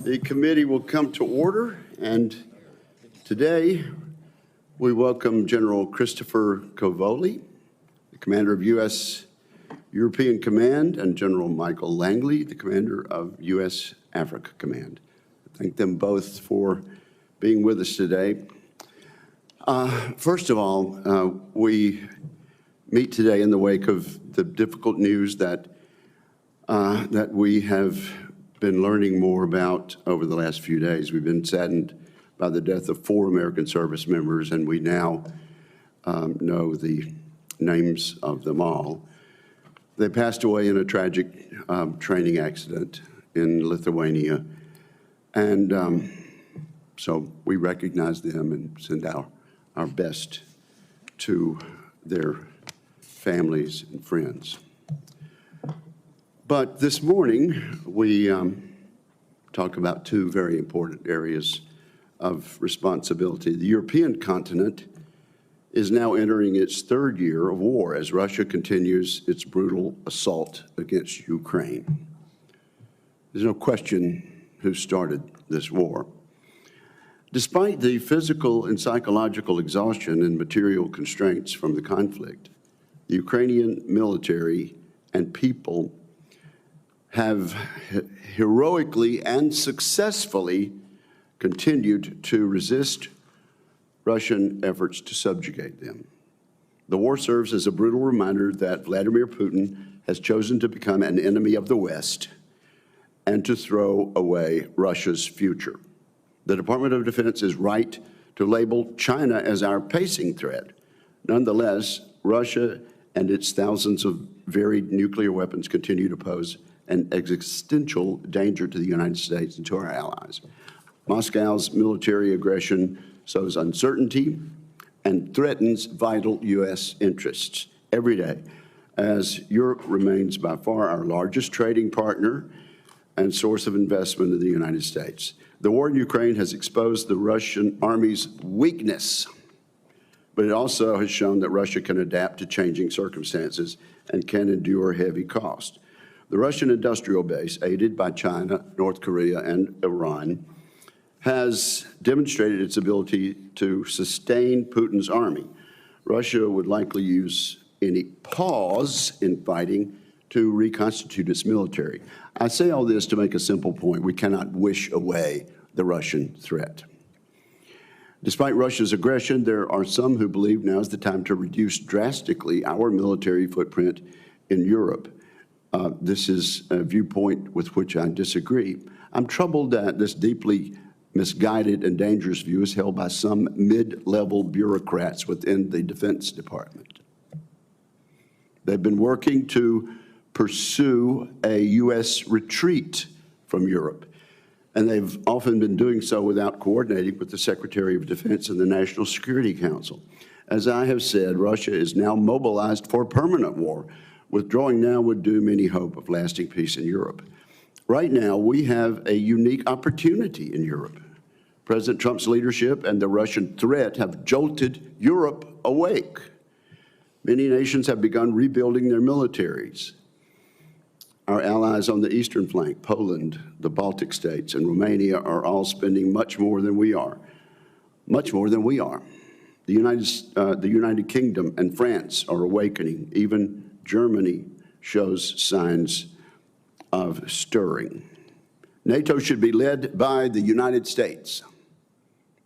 The committee will come to order, and today we welcome General Christopher Cavoli, the commander of U.S. European Command, and General Michael Langley, the commander of U.S. Africa Command. I thank them both for being with us today. First of all, we meet today in the wake of the difficult news that we have been learning more about over the last few days. We've been saddened by the death of 4 American service members, and we now know the names of them all. They passed away in a tragic training accident in Lithuania, and so we recognize them and send our best to their families and friends. But this morning, we talk about 2 very important areas of responsibility. The European continent is now entering its 3rd year of war as Russia continues its brutal assault against Ukraine. There's no question who started this war. Despite the physical and psychological exhaustion and material constraints from the conflict, the Ukrainian military and people have heroically and successfully continued to resist Russian efforts to subjugate them. The war serves as a brutal reminder that Vladimir Putin has chosen to become an enemy of the West and to throw away Russia's future. The Department of Defense is right to label China as our pacing threat. Nonetheless, Russia and its thousands of varied nuclear weapons continue to pose an existential danger to the United States and to our allies. Moscow's military aggression sows uncertainty and threatens vital U.S. interests every day, as Europe remains by far our largest trading partner and source of investment in the United States. The war in Ukraine has exposed the Russian army's weakness, but it also has shown that Russia can adapt to changing circumstances and can endure heavy cost. The Russian industrial base, aided by China, North Korea, and Iran, has demonstrated its ability to sustain Putin's army. Russia would likely use any pause in fighting to reconstitute its military. I say all this to make a simple point. We cannot wish away the Russian threat. Despite Russia's aggression, there are some who believe now is the time to reduce drastically our military footprint in Europe. This is a viewpoint with which I disagree. I'm troubled that this deeply misguided and dangerous view is held by some mid-level bureaucrats within the Defense Department. They've been working to pursue a U.S. retreat from Europe, and they've often been doing so without coordinating with the Secretary of Defense and the National Security Council. As I have said, Russia is now mobilized for permanent war. Withdrawing now would doom any hope of lasting peace in Europe. Right now, we have a unique opportunity in Europe. President Trump's leadership and the Russian threat have jolted Europe awake. Many nations have begun rebuilding their militaries. Our allies on the eastern flank, Poland, the Baltic states, and Romania are all spending much more than we are. Much more than we are. The United Kingdom and France are awakening. Even Germany shows signs of stirring. NATO should be led by the United States,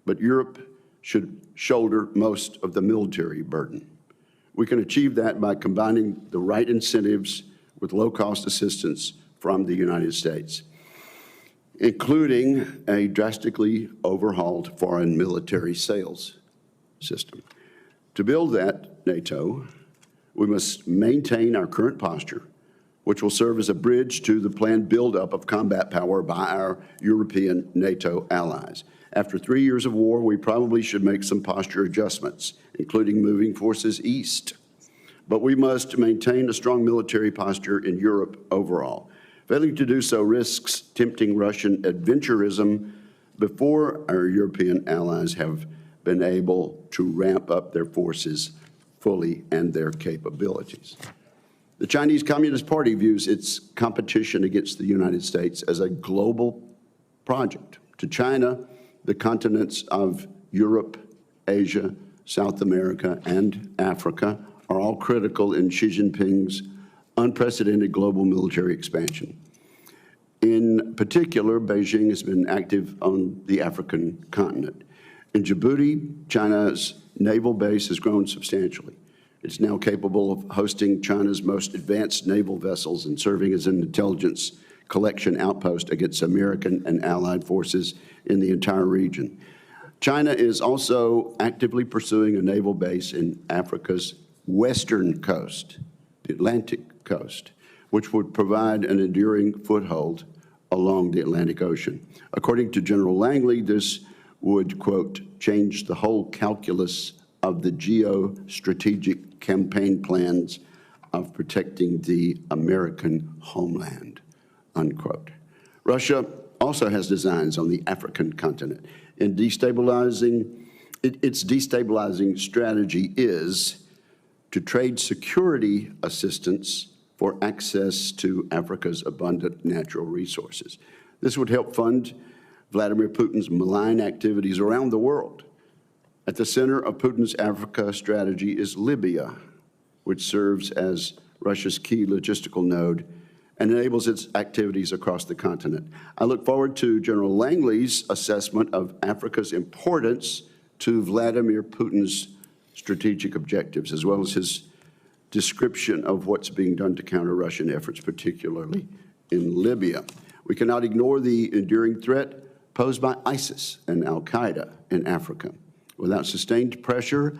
but Europe should shoulder most of the military burden. We can achieve that by combining the right incentives with low-cost assistance from the United States, including a drastically overhauled foreign military sales system. To build that NATO, we must maintain our current posture, which will serve as a bridge to the planned buildup of combat power by our European NATO allies. After 3 years of war, we probably should make some posture adjustments, including moving forces east. But we must maintain a strong military posture in Europe overall. Failing to do so risks tempting Russian adventurism before our European allies have been able to ramp up their forces fully and their capabilities. The Chinese Communist Party views its competition against the United States as a global project. To China, the continents of Europe, Asia, South America, and Africa are all critical in Xi Jinping's unprecedented global military expansion. In particular, Beijing has been active on the African continent. In Djibouti, China's naval base has grown substantially. It's now capable of hosting China's most advanced naval vessels and serving as an intelligence collection outpost against American and allied forces in the entire region. China is also actively pursuing a naval base in Africa's western coast, the Atlantic coast, which would provide an enduring foothold along the Atlantic Ocean. According to General Langley, this would, quote, change the whole calculus of the geostrategic campaign plans of protecting the American homeland, unquote. Russia also has designs on the African continent. In destabilizing, its destabilizing strategy is to trade security assistance for access to Africa's abundant natural resources. This would help fund Vladimir Putin's malign activities around the world. At the center of Putin's Africa strategy is Libya, which serves as Russia's key logistical node and enables its activities across the continent. I look forward to General Langley's assessment of Africa's importance to Vladimir Putin's strategic objectives, as well as his description of what's being done to counter Russian efforts, particularly in Libya. We cannot ignore the enduring threat posed by ISIS and al-Qaeda in Africa. Without sustained pressure,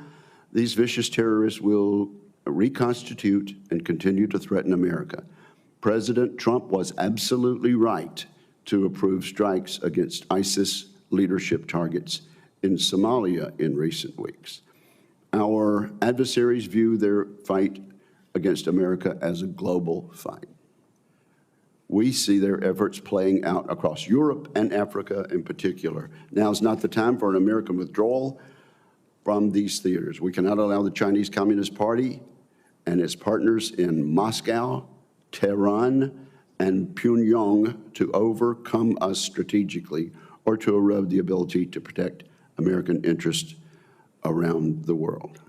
these vicious terrorists will reconstitute and continue to threaten America. President Trump was absolutely right to approve strikes against ISIS leadership targets in Somalia in recent weeks. Our adversaries view their fight against America as a global fight. We see their efforts playing out across Europe and Africa in particular. Now is not the time for an American withdrawal from these theaters. We cannot allow the Chinese Communist Party and its partners in Moscow, Tehran, and Pyongyang to overcome us strategically or to erode the ability to protect American interests around the world.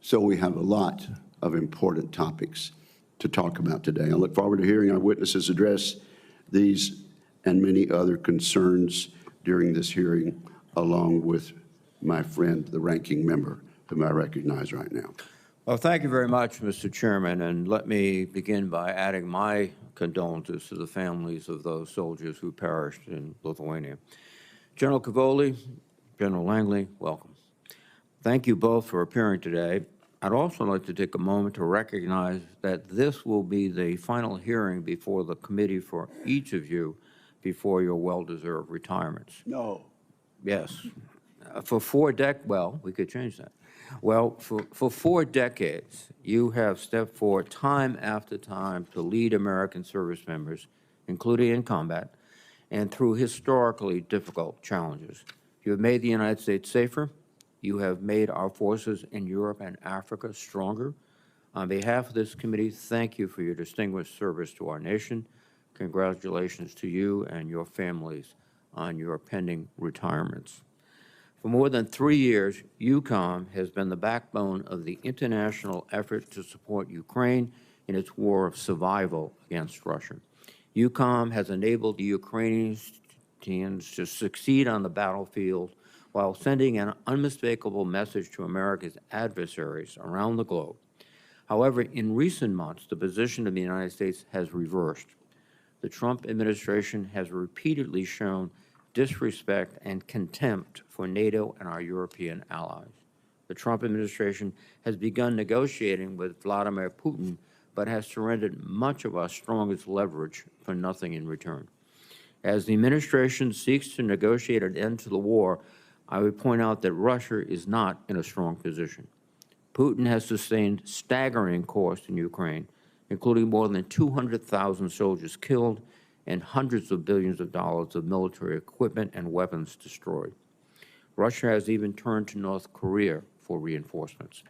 So we have a lot of important topics to talk about today. I look forward to hearing our witnesses address these and many other concerns during this hearing, along with my friend, the ranking member, whom I recognize right now. Well, thank you very much, Mr. Chairman, and let me begin by adding my condolences to the families of those soldiers who perished in Lithuania. General Cavoli, General Langley, welcome. Thank you both for appearing today. I'd also like to take a moment to recognize that this will be the final hearing before the committee for each of you before your well-deserved retirements. No. Yes. For 4 decades, well, we could change that. Well, for 4 decades, you have stepped forward time after time to lead American service members, including in combat, and through historically difficult challenges. You have made the United States safer. You have made our forces in Europe and Africa stronger. On behalf of this committee, thank you for your distinguished service to our nation. Congratulations to you and your families on your pending retirements. For more than 3 years, EUCOM has been the backbone of the international effort to support Ukraine in its war of survival against Russia. EUCOM has enabled the Ukrainians to succeed on the battlefield while sending an unmistakable message to America's adversaries around the globe. However, in recent months, the position of the United States has reversed. The Trump administration has repeatedly shown disrespect and contempt for NATO and our European allies. The Trump administration has begun negotiating with Vladimir Putin, but has surrendered much of our strongest leverage for nothing in return. As the administration seeks to negotiate an end to the war, I would point out that Russia is not in a strong position. Putin has sustained staggering costs in Ukraine, including more than 200,000 soldiers killed and hundreds of billions of dollars of military equipment and weapons destroyed. Russia has even turned to North Korea for reinforcements.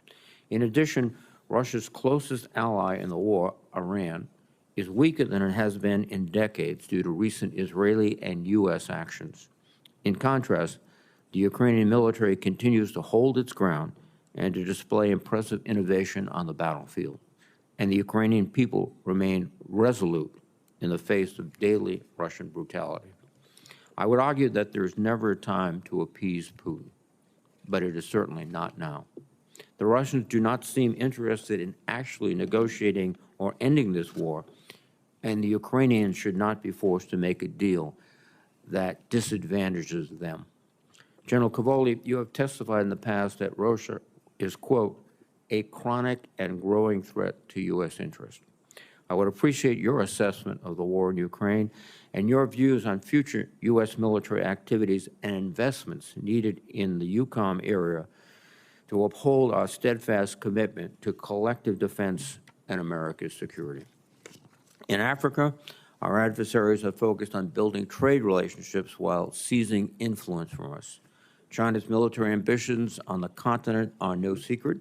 In addition, Russia's closest ally in the war, Iran, is weaker than it has been in decades due to recent Israeli and U.S. actions. In contrast, the Ukrainian military continues to hold its ground and to display impressive innovation on the battlefield, and the Ukrainian people remain resolute in the face of daily Russian brutality. I would argue that there is never a time to appease Putin, but it is certainly not now. The Russians do not seem interested in actually negotiating or ending this war, and the Ukrainians should not be forced to make a deal that disadvantages them. General Cavoli, you have testified in the past that Russia is, quote, a chronic and growing threat to U.S. interest. I would appreciate your assessment of the war in Ukraine and your views on future U.S. military activities and investments needed in the EUCOM area to uphold our steadfast commitment to collective defense and America's security. In Africa, our adversaries are focused on building trade relationships while seizing influence from us. China's military ambitions on the continent are no secret,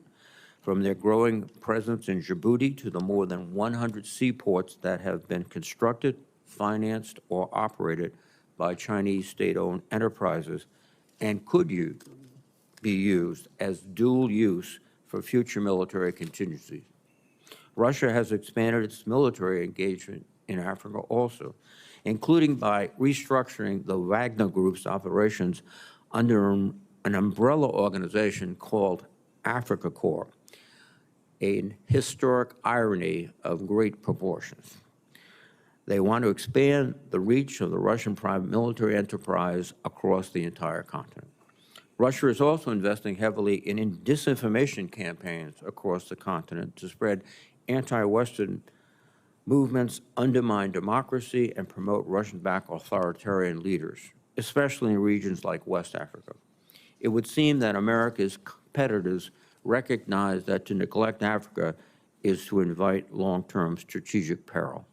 from their growing presence in Djibouti to the more than 100 seaports that have been constructed, financed, or operated by Chinese state-owned enterprises and could be used as dual use for future military contingencies. Russia has expanded its military engagement in Africa also, including by restructuring the Wagner Group's operations under an umbrella organization called AFRICOM, an historic irony of great proportions. They want to expand the reach of the Russian private military enterprise across the entire continent. Russia is also investing heavily in disinformation campaigns across the continent to spread anti-Western movements, undermine democracy, and promote Russian-backed authoritarian leaders, especially in regions like West Africa. It would seem that America's competitors recognize that to neglect Africa is to invite long-term strategic peril.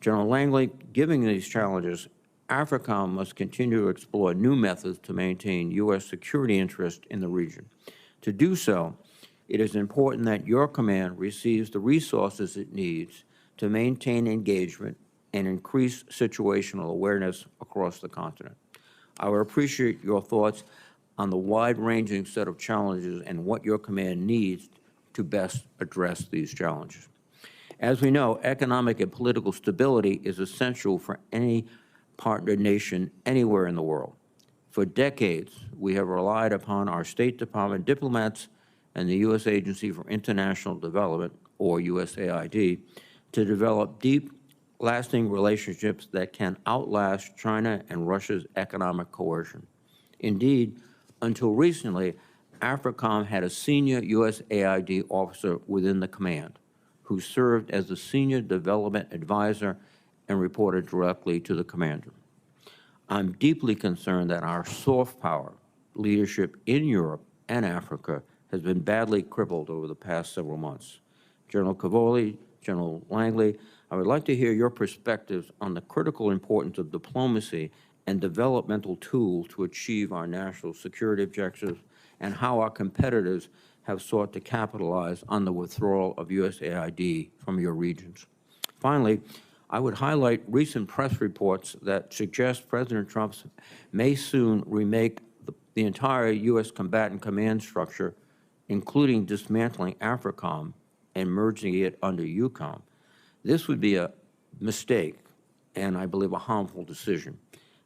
General Langley, given these challenges, AFRICOM must continue to explore new methods to maintain U.S. security interest in the region. To do so, it is important that your command receives the resources it needs to maintain engagement and increase situational awareness across the continent. I would appreciate your thoughts on the wide-ranging set of challenges and what your command needs to best address these challenges. As we know, economic and political stability is essential for any partner nation anywhere in the world. For decades, we have relied upon our State Department diplomats and the U.S. Agency for International Development, or USAID, to develop deep, lasting relationships that can outlast China and Russia's economic coercion. Indeed, until recently, AFRICOM had a senior USAID officer within the command who served as the senior development advisor and reported directly to the commander. I'm deeply concerned that our soft power leadership in Europe and Africa has been badly crippled over the past several months. General Cavoli, General Langley, I would like to hear your perspectives on the critical importance of diplomacy and developmental tools to achieve our national security objectives, and how our competitors have sought to capitalize on the withdrawal of USAID from your regions. Finally, I would highlight recent press reports that suggest President Trump may soon remake the entire U.S. combatant command structure, including dismantling AFRICOM and merging it under EUCOM. This would be a mistake and, I believe, a harmful decision.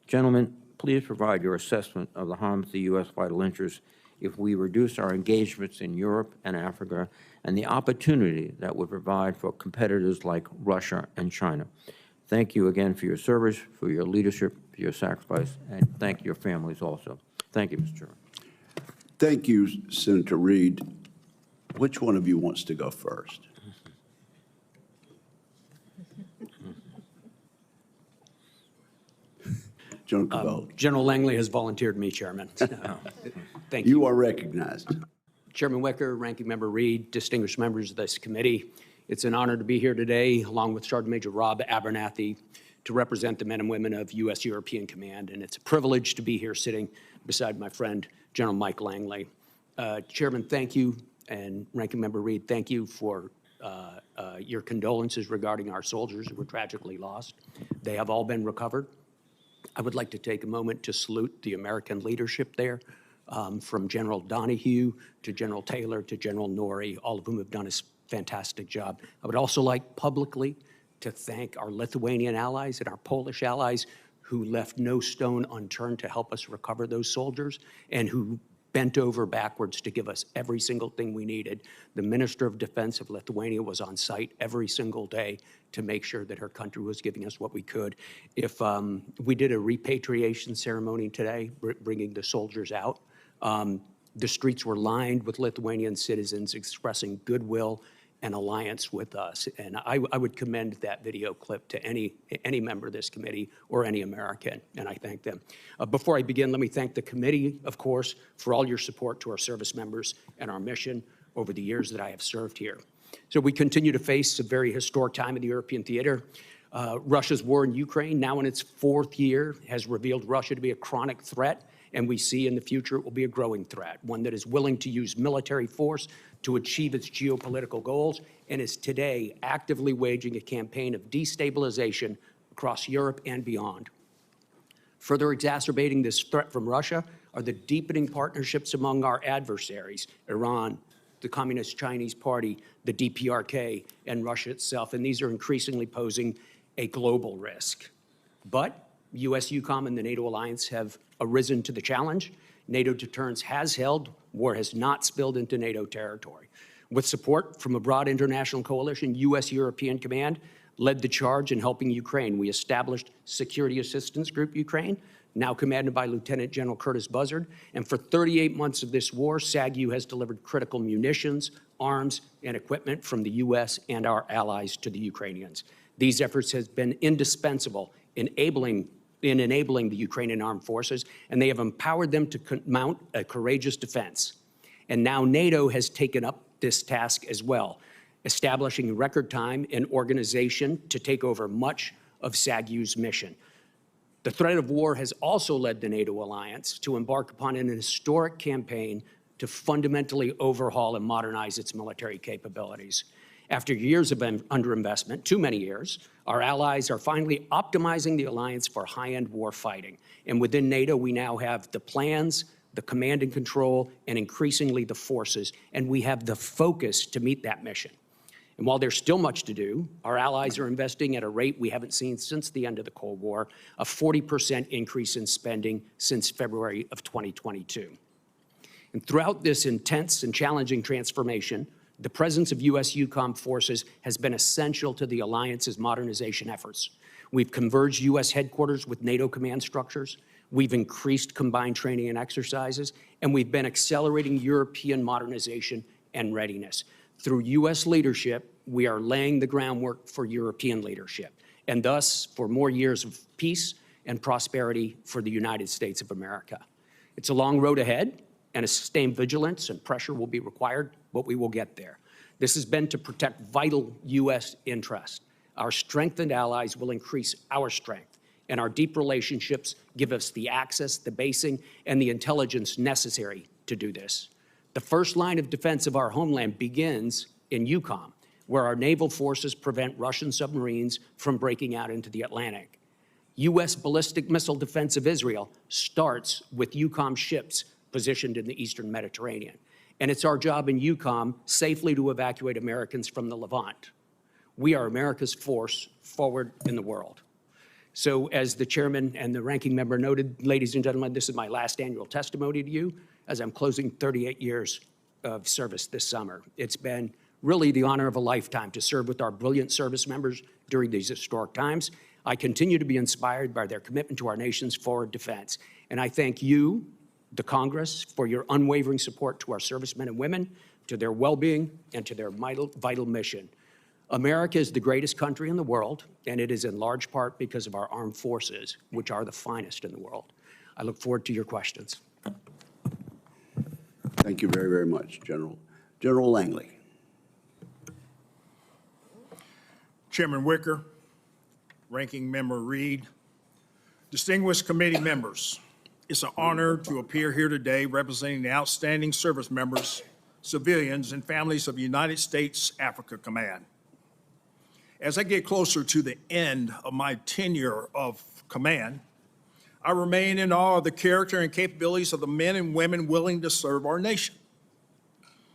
Gentlemen, please provide your assessment of the harm to the U.S. vital interests if we reduce our engagements in Europe and Africa and the opportunity that would provide for competitors like Russia and China. Thank you again for your service, for your leadership, for your sacrifice, and thank your families also. Thank you, Mr. Chairman. Thank you, Senator Reed. Which one of you wants to go first? General Cavoli. General Langley has volunteered me, Chairman. Thank you. You are recognized. Chairman Wicker, Ranking Member Reed, distinguished members of this committee, it's an honor to be here today, along with Sergeant Major Rob Abernathy, to represent the men and women of U.S. European Command, and it's a privilege to be here sitting beside my friend, General Mike Langley. Chairman, thank you, and Ranking Member Reed, thank you for your condolences regarding our soldiers who were tragically lost. They have all been recovered. I would like to take a moment to salute the American leadership there, from General Donahue to General Taylor to General Norrie, all of whom have done a fantastic job. I would also like publicly to thank our Lithuanian allies and our Polish allies who left no stone unturned to help us recover those soldiers and who bent over backwards to give us every single thing we needed. The Minister of Defense of Lithuania was on site every single day to make sure that her country was giving us what we could. If we did a repatriation ceremony today, bringing the soldiers out, the streets were lined with Lithuanian citizens expressing goodwill and alliance with us. And I would commend that video clip to any member of this committee or any American, and I thank them. Before I begin, let me thank the committee, of course, for all your support to our service members and our mission over the years that I have served here. So we continue to face a very historic time in the European theater. Russia's war in Ukraine, now in its fourth year, has revealed Russia to be a chronic threat, and we see in the future it will be a growing threat, one that is willing to use military force to achieve its geopolitical goals, and is today actively waging a campaign of destabilization across Europe and beyond. Further exacerbating this threat from Russia are the deepening partnerships among our adversaries, Iran, the Communist Chinese Party, the DPRK, and Russia itself, and these are increasingly posing a global risk. But U.S. EUCOM and the NATO alliance have arisen to the challenge. NATO deterrence has held. War has not spilled into NATO territory. With support from a broad international coalition, U.S. European Command led the charge in helping Ukraine. We established Security Assistance Group Ukraine, now commanded by Lieutenant General Curtis Buzzard. And for 38 months of this war, SAGU has delivered critical munitions, arms, and equipment from the U.S. and our allies to the Ukrainians. These efforts have been indispensable in enabling the Ukrainian armed forces, and they have empowered them to mount a courageous defense. And now NATO has taken up this task as well, establishing in record time an organization to take over much of SAGU's mission. The threat of war has also led the NATO alliance to embark upon an historic campaign to fundamentally overhaul and modernize its military capabilities. After years of underinvestment, too many years, our allies are finally optimizing the alliance for high-end war fighting. And within NATO, we now have the plans, the command and control, and increasingly the forces, and we have the focus to meet that mission. And while there's still much to do, our allies are investing at a rate we haven't seen since the end of the Cold War, a 40% increase in spending since February of 2022. And throughout this intense and challenging transformation, the presence of U.S. EUCOM forces has been essential to the alliance's modernization efforts. We've converged U.S. headquarters with NATO command structures. We've increased combined training and exercises, and we've been accelerating European modernization and readiness. Through U.S. leadership, we are laying the groundwork for European leadership, and thus for more years of peace and prosperity for the United States of America. It's a long road ahead, and a sustained vigilance and pressure will be required, but we will get there. This has been to protect vital U.S. interests. Our strengthened allies will increase our strength, and our deep relationships give us the access, the basing, and the intelligence necessary to do this. The first line of defense of our homeland begins in EUCOM, where our naval forces prevent Russian submarines from breaking out into the Atlantic. U.S. ballistic missile defense of Israel starts with EUCOM ships positioned in the Eastern Mediterranean. And it's our job in EUCOM safely to evacuate Americans from the Levant. We are America's force forward in the world. So as the chairman and the ranking member noted, ladies and gentlemen, this is my last annual testimony to you as I'm closing 38 years of service this summer. It's been really the honor of a lifetime to serve with our brilliant service members during these historic times. I continue to be inspired by their commitment to our nation's forward defense. And I thank you, the Congress, for your unwavering support to our servicemen and women, to their well-being, and to their vital mission. America is the greatest country in the world, and it is in large part because of our armed forces, which are the finest in the world. I look forward to your questions. Thank you very, very much, General. General Langley. Chairman Wicker, Ranking Member Reed, distinguished committee members, it's an honor to appear here today representing the outstanding service members civilians, and families of United States Africa Command. As I get closer to the end of my tenure of command, I remain in awe of the character and capabilities of the men and women willing to serve our nation.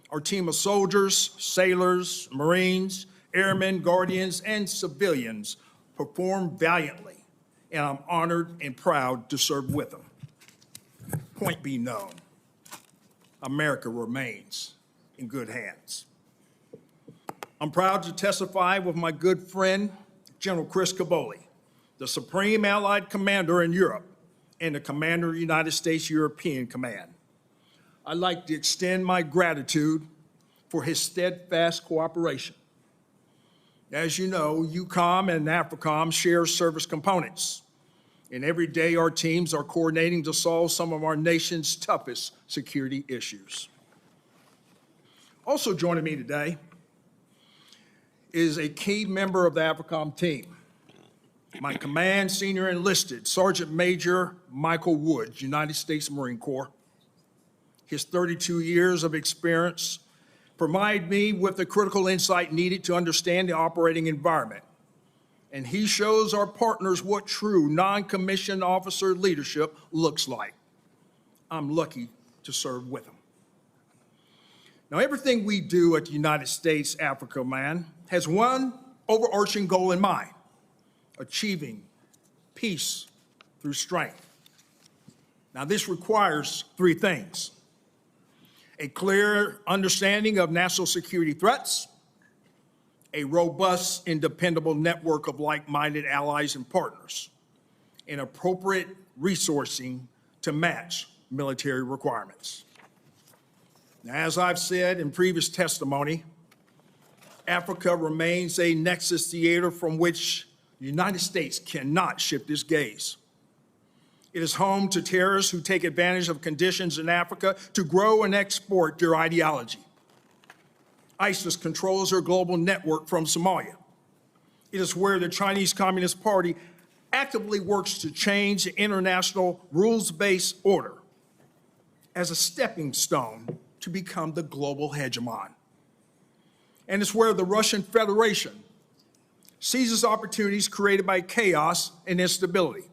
Our team of soldiers, sailors, Marines, airmen, guardians, and civilians perform valiantly, and I'm honored and proud to serve with them. Point be known, America remains in good hands. I'm proud to testify with my good friend, General Chris Cavoli, the Supreme Allied Commander in Europe and the Commander of the United States European Command. I'd like to extend my gratitude for his steadfast cooperation. As you know, EUCOM and AFRICOM share service components, and every day our teams are coordinating to solve some of our nation's toughest security issues. Also joining me today is a key member of the AFRICOM team, my command senior enlisted Sergeant Major Michael Woods, United States Marine Corps. His 32 years of experience provide me with the critical insight needed to understand the operating environment. And he shows our partners what true non-commissioned officer leadership looks like. I'm lucky to serve with him. Now, everything we do at the United States Africa Command has one overarching goal in mind: achieving peace through strength. Now, this requires three things: a clear understanding of national security threats, a robust and dependable network of like-minded allies and partners, and appropriate resourcing to match military requirements. Now, as I've said in previous testimony, Africa remains a nexus theater from which the United States cannot shift its gaze. It is home to terrorists who take advantage of conditions in Africa to grow and export their ideology. ISIS controls their global network from Somalia. It is where the Chinese Communist Party actively works to change the international rules-based order as a stepping stone to become the global hegemon. And it's where the Russian Federation seizes opportunities created by chaos and instability.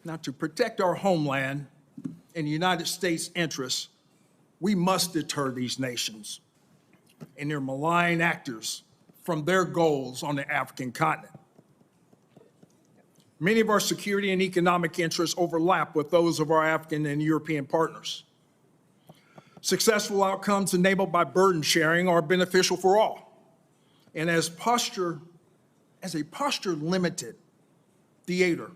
Now, to protect our homeland and the United States' interests, we must deter these nations and their malign actors from their goals on the African continent. Many of our security and economic interests overlap with those of our African and European partners. Successful outcomes enabled by burden sharing are beneficial for all. And as a posture-limited theater,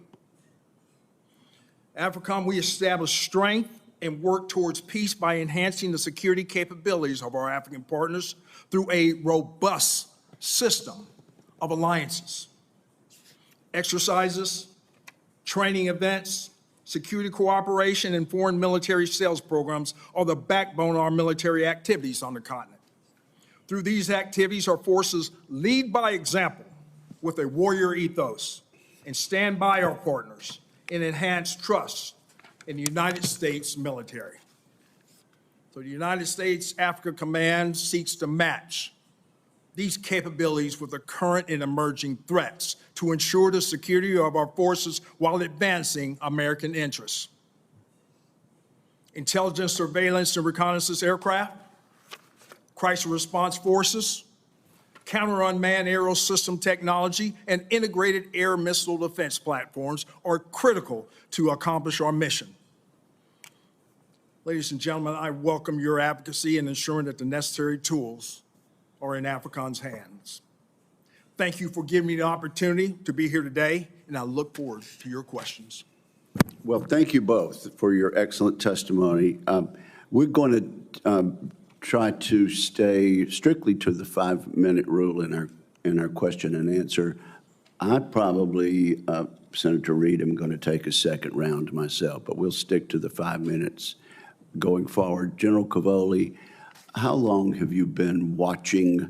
AFRICOM, we establish strength and work towards peace by enhancing the security capabilities of our African partners through a robust system of alliances. Exercises, training events, security cooperation, and foreign military sales programs are the backbone of our military activities on the continent. Through these activities, our forces lead by example with a warrior ethos and stand by our partners and enhance trust in the United States military. So the United States Africa Command seeks to match these capabilities with the current and emerging threats to ensure the security of our forces while advancing American interests. Intelligence, surveillance, and reconnaissance aircraft, crisis response forces, counter-unmanned aerial system technology, and integrated air missile defense platforms are critical to accomplish our mission. Ladies and gentlemen, I welcome your advocacy in ensuring that the necessary tools are in AFRICOM's hands. Thank you for giving me the opportunity to be here today, and I look forward to your questions. Well, thank you both for your excellent testimony. We're going to try to stay strictly to the 5-minute rule in our question and answer. I probably, Senator Reid, am going to take a second round myself, but we'll stick to the 5 minutes going forward. General Cavoli, how long have you been watching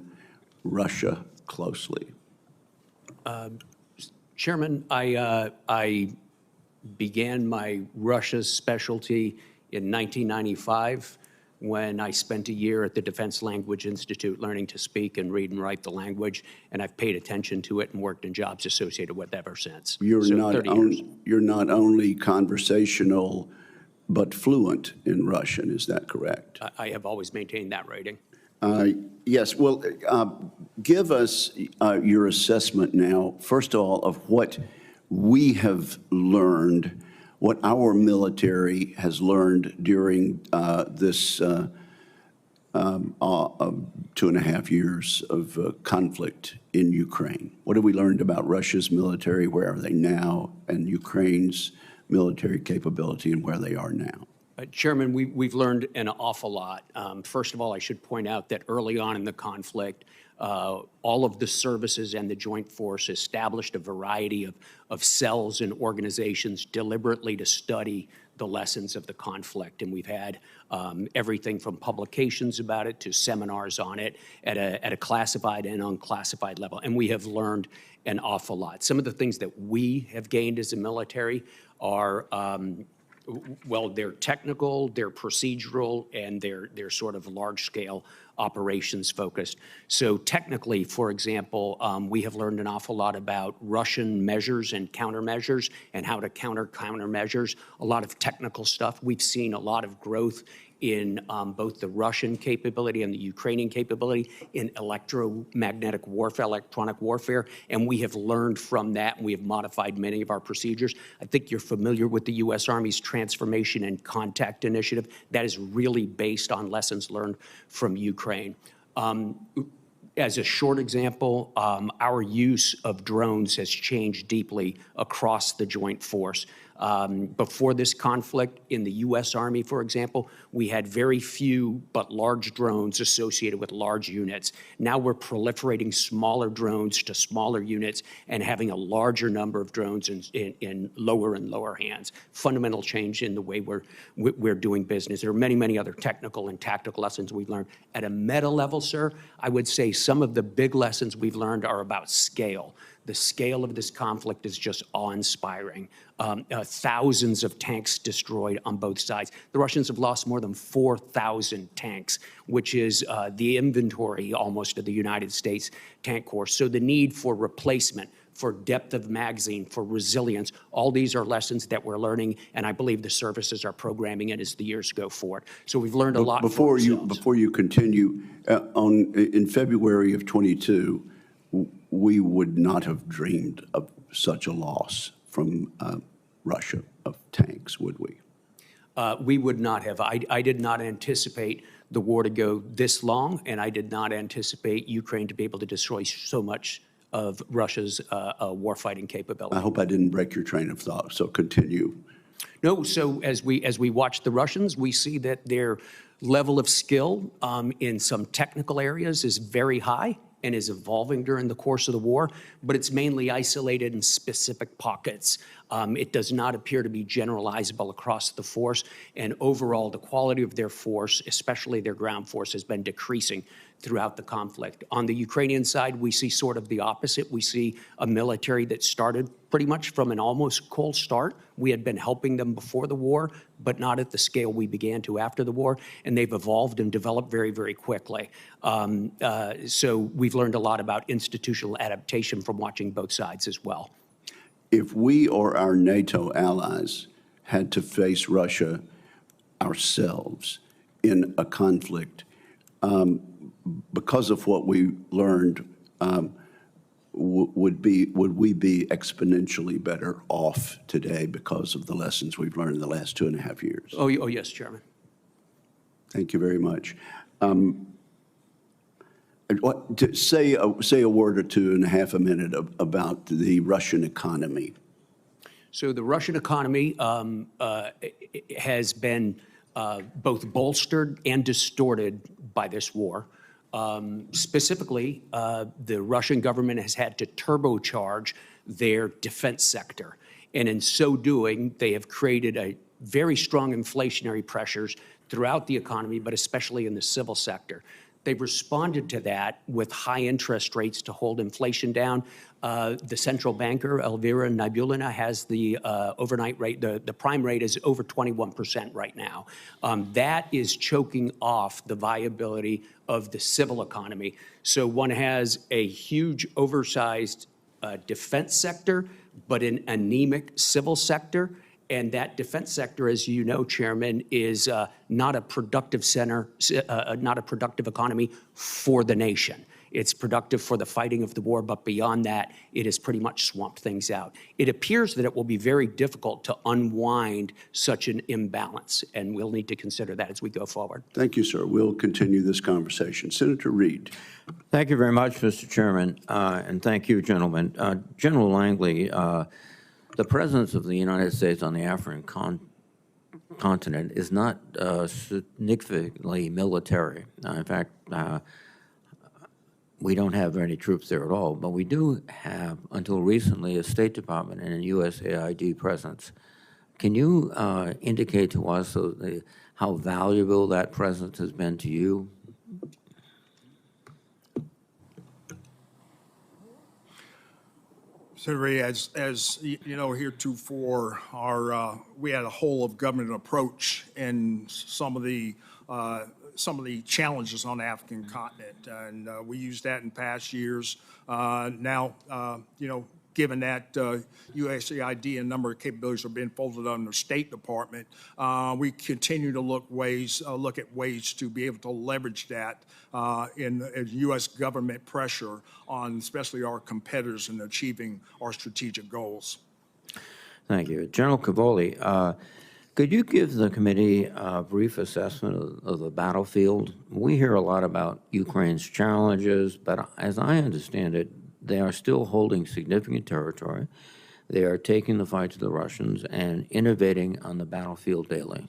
Russia closely? Chairman, I began my Russia specialty in 1995 when I spent a year at the Defense Language Institute learning to speak and read and write the language, and I've paid attention to it and worked in jobs associated with it ever since. You're So not 30 years. you're not only conversational, but fluent in Russian, is that correct? I have always maintained that rating. Yes, well, give us your assessment now, first of all, of what we have learned, what our military has learned during this 2.5 years of conflict in Ukraine. What have we learned about Russia's military, where are they now, and Ukraine's military capability and where they are now? Chairman, we've learned an awful lot. First of all, I should point out that early on in the conflict, all of the services and the Joint Force established a variety of cells and organizations deliberately to study the lessons of the conflict. And we've had everything from publications about it to seminars on it at a classified and unclassified level. And we have learned an awful lot. Some of the things that we have gained as a military are well, they're technical, they're procedural, and they're sort of large-scale operations focused. So technically, for example, we have learned an awful lot about Russian measures and countermeasures and how to counter countermeasures, a lot of technical stuff. We've seen a lot of growth in both the Russian capability and the Ukrainian capability in electromagnetic warfare, electronic warfare, and we have learned from that, and we have modified many of our procedures. I think you're familiar with the U.S. Army's Transformation and Contact Initiative. That is really based on lessons learned from Ukraine. As a short example, our use of drones has changed deeply across the Joint Force. Before this conflict in the U.S. Army, for example, we had very few but large drones associated with large units. Now we're proliferating smaller drones to smaller units and having a larger number of drones in lower and lower hands. Fundamental change in the way we're doing business. There are many, many other technical and tactical lessons we've learned. At a meta level, sir, I would say some of the big lessons we've learned are about scale. The scale of this conflict is just awe-inspiring. Thousands of tanks destroyed on both sides. The Russians have lost more than 4,000 tanks, which is the inventory almost of the United States tank corps. So the need for replacement, for depth of magazine, for resilience, all these are lessons that we're learning, and I believe the services are programming it as the years go forward. So we've learned a lot. Before you continue, in February of 22, we would not have dreamed of such a loss from Russia of tanks, would we? We would not have. I did not anticipate the war to go this long, and I did not anticipate Ukraine to be able to destroy so much of Russia's warfighting capability. I hope I didn't break your train of thought, so continue. No, so as we watch the Russians, we see that their level of skill in some technical areas is very high and is evolving during the course of the war, but it's mainly isolated in specific pockets. It does not appear to be generalizable across the force, and overall, the quality of their force, especially their ground force, has been decreasing throughout the conflict. On the Ukrainian side, we see sort of the opposite. We see a military that started pretty much from an almost cold start. We had been helping them before the war, but not at the scale we began to after the war, and they've evolved and developed very, very quickly. So we've learned a lot about institutional adaptation from watching both sides as well. If we or our NATO allies had to face Russia ourselves in a conflict, because of what we learned, would we be exponentially better off today because of the lessons we've learned in the last 2.5 years? Oh yes, Chairman. Thank you very much. Say a word or two in half a minute about the Russian economy. So the Russian economy has been both bolstered and distorted by this war. Specifically, the Russian government has had to turbocharge their defense sector. And in so doing, they have created a very strong inflationary pressures throughout the economy, but especially in the civil sector. They've responded to that with high interest rates to hold inflation down, The central banker, Elvira Nabiulina, has the overnight rate, the prime rate is over 21% right now. That is choking off the viability of the civil economy. So one has a huge oversized defense sector, but an anemic civil sector. And that defense sector, as you know, Chairman, is not a productive not a productive economy for the nation. It's productive for the fighting of the war, but beyond that, it has pretty much swamped things out. It appears that it will be very difficult to unwind such an imbalance, and we'll need to consider that as we go forward. Thank you, sir. We'll continue this conversation. Senator Reid. Thank you very much, Mr. Chairman, and thank you, gentlemen. General Langley, the presence of the United States on the African continent is not significantly military. In fact, we don't have any troops there at all, but we do have, until recently, a State Department and a USAID presence. Can you indicate to us how valuable that presence has been to you? Senator, as you know, heretofore, we had a whole of government approach in some of the challenges on the African continent, and we used that in past years. Now, given that USAID and a number of capabilities are being folded under the State Department, we continue to look at ways to be able to leverage that in U.S. government pressure on especially our competitors in achieving our strategic goals. Thank you. General Cavoli, could you give the committee a brief assessment of the battlefield? We hear a lot about Ukraine's challenges, but as I understand it, they are still holding significant territory. They are taking the fight to the Russians and innovating on the battlefield daily.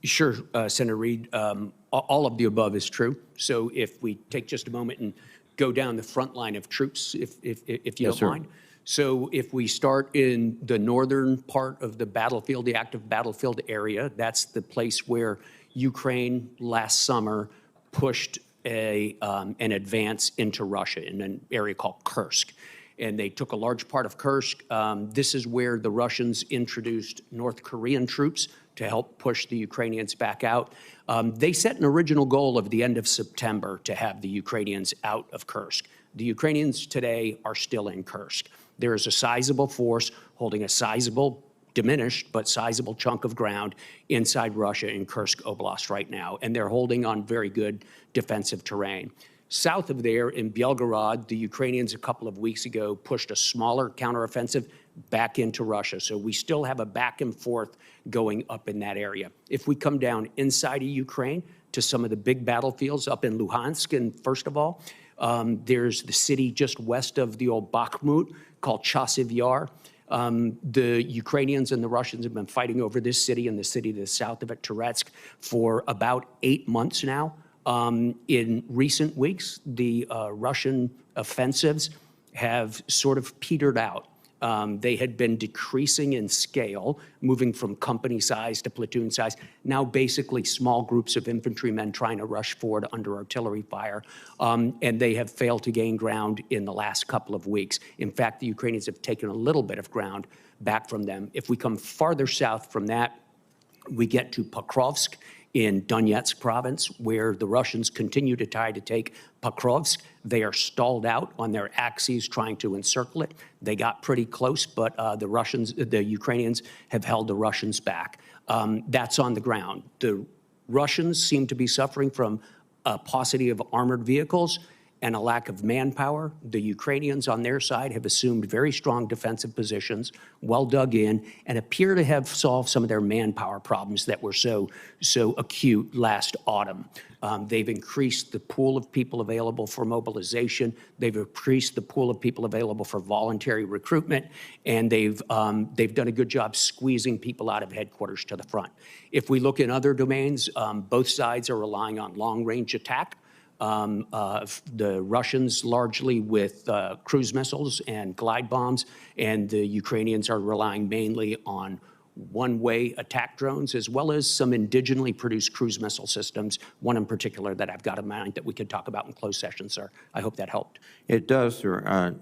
Sure, Senator Reid. All of the above is true. So if we take just a moment and go down the front line of troops, if you don't mind. So if we start in the northern part of the battlefield, the active battlefield area, that's the place where Ukraine last summer pushed an advance into Russia in an area called Kursk. And they took a large part of Kursk. This is where the Russians introduced North Korean troops to help push the Ukrainians back out. They set an original goal of the end of September to have the Ukrainians out of Kursk. The Ukrainians today are still in Kursk. There is a sizable force holding a sizable, diminished, but sizable chunk of ground inside Russia in Kursk Oblast right now, and they're holding on very good defensive terrain. South of there, in Belgorod, the Ukrainians a couple of weeks ago pushed a smaller counteroffensive back into Russia. So we still have a back and forth going up in that area. If we come down inside of Ukraine to some of the big battlefields up in Luhansk, and first of all, there's the city just west of the old Bakhmut called Chasiv Yar. The Ukrainians and the Russians have been fighting over this city and the city to the south of it, Toretsk, for about 8 months now. In recent weeks, the Russian offensives have sort of petered out. They had been decreasing in scale, moving from company size to platoon size, now basically small groups of infantrymen trying to rush forward under artillery fire, and they have failed to gain ground in the last couple of weeks. In fact, the Ukrainians have taken a little bit of ground back from them. If we come farther south from that, we get to Pokrovsk in Donetsk province, where the Russians continue to try to take Pokrovsk. They are stalled out on their axes trying to encircle it. They got pretty close, but the Ukrainians have held the Russians back. That's on the ground. The Russians seem to be suffering from a paucity of armored vehicles and a lack of manpower. The Ukrainians on their side have assumed very strong defensive positions, well dug in, and appear to have solved some of their manpower problems that were so acute last autumn. They've increased the pool of people available for mobilization. They've increased the pool of people available for voluntary recruitment, and they've done a good job squeezing people out of headquarters to the front. If we look in other domains, both sides are relying on long-range attack. The Russians largely with cruise missiles and glide bombs, and the Ukrainians are relying mainly on one-way attack drones, as well as some indigenously produced cruise missile systems, one in particular that I've got in mind that we could talk about in closed session, sir. I hope that helped. It does, sir.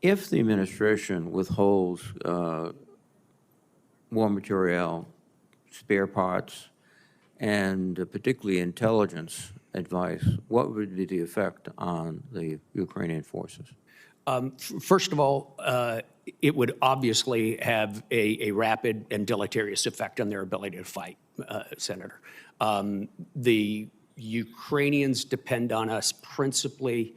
If the administration withholds war material, spare parts, and particularly intelligence advice, what would be the effect on the Ukrainian forces? First of all, it would obviously have a rapid and deleterious effect on their ability to fight, Senator. The Ukrainians depend on us principally,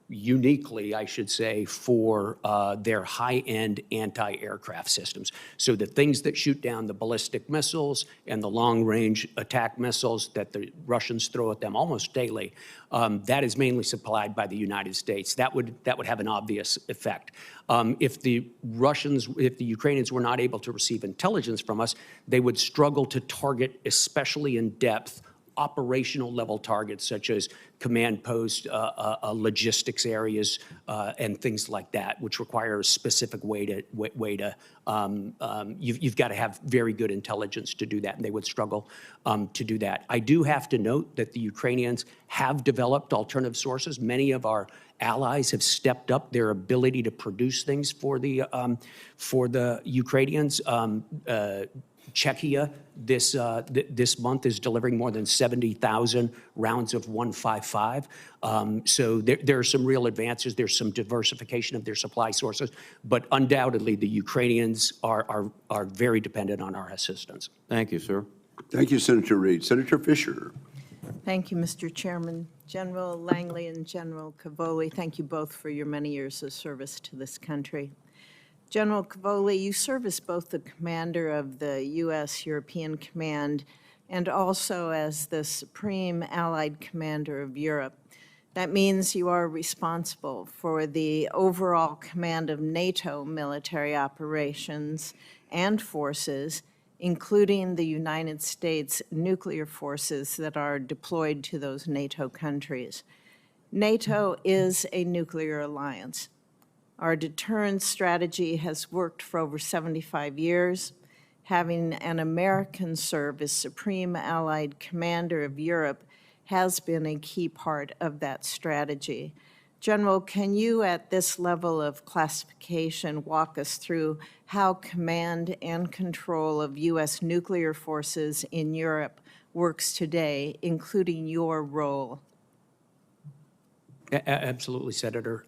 uniquely, I should say, for their high-end anti-aircraft systems. So the things that shoot down the ballistic missiles and the long-range attack missiles that the Russians throw at them almost daily, that is mainly supplied by the United States. That would have an obvious effect. If the Ukrainians were not able to receive intelligence from us, they would struggle to target, especially in depth, operational level targets such as command post, logistics areas, and things like that, which require a specific you've got to have very good intelligence to do that, and they would struggle to do that. I do have to note that the Ukrainians have developed alternative sources. Many of our allies have stepped up their ability to produce things for the Ukrainians. Czechia this month is delivering more than 70,000 rounds of 155. So there are some real advances. There's some diversification of their supply sources, but undoubtedly the Ukrainians are very dependent on our assistance. Thank you, sir. Thank you, Senator Reid. Senator Fisher. Thank you, Mr. Chairman. General Langley and General Cavoli, thank you both for your many years of service to this country. General Cavoli, you serve as both the commander of the U.S. European Command and also as the Supreme Allied Commander of Europe. That means you are responsible for the overall command of NATO military operations and forces, including the United States nuclear forces that are deployed to those NATO countries. NATO is a nuclear alliance. Our deterrence strategy has worked for over 75 years. Having an American serve as Supreme Allied Commander of Europe has been a key part of that strategy. General, can you at this level of classification walk us through how command and control of U.S. nuclear forces in Europe works today, including your role? Absolutely, Senator.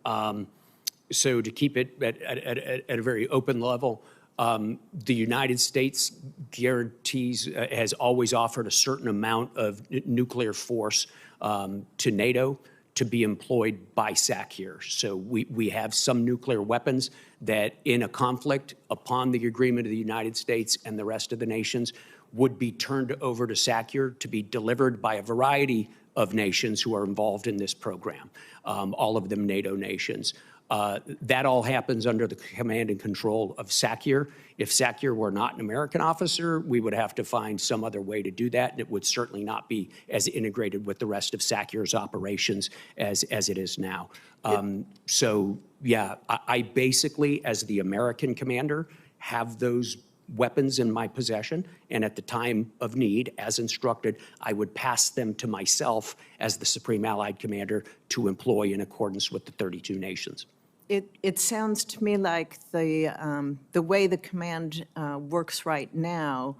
So to keep it at a very open level, the United States guarantees, has always offered a certain amount of nuclear force to NATO to be employed by SAC here. So we have some nuclear weapons that in a conflict, upon the agreement of the United States and the rest of the nations, would be turned over to SAC here to be delivered by a variety of nations who are involved in this program, all of them NATO nations. That all happens under the command and control of SACIR. If SACIR were not an American officer, we would have to find some other way to do that, and it would certainly not be as integrated with the rest of SACIR's operations as it is now. So, yeah, I basically, as the American commander, have those weapons in my possession, and at the time of need, as instructed, I would pass them to myself as the Supreme Allied Commander to employ in accordance with the 32 nations. It sounds to me like the way the command works right now,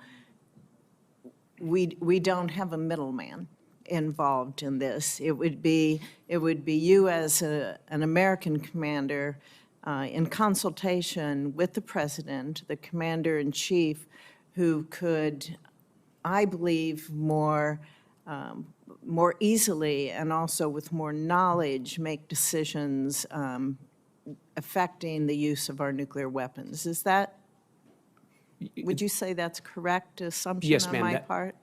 we don't have a middleman involved in this. It would be you as an American commander in consultation with the president, the commander-in-chief, who could, I believe, more easily and also with more knowledge make decisions affecting the use of our nuclear weapons. Is that, would you say that's correct assumption Yes, on my part?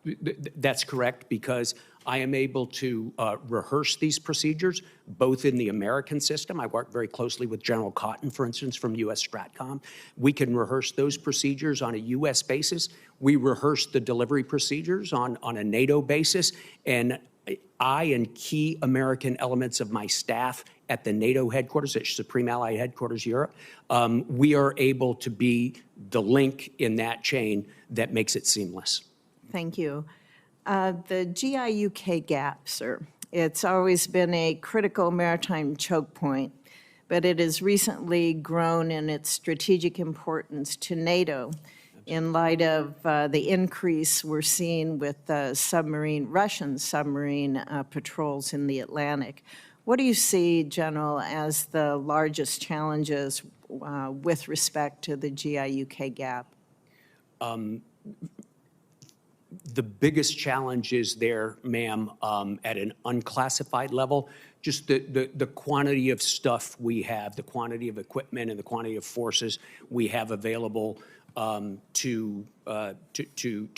That's correct, because I am able to rehearse these procedures, both in the American system. I work very closely with General Cotton, for instance, from U.S. Stratcom. We can rehearse those procedures on a U.S. basis. We rehearse the delivery procedures on a NATO basis, and I and key American elements of my staff at the NATO headquarters, at Supreme Allied Headquarters Europe, we are able to be the link in that chain that makes it seamless. Thank you. The GIUK gap, sir, it's always been a critical maritime choke point, but it has recently grown in its strategic importance to NATO in light of the increase we're seeing with Russian submarine patrols in the Atlantic. What do you see, General, as the largest challenges with respect to the GIUK gap? The biggest challenge is there, ma'am, at an unclassified level, just the quantity of stuff we have, the quantity of equipment and the quantity of forces we have available to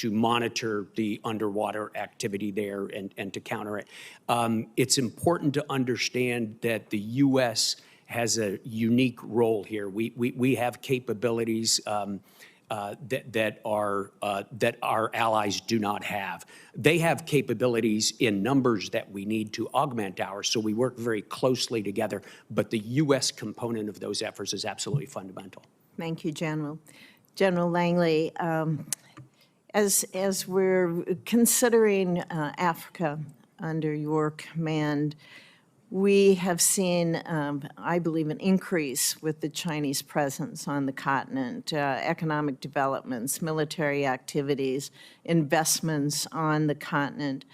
monitor the underwater activity there and to counter it. It's important to understand that the U.S. has a unique role here. We have capabilities that our allies do not have. They have capabilities in numbers that we need to augment ours, so we work very closely together. But the U.S. component of those efforts is absolutely fundamental. Thank you, General. General Langley, as we're considering Africa under your command, we have seen, I believe, an increase with the Chinese presence on the continent, economic developments, military activities, investments on the continent.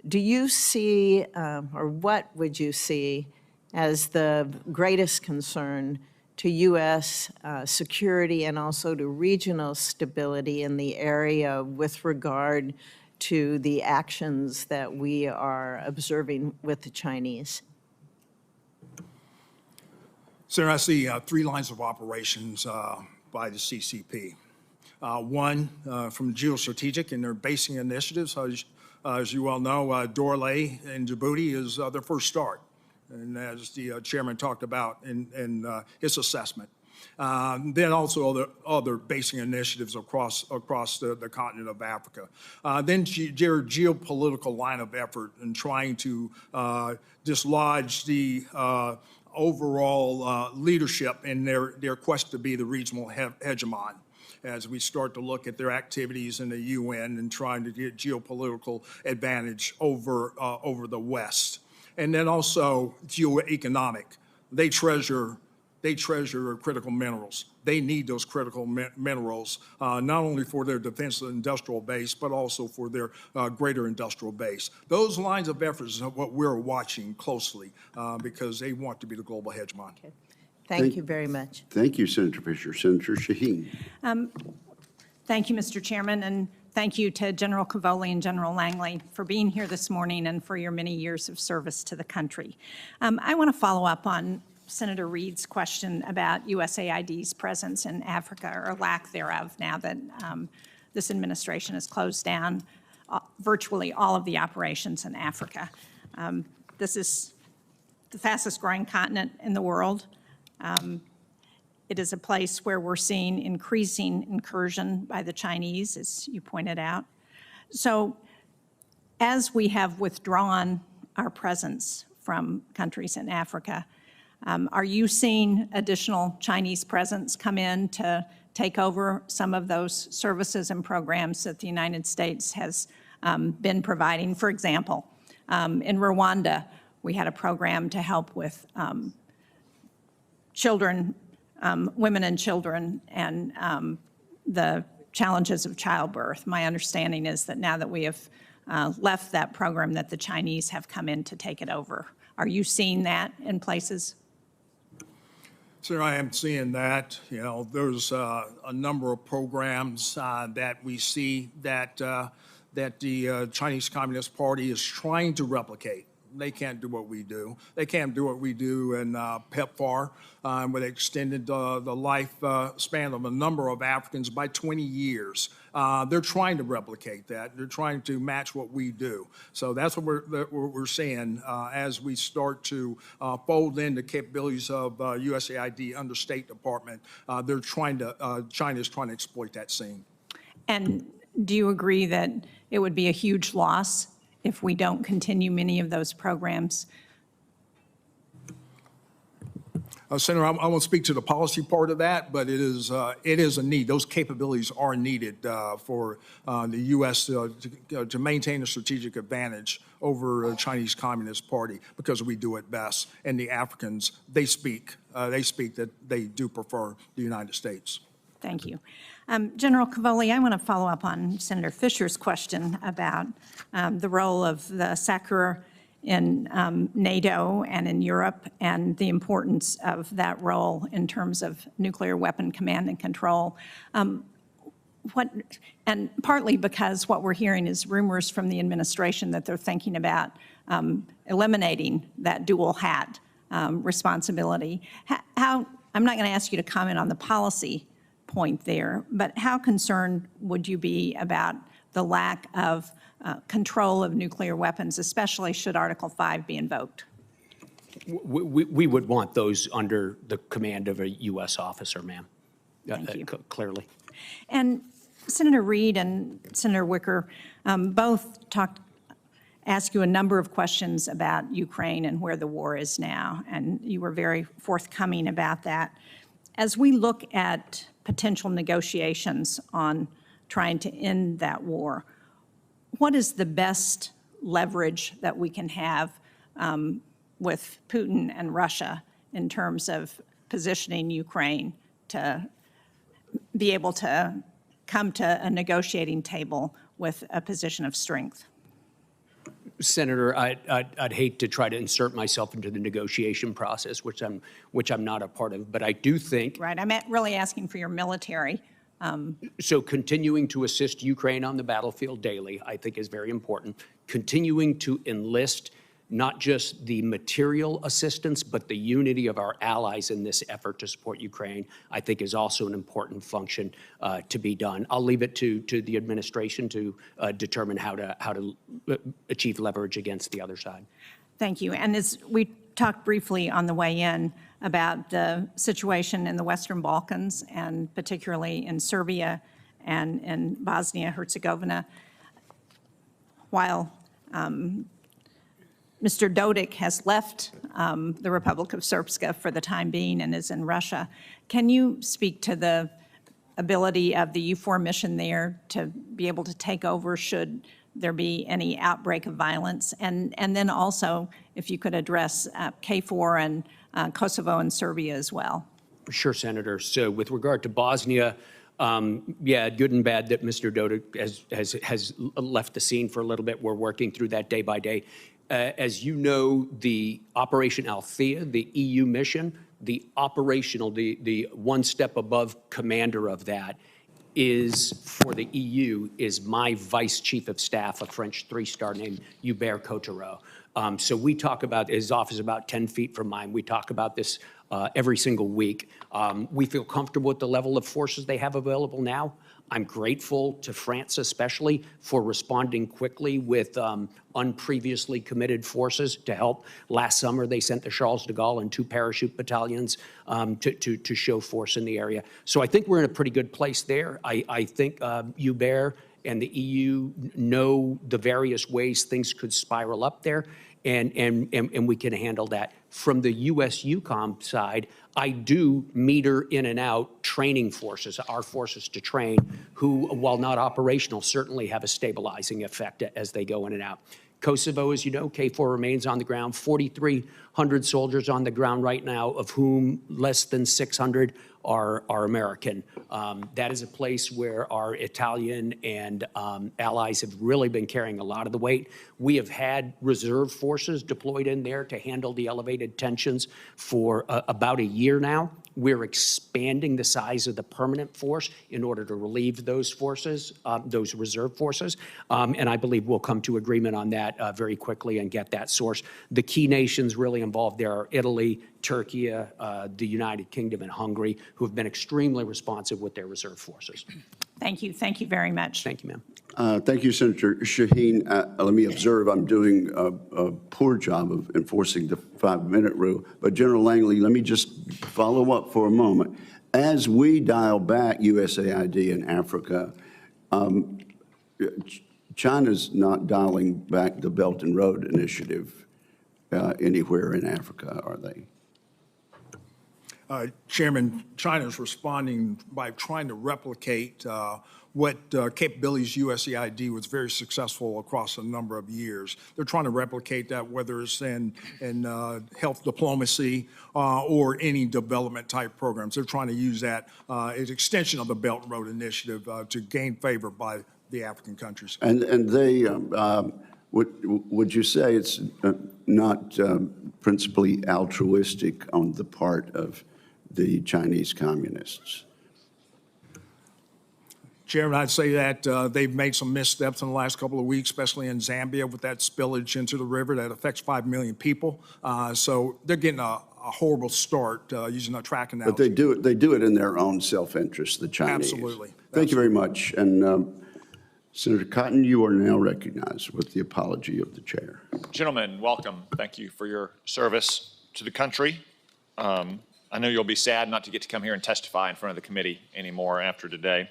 Do you see, or what would you see as the greatest concern to U.S. security and also to regional stability in the area with regard to the actions that we are observing with the Chinese? Sir, I see 3 lines of operations by the CCP. One, from geostrategic and their basing initiatives. As you well know, Dorley in Djibouti is their first start, and as the chairman talked about in his assessment. Then also other basing initiatives across the continent of Africa. Then their geopolitical line of effort in trying to dislodge the overall leadership in their quest to be the regional hegemon, as we start to look at their activities in the UN and trying to get geopolitical advantage over the West. And then also geoeconomic. They treasure critical minerals. They need those critical minerals, not only for their defense industrial base, but also for their greater industrial base. Those lines of efforts are what we're watching closely because they want to be the global hegemon. Okay. Thank you very much. Thank you, Senator Fisher. Senator Shaheen. Thank you, Mr. Chairman, and thank you to General Cavoli and General Langley for being here this morning and for your many years of service to the country. I want to follow up on Senator Reid's question about USAID's presence in Africa, or lack thereof, now that this administration has closed down virtually all of the operations in Africa. This is the fastest growing continent in the world. It is a place where we're seeing increasing incursion by the Chinese, as you pointed out. So as we have withdrawn our presence from countries in Africa, are you seeing additional Chinese presence come in to take over some of those services and programs that the United States has been providing? For example, in Rwanda, we had a program to help with children, women and children, and the challenges of childbirth. My understanding is that now that we have left that program, that the Chinese have come in to take it over. Are you seeing that in places? Sir, I am seeing that. You know, there's a number of programs that we see that the Chinese Communist Party is trying to replicate. They can't do what we do. They can't do what we do in PEPFAR, where they extended the lifespan of a number of Africans by 20 years. They're trying to replicate that. They're trying to match what we do. So that's what we're seeing as we start to fold in the capabilities of USAID under State Department. China's trying to exploit that scene. And do you agree that it would be a huge loss if we don't continue many of those programs? Senator, I won't speak to the policy part of that, but it is a need. Those capabilities are needed for the U.S. To maintain a strategic advantage over the Chinese Communist Party, because we do it best. And the Africans, they speak that they do prefer the United States. Thank you. General Cavoli, I want to follow up on Senator Fisher's question about the role of the SACEUR in NATO and in Europe, and the importance of that role in terms of nuclear weapon command and control. And partly because what we're hearing is rumors from the administration that they're thinking about eliminating that dual hat responsibility. I'm not going to ask you to comment on the policy point there, but how concerned would you be about the lack of control of nuclear weapons, especially should Article 5 be invoked? We would want those under the command of a U.S. officer, ma'am. Thank you. Clearly. And Senator Reid and Senator Wicker both asked you a number of questions about Ukraine and where the war is now, and you were very forthcoming about that. As we look at potential negotiations on trying to end that war, what is the best leverage that we can have with Putin and Russia in terms of positioning Ukraine to be able to come to a negotiating table with a position of strength? Senator, I'd hate to try to insert myself into the negotiation process, which I'm not a part of, but I do think. Right, I'm really asking for your military. So continuing to assist Ukraine on the battlefield daily, I think, is very important. Continuing to enlist not just the material assistance, but the unity of our allies in this effort to support Ukraine, I think, is also an important function to be done. I'll leave it to the administration to determine how to achieve leverage against the other side. Thank you. And as we talked briefly on the way in about the situation in the Western Balkans, and particularly in Serbia and in Bosnia-Herzegovina, while Mr. Dodik has left the Republic of Srpska for the time being and is in Russia, can you speak to the ability of the EUFOR mission there to be able to take over should there be any outbreak of violence? And then also, if you could address KFOR and Kosovo and Serbia as well. Sure, Senator. So with regard to Bosnia, yeah, good and bad that Mr. Dodik has left the scene for a little bit. We're working through that day by day. As you know, the Operation Althea, the EU mission, the one step above commander of that is, for the EU, is my vice chief of staff, a French 3-star named Hubert Cottereau. So we talk about, his office is about 10 feet from mine. We talk about this every single week. We feel comfortable with the level of forces they have available now. I'm grateful to France especially for responding quickly with unpreviously committed forces to help. Last summer, they sent the Charles de Gaulle and 2 parachute battalions to show force in the area. So I think we're in a pretty good place there. I think Hubert and the EU know the various ways things could spiral up there, and we can handle that. From the US EUCOM side, I do meter in and out training forces, our forces to train, who, while not operational, certainly have a stabilizing effect as they go in and out. Kosovo, as you know, KFOR remains on the ground, 4,300 soldiers on the ground right now, of whom less than 600 are American. That is a place where our Italian and allies have really been carrying a lot of the weight. We have had reserve forces deployed in there to handle the elevated tensions for about a year now. We're expanding the size of the permanent force in order to relieve those forces, those reserve forces, and I believe we'll come to agreement on that very quickly and get that source. The key nations really involved there are Italy, Turkey, the United Kingdom, and Hungary, who have been extremely responsive with their reserve forces. Thank you. Thank you very much. Thank you, ma'am. Thank you, Senator Shaheen. Let me observe I'm doing a poor job of enforcing the 5-minute rule. But General Langley, let me just follow up for a moment. As we dial back USAID in Africa, China's not dialing back the Belt and Road Initiative anywhere in Africa, are they? Chairman, China is responding by trying to replicate what capabilities USAID was very successful across a number of years. They're trying to replicate that, whether it's in health diplomacy or any development type programs. They're trying to use that as extension of the Belt and Road Initiative to gain favor by the African countries. And they, would you say it's not principally altruistic on the part of the Chinese communists? Chairman, I'd say that they've made some missteps in the last couple of weeks, especially in Zambia with that spillage into the river that affects 5 million people. So they're getting a horrible start using a track analogy. But they do it in their own self-interest, the Chinese. Absolutely. Thank you very much. And Senator Cotton, you are now recognized with the apology of the chair. Gentlemen, welcome. Thank you for your service to the country. I know you'll be sad not to get to come here and testify in front of the committee anymore after today.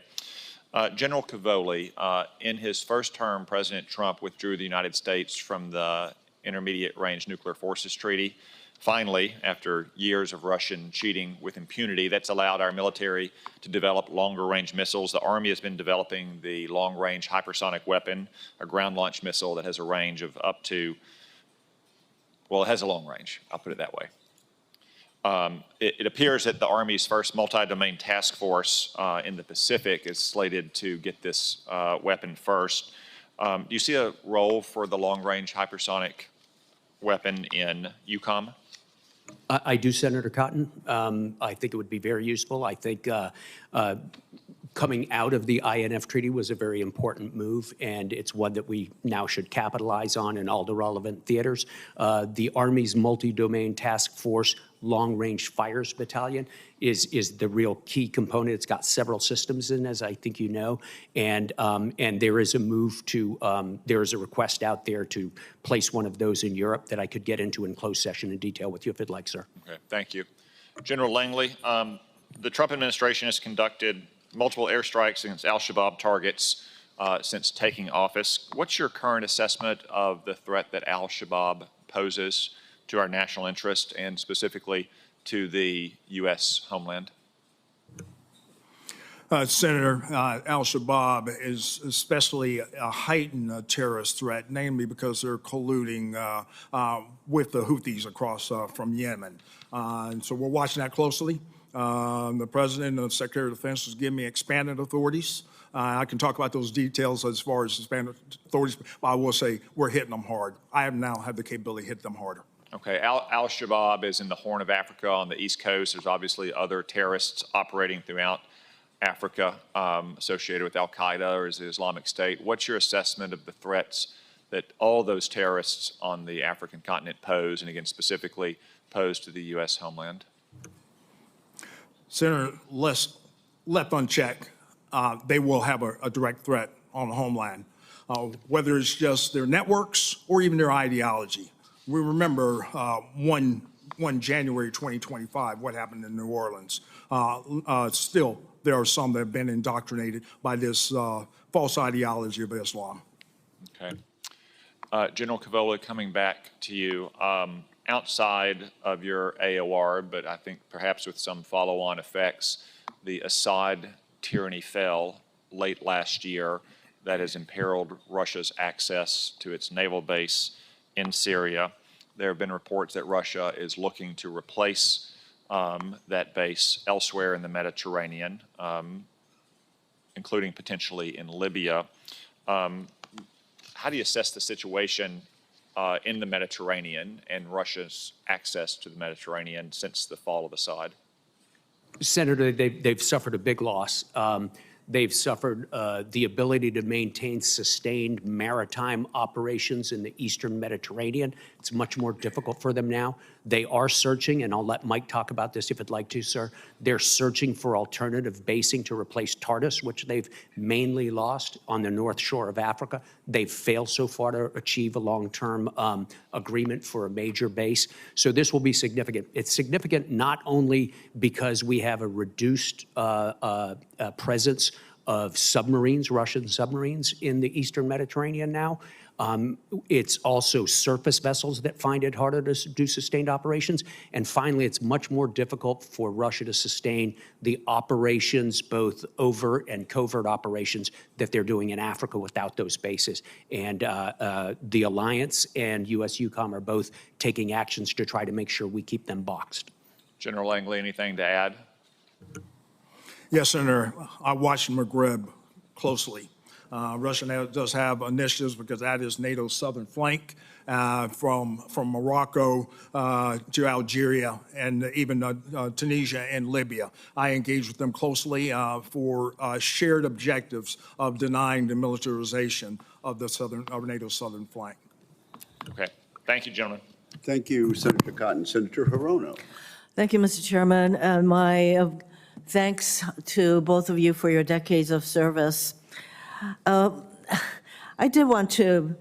General Cavoli, in his first term, President Trump withdrew the United States from the Intermediate Range Nuclear Forces Treaty. Finally, after years of Russian cheating with impunity, that's allowed our military to develop longer-range missiles. The Army has been developing the long-range hypersonic weapon, a ground-launched missile that has a range of up to, well, it has a long range, I'll put it that way. It appears that the Army's first multi-domain task force in the Pacific is slated to get this weapon first. Do you see a role for the long-range hypersonic weapon in EUCOM? I do, Senator Cotton. I think it would be very useful. I think coming out of the INF Treaty was a very important move, and it's one that we now should capitalize on in all the relevant theaters. The Army's multi-domain task force long-range fires battalion is the real key component. It's got several systems in, as I think you know, and there is a move to, there is a request out there to place one of those in Europe that I could get into in closed session in detail with you if you'd like, sir. Okay, thank you. General Langley, the Trump administration has conducted multiple airstrikes against al-Shabaab targets since taking office. What's your current assessment of the threat that al-Shabaab poses to our national interest and specifically to the U.S. homeland? Senator, al-Shabaab is especially a heightened terrorist threat, namely because they're colluding with the Houthis across from Yemen. And so we're watching that closely. The President and the Secretary of Defense has given me expanded authorities. I can talk about those details as far as expanded authorities, but I will say we're hitting them hard. I have now had the capability to hit them harder. Okay, al-Shabaab is in the Horn of Africa on the East Coast. There's obviously other terrorists operating throughout Africa associated with al-Qaeda or the Islamic State. What's your assessment of the threats that all those terrorists on the African continent pose, and again, specifically pose to the U.S. homeland? Senator, left unchecked, they will have a direct threat on the homeland, whether it's just their networks or even their ideology. We remember 1 January 2025, what happened in New Orleans. Still, there are some that have been indoctrinated by this false ideology of Islam. Okay. General Cavoli, coming back to you, outside of your AOR, but I think perhaps with some follow-on effects, the Assad tyranny fell late last year. That has imperiled Russia's access to its naval base in Syria. There have been reports that Russia is looking to replace that base elsewhere in the Mediterranean, including potentially in Libya. How do you assess the situation in the Mediterranean and Russia's access to the Mediterranean since the fall of Assad? Senator, they've suffered a big loss. They've suffered the ability to maintain sustained maritime operations in the Eastern Mediterranean. It's much more difficult for them now. They are searching, and I'll let Mike talk about this if you'd like to, sir. They're searching for alternative basing to replace Tartus, which they've mainly lost on the north shore of Africa. They've failed so far to achieve a long-term agreement for a major base. So this will be significant. It's significant not only because we have a reduced presence of submarines, Russian submarines in the Eastern Mediterranean now. It's also surface vessels that find it harder to do sustained operations. And finally, it's much more difficult for Russia to sustain the operations, both overt and covert operations that they're doing in Africa without those bases. And the Alliance and US EUCOM are both taking actions to try to make sure we keep them boxed. General Langley, anything to add? Yes, Senator, I watched Maghreb closely. Russia does have initiatives because that is NATO's southern flank, from Morocco to Algeria and even Tunisia and Libya. I engage with them closely for shared objectives of denying the militarization of NATO's southern flank. Okay. Thank you, gentlemen. Thank you, Senator Cotton. Senator Hirono. Thank you, Mr. Chairman. And my thanks to both of you for your decades of service. I did want to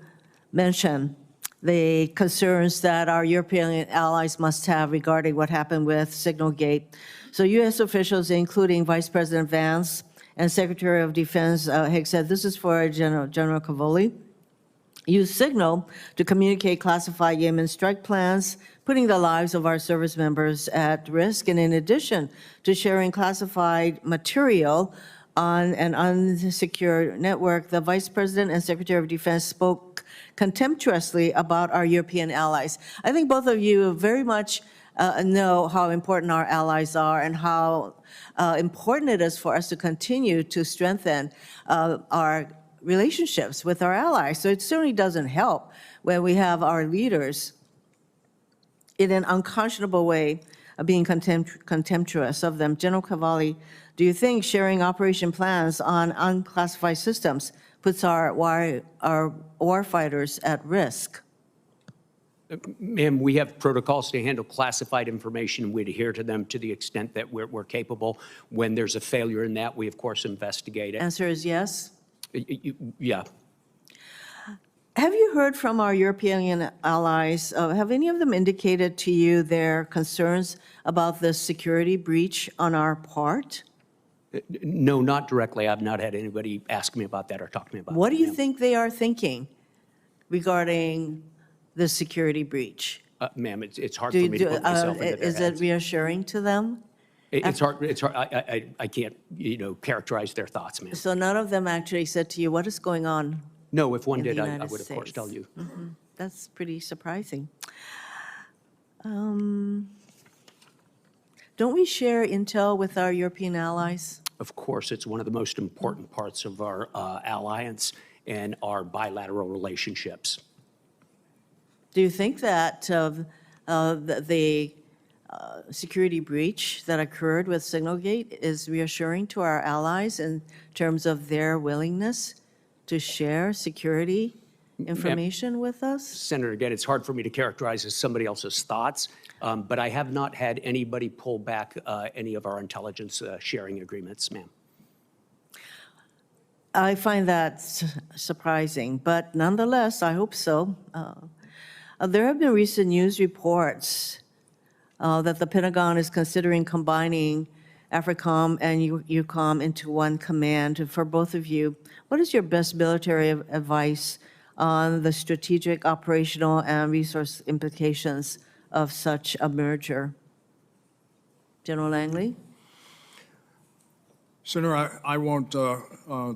mention the concerns that our European allies must have regarding what happened with Signalgate. So U.S. officials, including Vice President Vance and Secretary of Defense Hicks, said this is for General Cavoli, used Signal to communicate classified Yemen strike plans, putting the lives of our service members at risk. And in addition to sharing classified material on an unsecure network, the Vice President and Secretary of Defense spoke contemptuously about our European allies. I think both of you very much know how important our allies are and how important it is for us to continue to strengthen our relationships with our allies. So it certainly doesn't help when we have our leaders in an unconscionable way of being contemptuous of them. General Cavoli, do you think sharing operation plans on unclassified systems puts our warfighters at risk? Ma'am, we have protocols to handle classified information. We adhere to them to the extent that we're capable. When there's a failure in that, we, of course, investigate it. Answer is yes? Yeah. Have you heard from our European allies? Have any of them indicated to you their concerns about the security breach on our part? No, not directly. I've not had anybody ask me about that or talk to me about that. What do you ma'am. think they are thinking regarding the security breach? Ma'am, it's hard for me to put myself into their Is heads. it reassuring to them? It's hard. I can't, characterize their thoughts, ma'am. So none of them actually said to you, what is going on? No, if one in the did, I United would, of course, States? tell you. That's pretty surprising. Don't we share intel with our European allies? Of course, it's one of the most important parts of our alliance and our bilateral relationships. Do you think that the security breach that occurred with Signalgate is reassuring to our allies in terms of their willingness to share security information with us? Senator, again, it's hard for me to characterize as somebody else's thoughts, but I have not had anybody pull back any of our intelligence sharing agreements, ma'am. I find that surprising, but nonetheless, I hope so. There have been recent news reports that the Pentagon is considering combining AFRICOM and EUCOM into one command. For both of you, what is your best military advice on the strategic, operational, and resource implications of such a merger? General Langley? Senator, I won't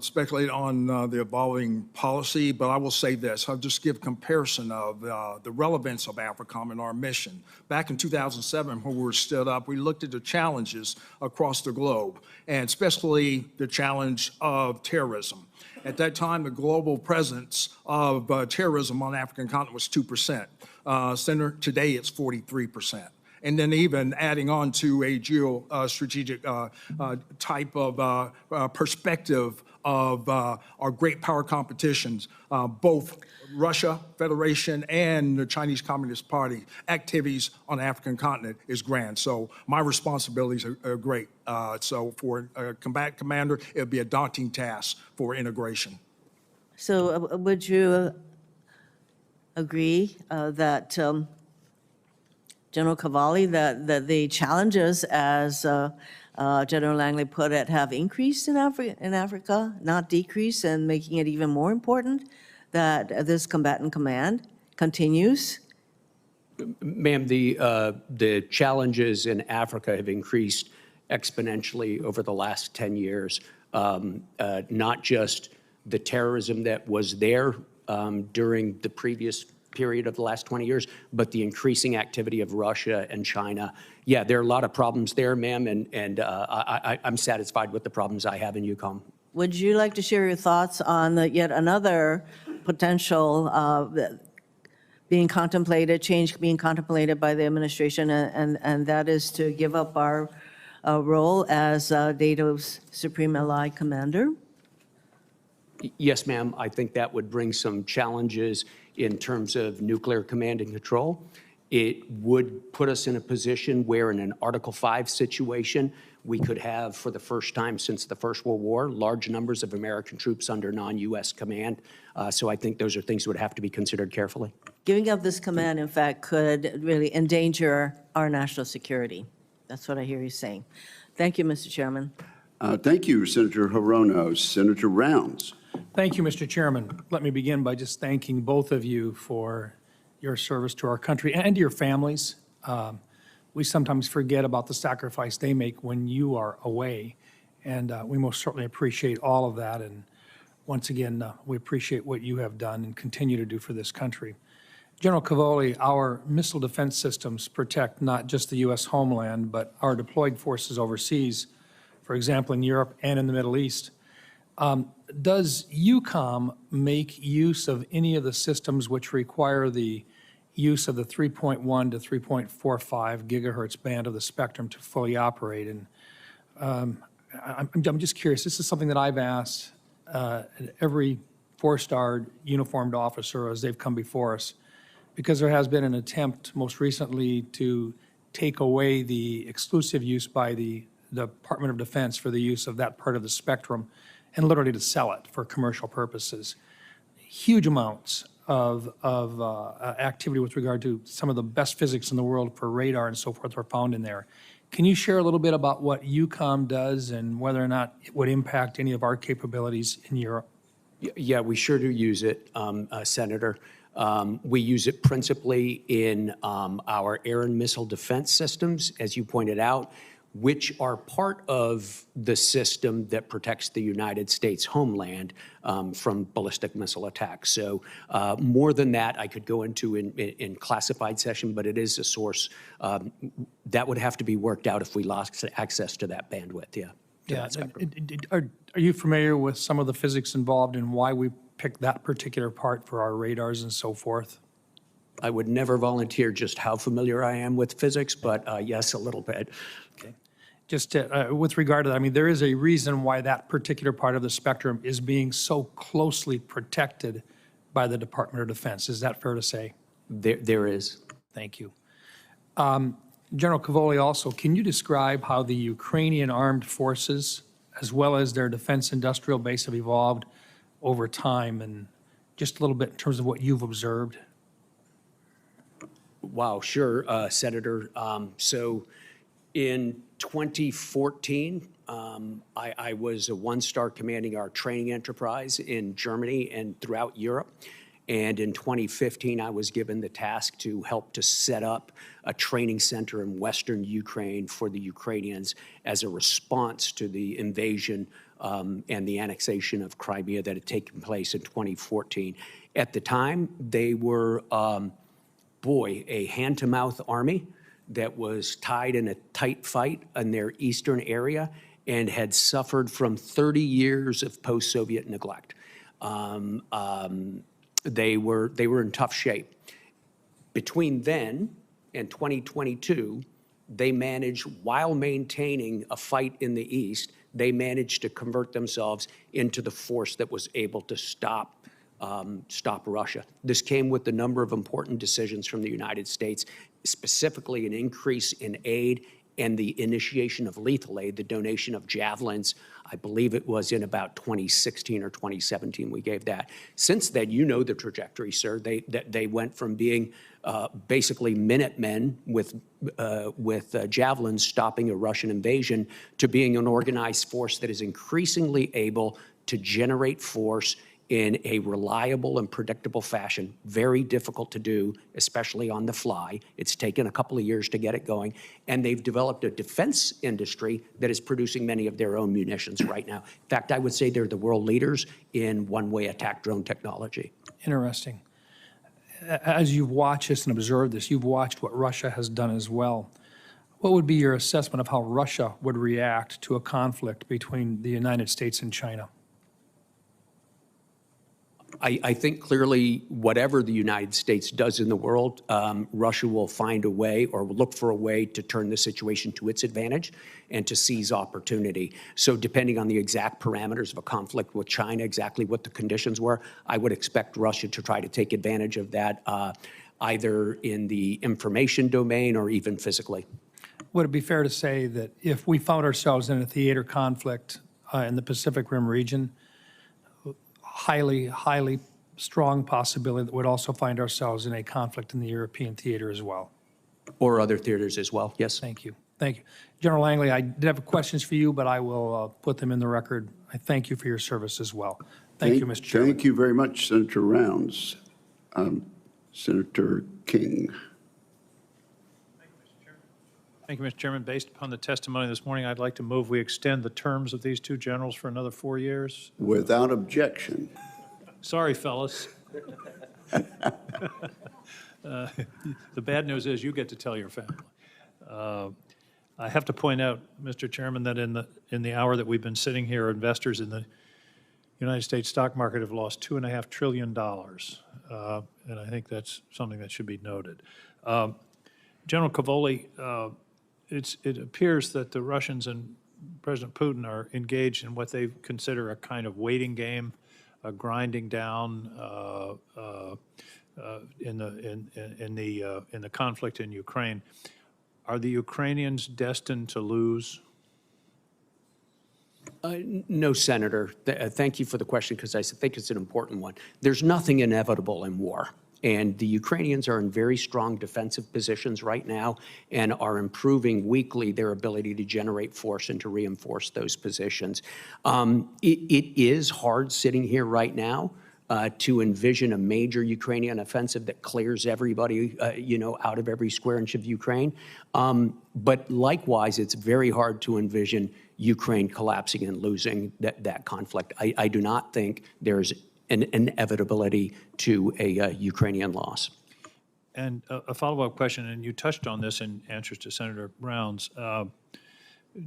speculate on the evolving policy, but I will say this. I'll just give comparison of the relevance of AFRICOM and our mission. Back in 2007, when we were stood up, we looked at the challenges across the globe, and especially the challenge of terrorism. At that time, the global presence of terrorism on the African continent was 2%. Senator, today it's 43%. And then even adding on to a geostrategic type of perspective of our great power competitions, both Russia, Federation, and the Chinese Communist Party activities on the African continent is grand. So my responsibilities are great. So for a combat commander, it would be a daunting task for integration. So would you agree that General Cavoli, that the challenges as General Langley put it, have increased in Africa, not decreased, and making it even more important that this combatant command continues? Ma'am, the challenges in Africa have increased exponentially over the last 10 years. Not just the terrorism that was there during the previous period of the last 20 years, but the increasing activity of Russia and China. Yeah, there are a lot of problems there, ma'am, and I'm satisfied with the problems I have in EUCOM. Would you like to share your thoughts on yet another potential change being contemplated by the administration, and that is to give up our role as NATO's Supreme Allied Commander? Yes, ma'am. I think that would bring some challenges in terms of nuclear command and control. It would put us in a position where in an Article 5 situation, we could have, for the first time since the First World War, large numbers of American troops under non-U.S. command. So I think those are things that would have to be considered carefully. Giving up this command, in fact, could really endanger our national security. That's what I hear you saying. Thank you, Mr. Chairman. Thank you, Senator Horonos. Senator Rounds. Thank you, Mr. Chairman. Let me begin by just thanking both of you for your service to our country and to your families. We sometimes forget about the sacrifice they make when you are away, and we most certainly appreciate all of that. And once again, we appreciate what you have done and continue to do for this country. General Cavoli, our missile defense systems protect not just the U.S. homeland, but our deployed forces overseas, for example, in Europe and in the Middle East. Does EUCOM make use of any of the systems which require the use of the 3.1 to 3.45 gigahertz band of the spectrum to fully operate? And I'm just curious, this is something that I've asked every four-star uniformed officer as they've come before us, because there has been an attempt most recently to take away the exclusive use by the Department of Defense for the use of that part of the spectrum and literally to sell it for commercial purposes. Huge amounts of activity with regard to some of the best physics in the world for radar and so forth are found in there. Can you share a little bit about what EUCOM does and whether or not it would impact any of our capabilities in Europe? Yeah, we sure do use it, Senator. We use it principally in our air and missile defense systems, as you pointed out, which are part of the system that protects the United States homeland from ballistic missile attacks. So more than that, I could go into in classified session, but it is a source that would have to be worked out if we lost access to that bandwidth, yeah. Yeah. Are you familiar with some of the physics involved in why we picked that particular part for our radars and so forth? I would never volunteer just how familiar I am with physics, but yes, a little bit. Okay. Just with regard to that, I mean, there is a reason why that particular part of the spectrum is being so closely protected by the Department of Defense. Is that fair to say? There is. Thank you. General Cavoli, also, can you describe how the Ukrainian armed forces, as well as their defense industrial base, have evolved over time, and just a little bit in terms of what you've observed? Wow, sure, Senator. So in 2014, I was a one-star commanding our training enterprise in Germany and throughout Europe. And in 2015, I was given the task to help to set up a training center in Western Ukraine for the Ukrainians as a response to the invasion and the annexation of Crimea that had taken place in 2014. At the time, they were, a hand-to-mouth army that was tied in a tight fight in their eastern area and had suffered from 30 years of post-Soviet neglect. They were in tough shape. Between then and 2022, they managed, while maintaining a fight in the east, they managed to convert themselves into the force that was able to stop Russia. This came with a number of important decisions from the United States, specifically an increase in aid and the initiation of lethal aid, the donation of javelins. I believe it was in about 2016 or 2017 we gave that. Since then, you know the trajectory, sir. They went from being basically Minutemen with javelins stopping a Russian invasion to being an organized force that is increasingly able to generate force in a reliable and predictable fashion. Very difficult to do, especially on the fly. It's taken a couple of years to get it going. And they've developed a defense industry that is producing many of their own munitions right now. In fact, I would say they're the world leaders in one-way attack drone technology. Interesting. As you've watched this and observed this, you've watched what Russia has done as well. What would be your assessment of how Russia would react to a conflict between the United States and China? I think clearly whatever the United States does in the world, Russia will find a way or will look for a way to turn the situation to its advantage and to seize opportunity. So depending on the exact parameters of a conflict with China, exactly what the conditions were, I would expect Russia to try to take advantage of that either in the information domain or even physically. Would it be fair to say that if we found ourselves in a theater conflict in the Pacific Rim region, highly strong possibility that we'd also find ourselves in a conflict in the European theater as well? Or other theaters as well, yes. Thank you. Thank you. General Langley, I did have questions for you, but I will put them in the record. I thank you for your service as well. Thank you, Mr. Chairman. Thank you very much, Senator Rounds. Senator King. Thank you, Mr. Chairman. Based upon the testimony this morning, I'd like to move we extend the terms of these two generals for another 4 years. Without objection. Sorry, fellas. The bad news is you get to tell your family. I have to point out, Mr. Chairman, that in the hour that we've been sitting here, investors in the United States stock market have lost $2.5 trillion, and I think that's something that should be noted. General Cavoli, it appears that the Russians and President Putin are engaged in what they consider a kind of waiting game, a grinding down in the conflict in Ukraine. Are the Ukrainians destined to lose? No, Senator. Thank you for the question because I think it's an important one. There's nothing inevitable in war. And the Ukrainians are in very strong defensive positions right now and are improving weekly their ability to generate force and to reinforce those positions. It is hard sitting here right now to envision a major Ukrainian offensive that clears everybody, out of every square inch of Ukraine. But likewise, it's very hard to envision Ukraine collapsing and losing that conflict. I do not think there's an inevitability to a Ukrainian loss. And a follow-up question, and you touched on this in answers to Senator Brown's.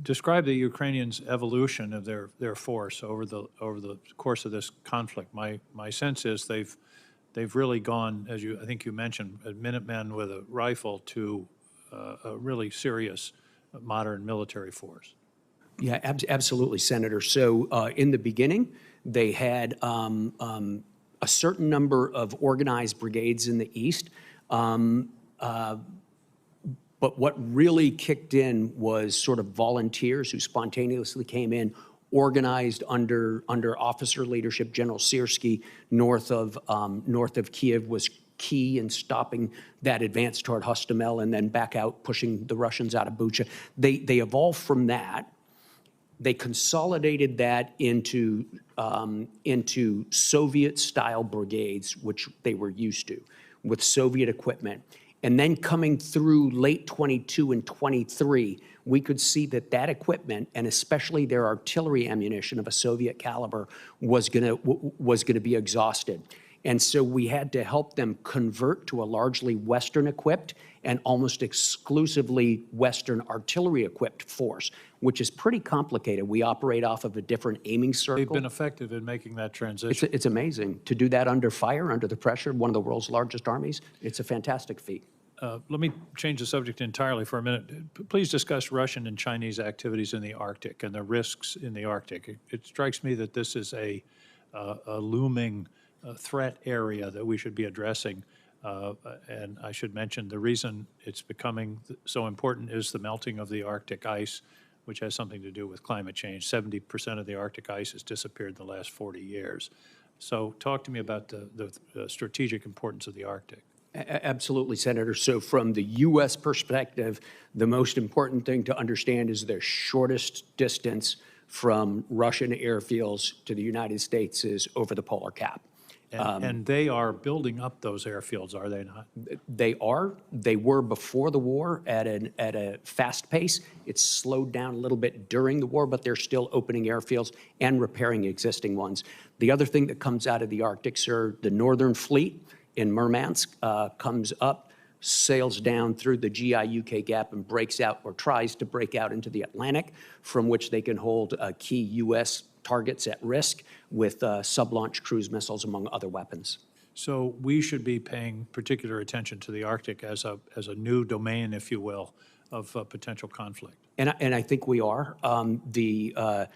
Describe the Ukrainians' evolution of their force over the course of this conflict. My sense is they've really gone, as I think you mentioned, Minutemen with a rifle to a really serious modern military force. Yeah, absolutely, Senator. So in the beginning, they had a certain number of organized brigades in the east. But what really kicked in was sort of volunteers who spontaneously came in, organized under officer leadership. General Syrski, north of Kiev, was key in stopping that advance toward Hostomel and then back out, pushing the Russians out of Bucha. They evolved from that. They consolidated that into Soviet-style brigades, which they were used to, with Soviet equipment. And then coming through late 22 and 23, we could see that equipment, and especially their artillery ammunition of a Soviet caliber, was gonna be exhausted. And so we had to help them convert to a largely Western-equipped and almost exclusively Western artillery-equipped force, which is pretty complicated. We operate off of a different aiming circle. They've been effective in making that transition. It's amazing. To do that under fire, under the pressure of one of the world's largest armies, it's a fantastic feat. Let me change the subject entirely for a minute. Please discuss Russian and Chinese activities in the Arctic and the risks in the Arctic. It strikes me that this is a looming threat area that we should be addressing. And I should mention, the reason it's becoming so important is the melting of the Arctic ice, which has something to do with climate change. 70% of the Arctic ice has disappeared in the last 40 years. So talk to me about the strategic importance of the Arctic. Absolutely, Senator. So from the U.S. perspective, the most important thing to understand is the shortest distance from Russian airfields to the United States is over the polar cap. And they are building up those airfields, are they not? They are. They were before the war at a fast pace. It's slowed down a little bit during the war, but they're still opening airfields and repairing existing ones. The other thing that comes out of the Arctic, sir, the Northern Fleet in Murmansk comes up, sails down through the GI-UK gap and breaks out, or tries to break out into the Atlantic, from which they can hold key U.S. targets at risk with sub-launch cruise missiles, among other weapons. So we should be paying particular attention to the Arctic as a new domain, if you will, of potential conflict. And I think we are. The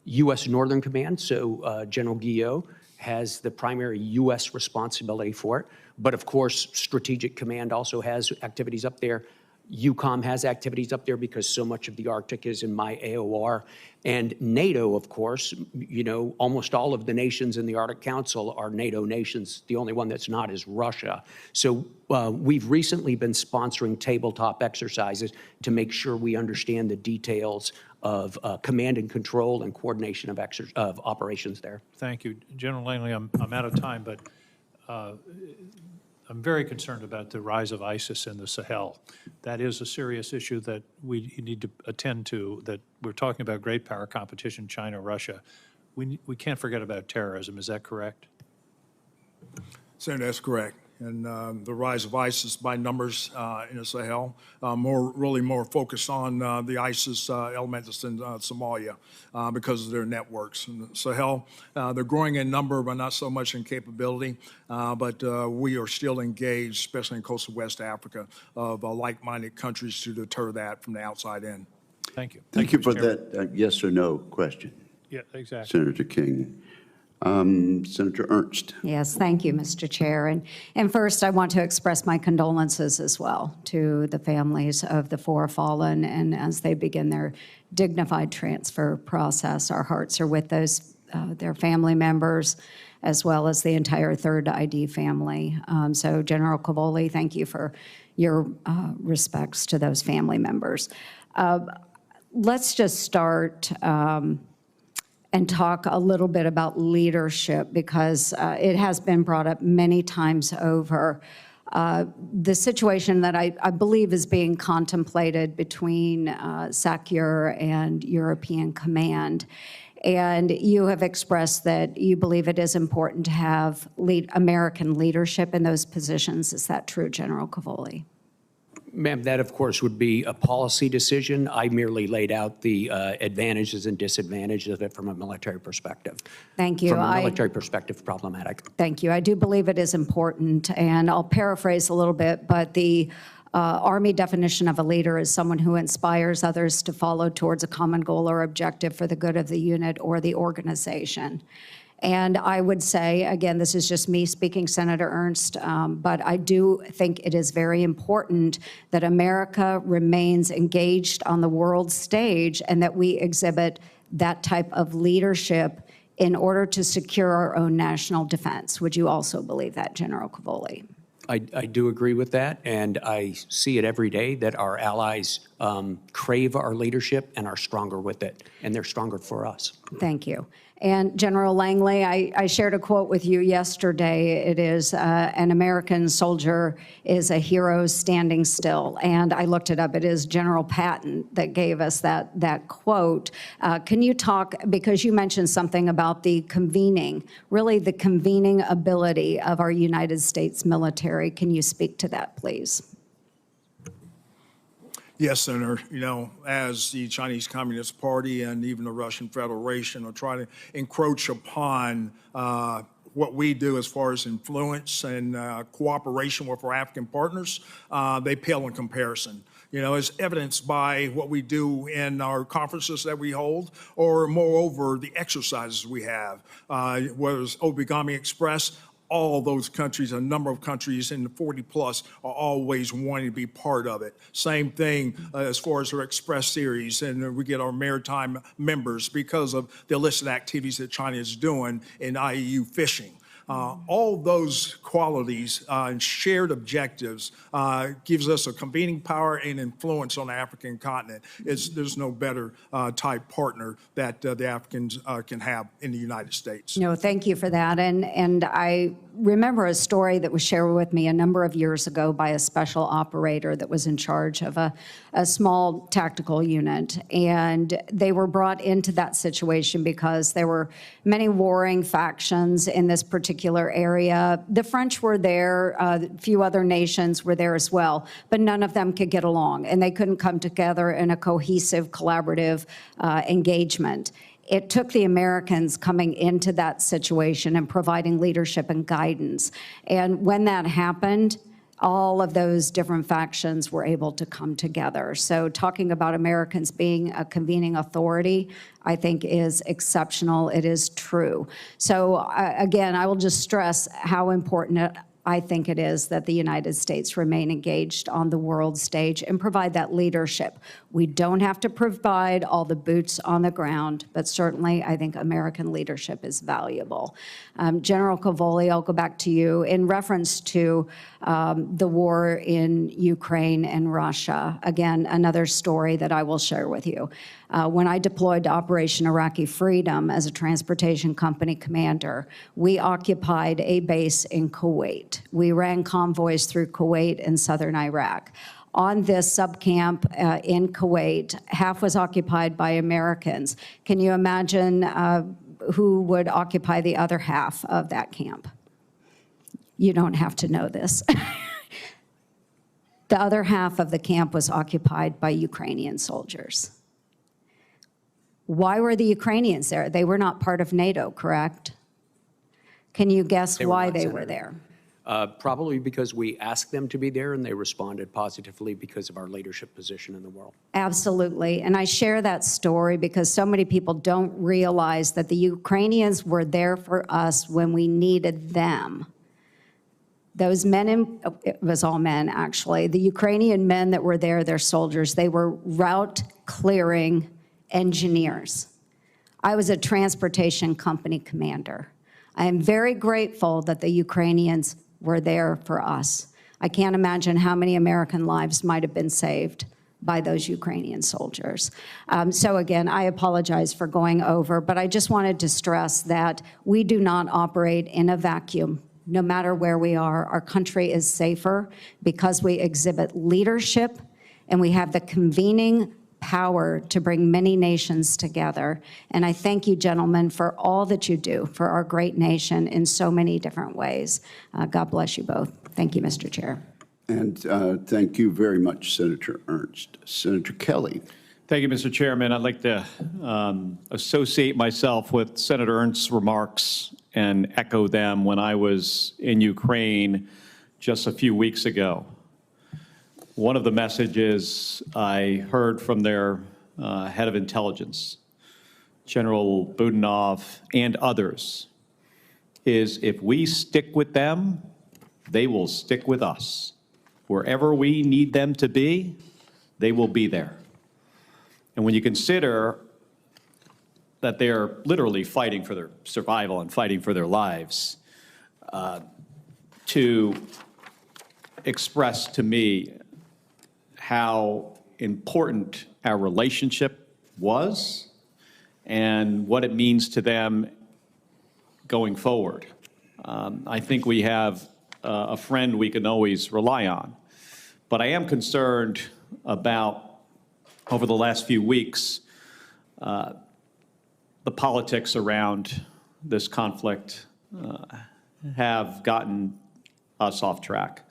U.S. Northern Command, so General Guillot, has the primary U.S. responsibility for it. But of course, Strategic Command also has activities up there. EUCOM has activities up there because so much of the Arctic is in my AOR. And NATO, of course, you know, almost all of the nations in the Arctic Council are NATO nations. The only one that's not is Russia. So we've recently been sponsoring tabletop exercises to make sure we understand the details of command and control and coordination of operations there. Thank you. General Langley, I'm out of time, but I'm very concerned about the rise of ISIS in the Sahel. That is a serious issue that we need to attend to, that we're talking about great power competition, China, Russia. We can't forget about terrorism. Is that correct? Senator, that's correct. And the rise of ISIS by numbers in the Sahel, really more focused on the ISIS element that's in Somalia because of their networks. In the Sahel, they're growing in number, but not so much in capability. But we are still engaged, especially in coastal West Africa, of like-minded countries to deter that from the outside in. Thank you. Thank you for Mr. Chairman. that yes or no question, Yeah, exactly. Senator King. Senator Ernst. Yes, thank you, Mr. Chair. And first, I want to express my condolences as well to the families of the four fallen, and as they begin their dignified transfer process, our hearts are with those, their family members, as well as the entire Third ID family. So General Cavoli, thank you for your respects to those family members. Let's just start and talk a little bit about leadership, because it has been brought up many times over. The situation that I believe is being contemplated between SACEUR and European Command. And you have expressed that you believe it is important to have American leadership in those positions. Is that true, General Cavoli? Ma'am, that of course would be a policy decision. I merely laid out the advantages and disadvantages of it from a military perspective. Thank you. From a military perspective, problematic. Thank you. I do believe it is important, and I'll paraphrase a little bit, but the Army definition of a leader is someone who inspires others to follow towards a common goal or objective for the good of the unit or the organization. And I would say, again, this is just me speaking, Senator Ernst, but I do think it is very important that America remains engaged on the world stage and that we exhibit that type of leadership in order to secure our own national defense. Would you also believe that, General Cavoli? I do agree with that, and I see it every day that our allies crave our leadership and are stronger with it, and they're stronger for us. Thank you. And General Langley, I shared a quote with you yesterday. It is, an American soldier is a hero standing still. And I looked it up. It is General Patton that gave us that quote. Can you talk, because you mentioned something about the convening, really the convening ability of our United States military. Can you speak to that, please? Yes, Senator. You know, as the Chinese Communist Party and even the Russian Federation are trying to encroach upon what we do as far as influence and cooperation with our African partners, they pale in comparison. You know, as evidenced by what we do in our conferences that we hold, or moreover, the exercises we have, whether it's Obigami Express. all those countries, a number of countries in the 40 plus, are always wanting to be part of it. Same thing as far as our Express series, and we get our maritime members because of the illicit activities that China is doing in IEU fishing. All those qualities and shared objectives gives us a convening power and influence on the African continent. There's no better type partner that the Africans can have in the United States. No, thank you for that. And I remember a story that was shared with me a number of years ago by a special operator that was in charge of a small tactical unit. And they were brought into that situation because there were many warring factions in this particular area. The French were there, a few other nations were there as well, but none of them could get along, and they couldn't come together in a cohesive, collaborative engagement. It took the Americans coming into that situation and providing leadership and guidance. And when that happened, all of those different factions were able to come together. So talking about Americans being a convening authority, I think is exceptional. It is true. So again, I will just stress how important I think it is that the United States remain engaged on the world stage and provide that leadership. We don't have to provide all the boots on the ground, but certainly I think American leadership is valuable. General Cavoli, I'll go back to you. In reference to the war in Ukraine and Russia, again, another story that I will share with you. When I deployed to Operation Iraqi Freedom as a transportation company commander, we occupied a base in Kuwait. We ran convoys through Kuwait and southern Iraq. On this subcamp in Kuwait, half was occupied by Americans. Can you imagine who would occupy the other half of that camp? You don't have to know this. The other half of the camp was occupied by Ukrainian soldiers. Why were the Ukrainians there? They were not part of NATO, correct? Can you guess why they were there? Probably because we asked them to be there, and they responded positively because of our leadership position in the world. Absolutely. And I share that story because so many people don't realize that the Ukrainians were there for us when we needed them. Those men, it was all men actually, the Ukrainian men that were there, their soldiers, they were route clearing engineers. I was a transportation company commander. I am very grateful that the Ukrainians were there for us. I can't imagine how many American lives might have been saved by those Ukrainian soldiers. So again, I apologize for going over, but I just wanted to stress that we do not operate in a vacuum. No matter where we are, our country is safer because we exhibit leadership and we have the convening power to bring many nations together. And I thank you, gentlemen, for all that you do for our great nation in so many different ways. God bless you both. Thank you, Mr. Chair. And thank you very much, Senator Ernst. Senator Kelly. Thank you, Mr. Chairman. I'd like to associate myself with Senator Ernst's remarks and echo them when I was in Ukraine just a few weeks ago. One of the messages I heard from their head of intelligence, General Budanov, and others, is if we stick with them, they will stick with us. Wherever we need them to be, they will be there. And when you consider that they're literally fighting for their survival and fighting for their lives, to express to me how important our relationship was and what it means to them going forward. I think we have a friend we can always rely on. But I am concerned about, over the last few weeks, the politics around this conflict have gotten us off track.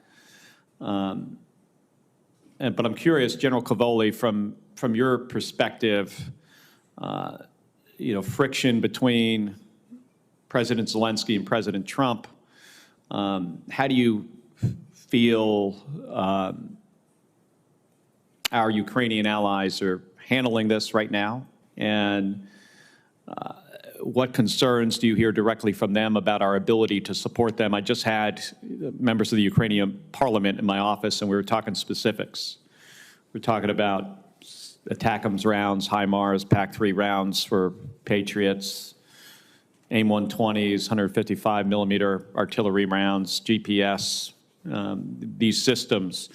But I'm curious, General Cavoli, from your perspective, friction between President Zelensky and President Trump, how do you feel our Ukrainian allies are handling this right now? And what concerns do you hear directly from them about our ability to support them? I just had members of the Ukrainian parliament in my office, and we were talking specifics. We're talking about ATACMS rounds, HIMARS, PAC-3 rounds for Patriots, AIM-120s, 155 millimeter artillery rounds, GPS, these systems.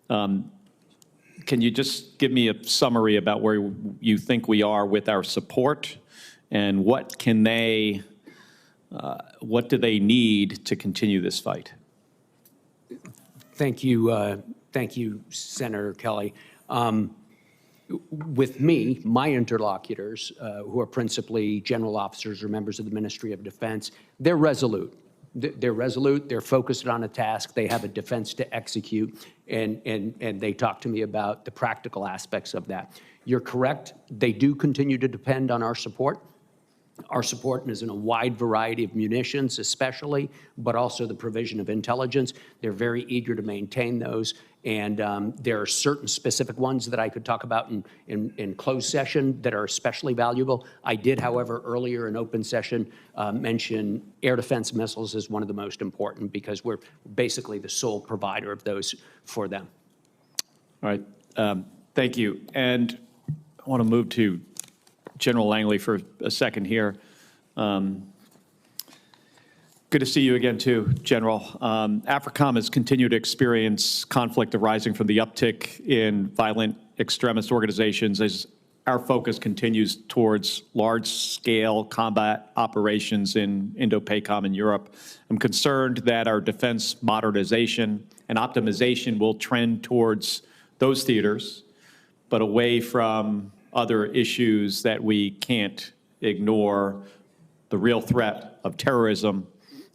Can you just give me a summary about where you think we are with our support, and what can they, what do they need to continue this fight? Thank you, Senator Kelly. With me, my interlocutors, who are principally general officers or members of the Ministry of Defense, they're resolute. They're resolute, they're focused on a task, they have a defense to execute, and they talk to me about the practical aspects of that. You're correct, they do continue to depend on our support. Our support is in a wide variety of munitions, especially, but also the provision of intelligence. They're very eager to maintain those, and there are certain specific ones that I could talk about in closed session that are especially valuable. I did, however, earlier in open session mention air defense missiles as one of the most important, because we're basically the sole provider of those for them. All right, thank you. And I want to move to General Langley for a second here. Good to see you again, too, General. AFRICOM has continued to experience conflict arising from the uptick in violent extremist organizations as our focus continues towards large-scale combat operations in Indo-PACOM and Europe. I'm concerned that our defense modernization and optimization will trend towards those theaters, but away from other issues that we can't ignore: the real threat of terrorism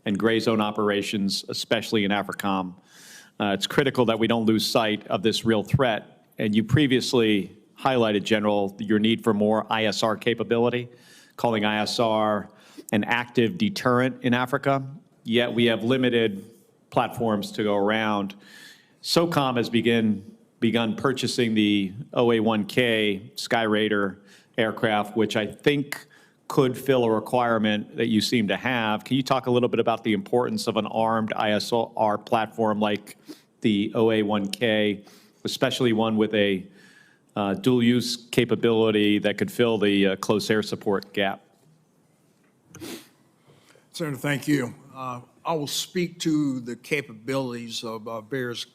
and gray zone operations, especially in AFRICOM. It's critical that we don't lose sight of this real threat. And you previously highlighted, General, your need for more ISR capability, calling ISR an active deterrent in Africa, yet we have limited platforms to go around. SOCOM has begun purchasing the OA-1K Skyraider aircraft, which I think could fill a requirement that you seem to have. Can you talk a little bit about the importance of an armed ISR platform like the OA-1K, especially one with a dual-use capability that could fill the close air support gap? Senator, thank you. I will speak to the capabilities of various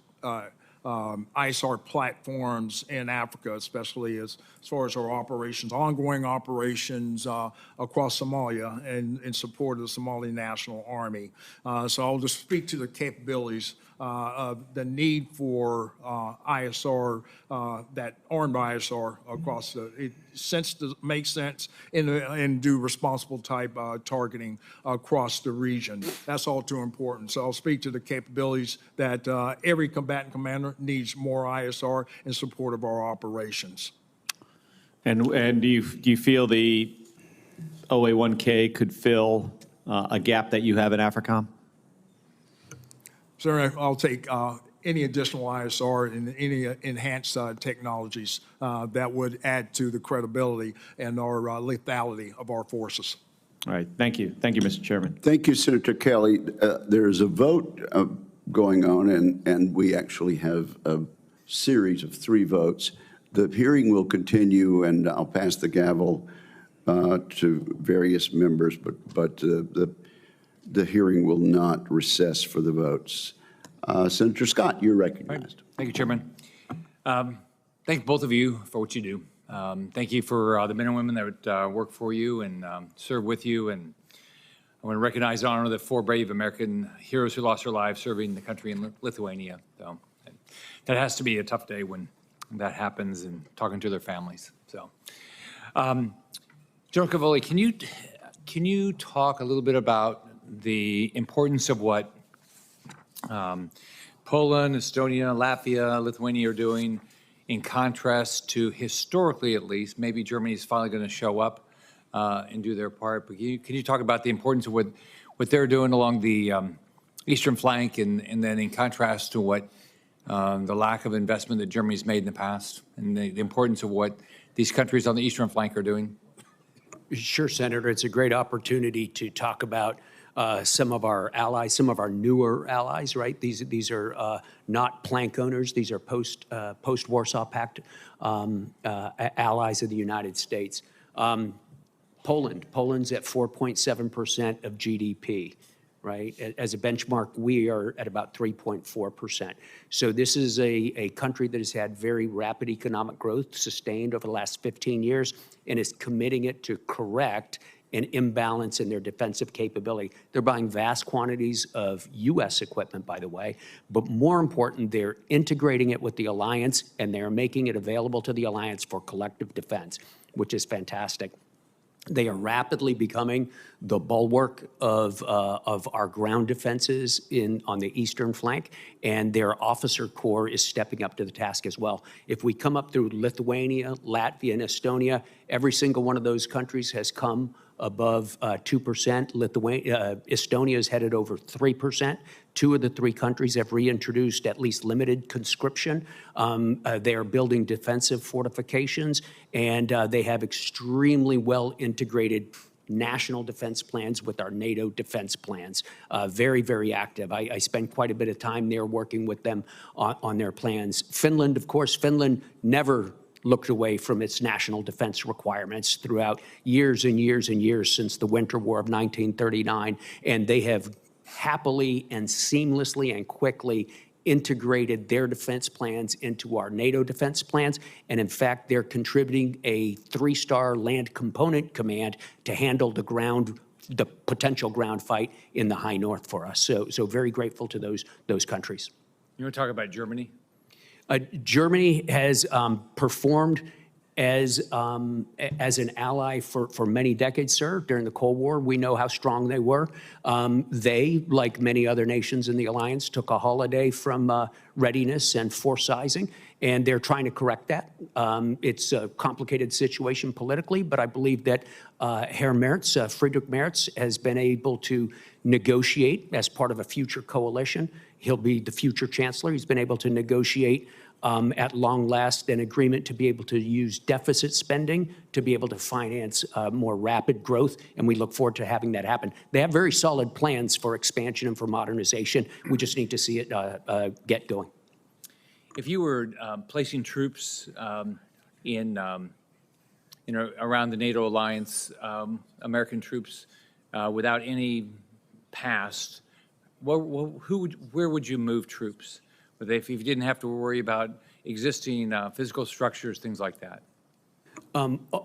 ISR platforms in Africa, especially as far as our operations, ongoing operations across Somalia and in support of the Somali National Army. So I'll just speak to the capabilities of the need for ISR, that armed ISR across the, makes sense and do responsible type targeting across the region. That's all too important. So I'll speak to the capabilities that every combatant commander needs more ISR in support of our operations. And do you feel the OA-1K could fill a gap that you have in AFRICOM? Sir, I'll take any additional ISR and any enhanced technologies that would add to the credibility and our lethality of our forces. All right, thank you. Thank you, Mr. Chairman. Thank you, Senator Kelly. There's a vote going on, and we actually have a series of 3 votes. The hearing will continue, and I'll pass the gavel to various members, but the hearing will not recess for the votes. Senator Scott, you're recognized. Thank you, Chairman. Thank both of you for what you do. Thank you for the men and women that work for you and serve with you. And I want to recognize and honor the 4 brave American heroes who lost their lives serving the country in Lithuania. So that has to be a tough day when that happens, and talking to their families. So, General Cavoli, can you talk a little bit about the importance of what Poland, Estonia, Latvia, Lithuania are doing, in contrast to, historically at least, maybe Germany is finally going to show up and do their part. But can you talk about the importance of what they're doing along the eastern flank, and then in contrast to what the lack of investment that Germany's made in the past, and the importance of what these countries on the eastern flank are doing? Sure, Senator. It's a great opportunity to talk about some of our allies, some of our newer allies, right? These are not plank owners. These are post-Warsaw Pact allies of the United States. Poland's at 4.7% of GDP, right? As a benchmark, we are at about 3.4%. So this is a country that has had very rapid economic growth sustained over the last 15 years and is committing it to correct an imbalance in their defensive capability. They're buying vast quantities of U.S. equipment, by the way, but more important, they're integrating it with the alliance and they're making it available to the alliance for collective defense, which is fantastic. They are rapidly becoming the bulwark of our ground defenses on the eastern flank, and their officer corps is stepping up to the task as well. If we come up through Lithuania, Latvia, and Estonia, every single one of those countries has come above 2%. Estonia is headed over 3%. 2 of the 3 countries have reintroduced at least limited conscription. They are building defensive fortifications, and they have extremely well integrated national defense plans with our NATO defense plans. Very, very active. I spend quite a bit of time there working with them on their plans. Finland, of course, Finland never looked away from its national defense requirements throughout years and years and years since the Winter War of 1939, and they have happily and seamlessly and quickly integrated their defense plans into our NATO defense plans. And in fact, they're contributing a 3-star land component command to handle the potential ground fight in the high north for us. So very grateful to those countries. You want to talk about Germany? Germany has performed as an ally for many decades, sir. During the Cold War, we know how strong they were. They, like many other nations in the alliance, took a holiday from readiness and force sizing, and they're trying to correct that. It's a complicated situation politically, but I believe that Friedrich Merz, has been able to negotiate as part of a future coalition. He'll be the future chancellor. He's been able to negotiate at long last an agreement to be able to use deficit spending to be able to finance more rapid growth, and we look forward to having that happen. They have very solid plans for expansion and for modernization. We just need to see it get going. If you were placing troops around the NATO alliance, American troops without any past, where would you move troops? If you didn't have to worry about existing physical structures, things like that?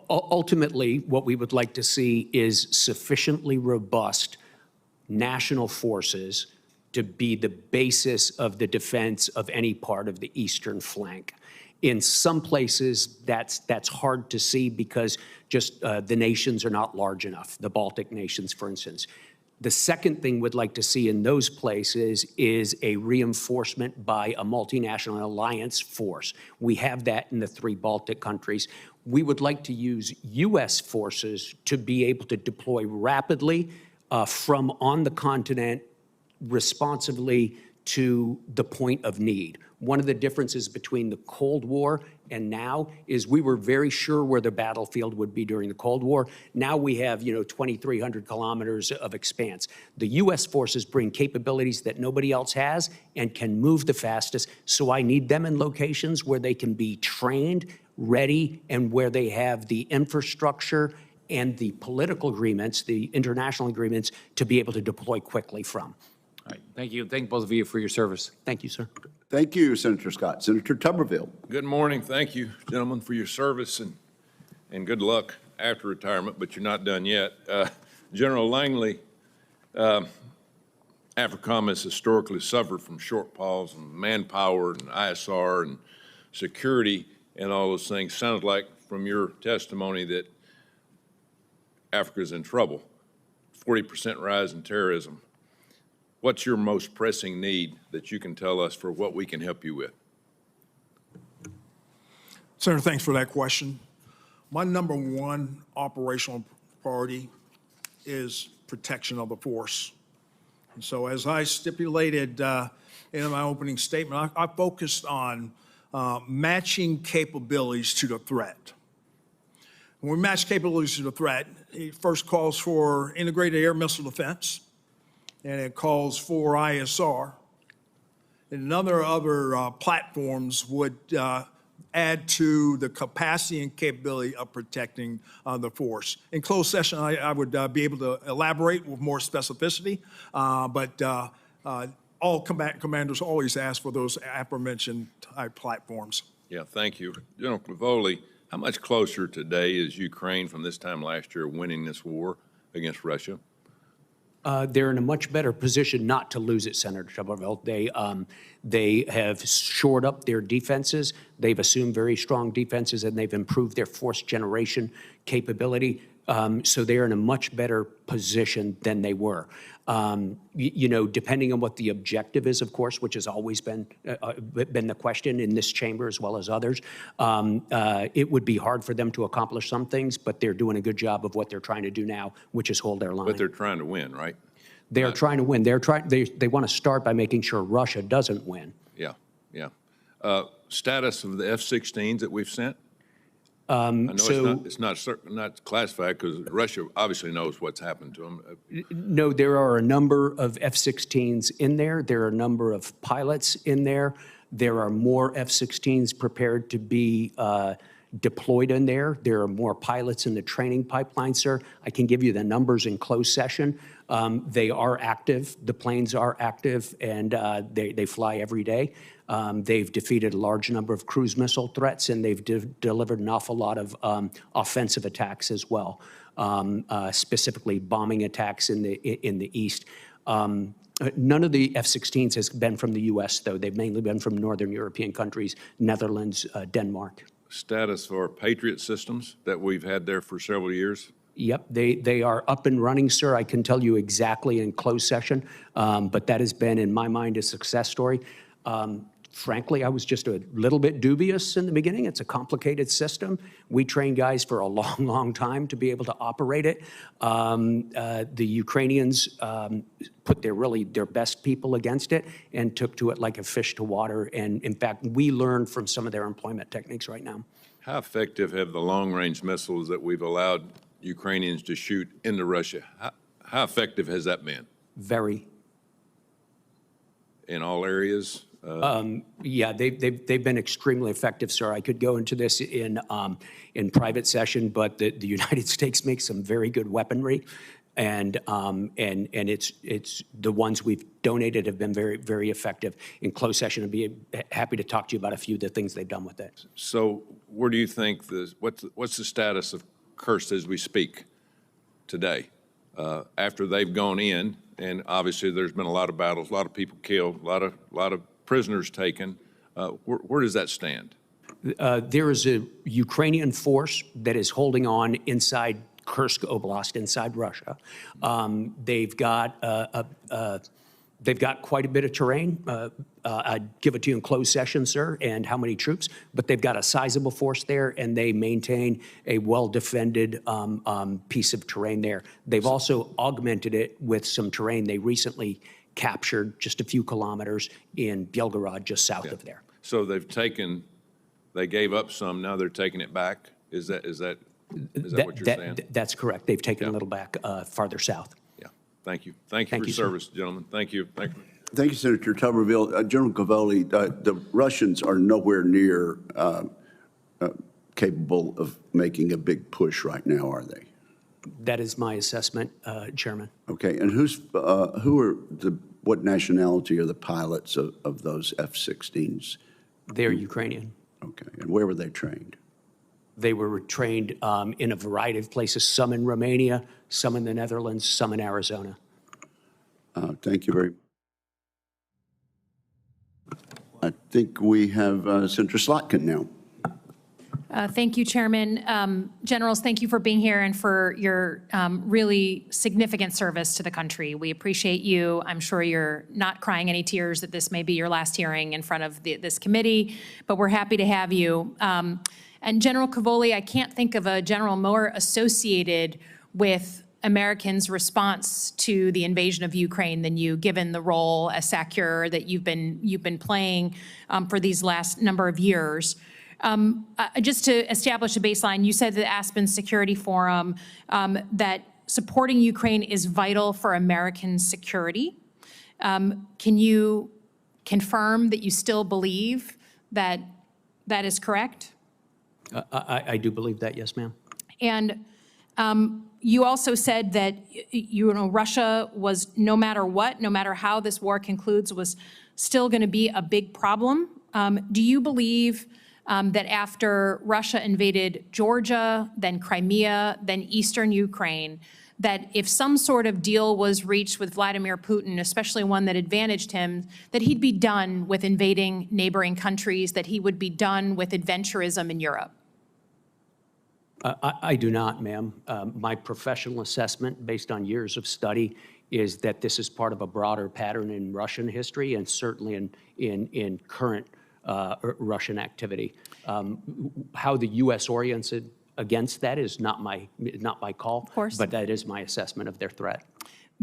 Ultimately, what we would like to see is sufficiently robust national forces to be the basis of the defense of any part of the eastern flank. In some places, that's hard to see because just the nations are not large enough, the Baltic nations, for instance. The second thing we'd like to see in those places is a reinforcement by a multinational alliance force. We have that in the 3 Baltic countries. We would like to use U.S. forces to be able to deploy rapidly from on the continent responsively to the point of need. One of the differences between the Cold War and now is we were very sure where the battlefield would be during the Cold War. Now we have, 2,300 kilometers of expanse. The U.S. forces bring capabilities that nobody else has and can move the fastest, so I need them in locations where they can be trained, ready, and where they have the infrastructure and the political agreements, the international agreements, to be able to deploy quickly from. All right, thank you. Thank both of you for your service. Thank you, sir. Thank you, Senator Scott. Senator Tuberville. Good morning. Thank you, gentlemen, for your service and good luck after retirement, but you're not done yet. General Langley, AFRICOM has historically suffered from shortfalls in manpower and ISR and security and all those things. Sounds like from your testimony that Africa's in trouble. 40% rise in terrorism. What's your most pressing need that you can tell us for what we can help you with? Senator, thanks for that question. My number 1 operational priority is protection of the force. And so as I stipulated in my opening statement, I focused on matching capabilities to the threat. When we match capabilities to the threat, it first calls for integrated air missile defense, and it calls for ISR. And other platforms would add to the capacity and capability of protecting the force. In closed session, I would be able to elaborate with more specificity, but all commanders always ask for those aforementioned type platforms. Yeah, thank you. General Cavoli, how much closer today is Ukraine from this time last year winning this war against Russia? They're in a much better position not to lose it, Senator Tuberville. They have shored up their defenses. They've assumed very strong defenses, and they've improved their force generation capability. So they're in a much better position than they were. You know, depending on what the objective is, of course, which has always been the question in this chamber as well as others, it would be hard for them to accomplish some things, but they're doing a good job of what they're trying to do now, which is hold their line. But they're trying to win, right? They're trying to win. They want to start by making sure Russia doesn't win. Yeah, yeah. Status of the F-16s that we've sent? I know it's not classified because Russia obviously knows what's happened to them. No, there are a number of F-16s in there. There are a number of pilots in there. There are more F-16s prepared to be deployed in there. There are more pilots in the training pipeline, sir. I can give you the numbers in closed session. They are active. The planes are active, and they fly every day. They've defeated a large number of cruise missile threats, and they've delivered an awful lot of offensive attacks as well, specifically bombing attacks in the east. None of the F-16s has been from the U.S., though. They've mainly been from Northern European countries, Netherlands, Denmark. Status for Patriot systems that we've had there for several years? Yep, they are up and running, sir. I can tell you exactly in closed session, but that has been, in my mind, a success story. Frankly, I was just a little bit dubious in the beginning. It's a complicated system. We train guys for a long, long time to be able to operate it. The Ukrainians put their best people against it and took to it like a fish to water. And in fact, we learned from some of their employment techniques right now. How effective have the long-range missiles that we've allowed Ukrainians to shoot into Russia, how effective has that been? Very. In all areas? Yeah, they've been extremely effective, sir. I could go into this in private session, but the United States makes some very good weaponry, and it's the ones we've donated have been very, very effective. In closed session, I'd be happy to talk to you about a few of the things they've done with it. So, where do you think what's the status of Kursk as we speak today? After they've gone in, and obviously there's been a lot of battles, a lot of people killed, a lot of prisoners taken. Where does that stand? There is a Ukrainian force that is holding on inside Kursk Oblast, inside Russia. They've got quite a bit of terrain. I'd give it to you in closed session, sir, and how many troops, but they've got a sizable force there, and they maintain a well-defended piece of terrain there. They've also augmented it with some terrain they recently captured just a few kilometers in Belgorod, just south of there. So they gave up some, now they're taking it back? Is that what you're saying? That's correct. They've taken a little back farther south. Yeah, thank you. Thank you for your service, gentlemen. Thank you. Thank you. Thank you, Senator Tuberville. General Cavoli, the Russians are nowhere near capable of making a big push right now, are they? That is my assessment, Chairman. Okay, and what nationality are the pilots of those F-16s? They're Ukrainian. Okay, and where were they trained? They were trained in a variety of places, some in Romania, some in the Netherlands, some in Arizona. Thank you very much. I think we have Senator Slotkin now. Thank you, Chairman. Generals, thank you for being here and for your really significant service to the country. We appreciate you. I'm sure you're not crying any tears that this may be your last hearing in front of this committee, but we're happy to have you. And General Cavoli, I can't think of a general more associated with Americans' response to the invasion of Ukraine than you, given the role as SACEUR that you've been playing for these last number of years. Just to establish a baseline, you said at the Aspen Security Forum that supporting Ukraine is vital for American security. Can you confirm that you still believe that that is correct? I do believe that, yes, ma'am. And you also said that Russia was, no matter what, no matter how this war concludes, was still going to be a big problem. Do you believe that after Russia invaded Georgia, then Crimea, then eastern Ukraine, that if some sort of deal was reached with Vladimir Putin, especially one that advantaged him, that he'd be done with invading neighboring countries, that he would be done with adventurism in Europe? I do not, ma'am. My professional assessment, based on years of study, is that this is part of a broader pattern in Russian history and certainly in current Russian activity. How the U.S. oriented against that is not my call, of course, but that is my assessment of their threat.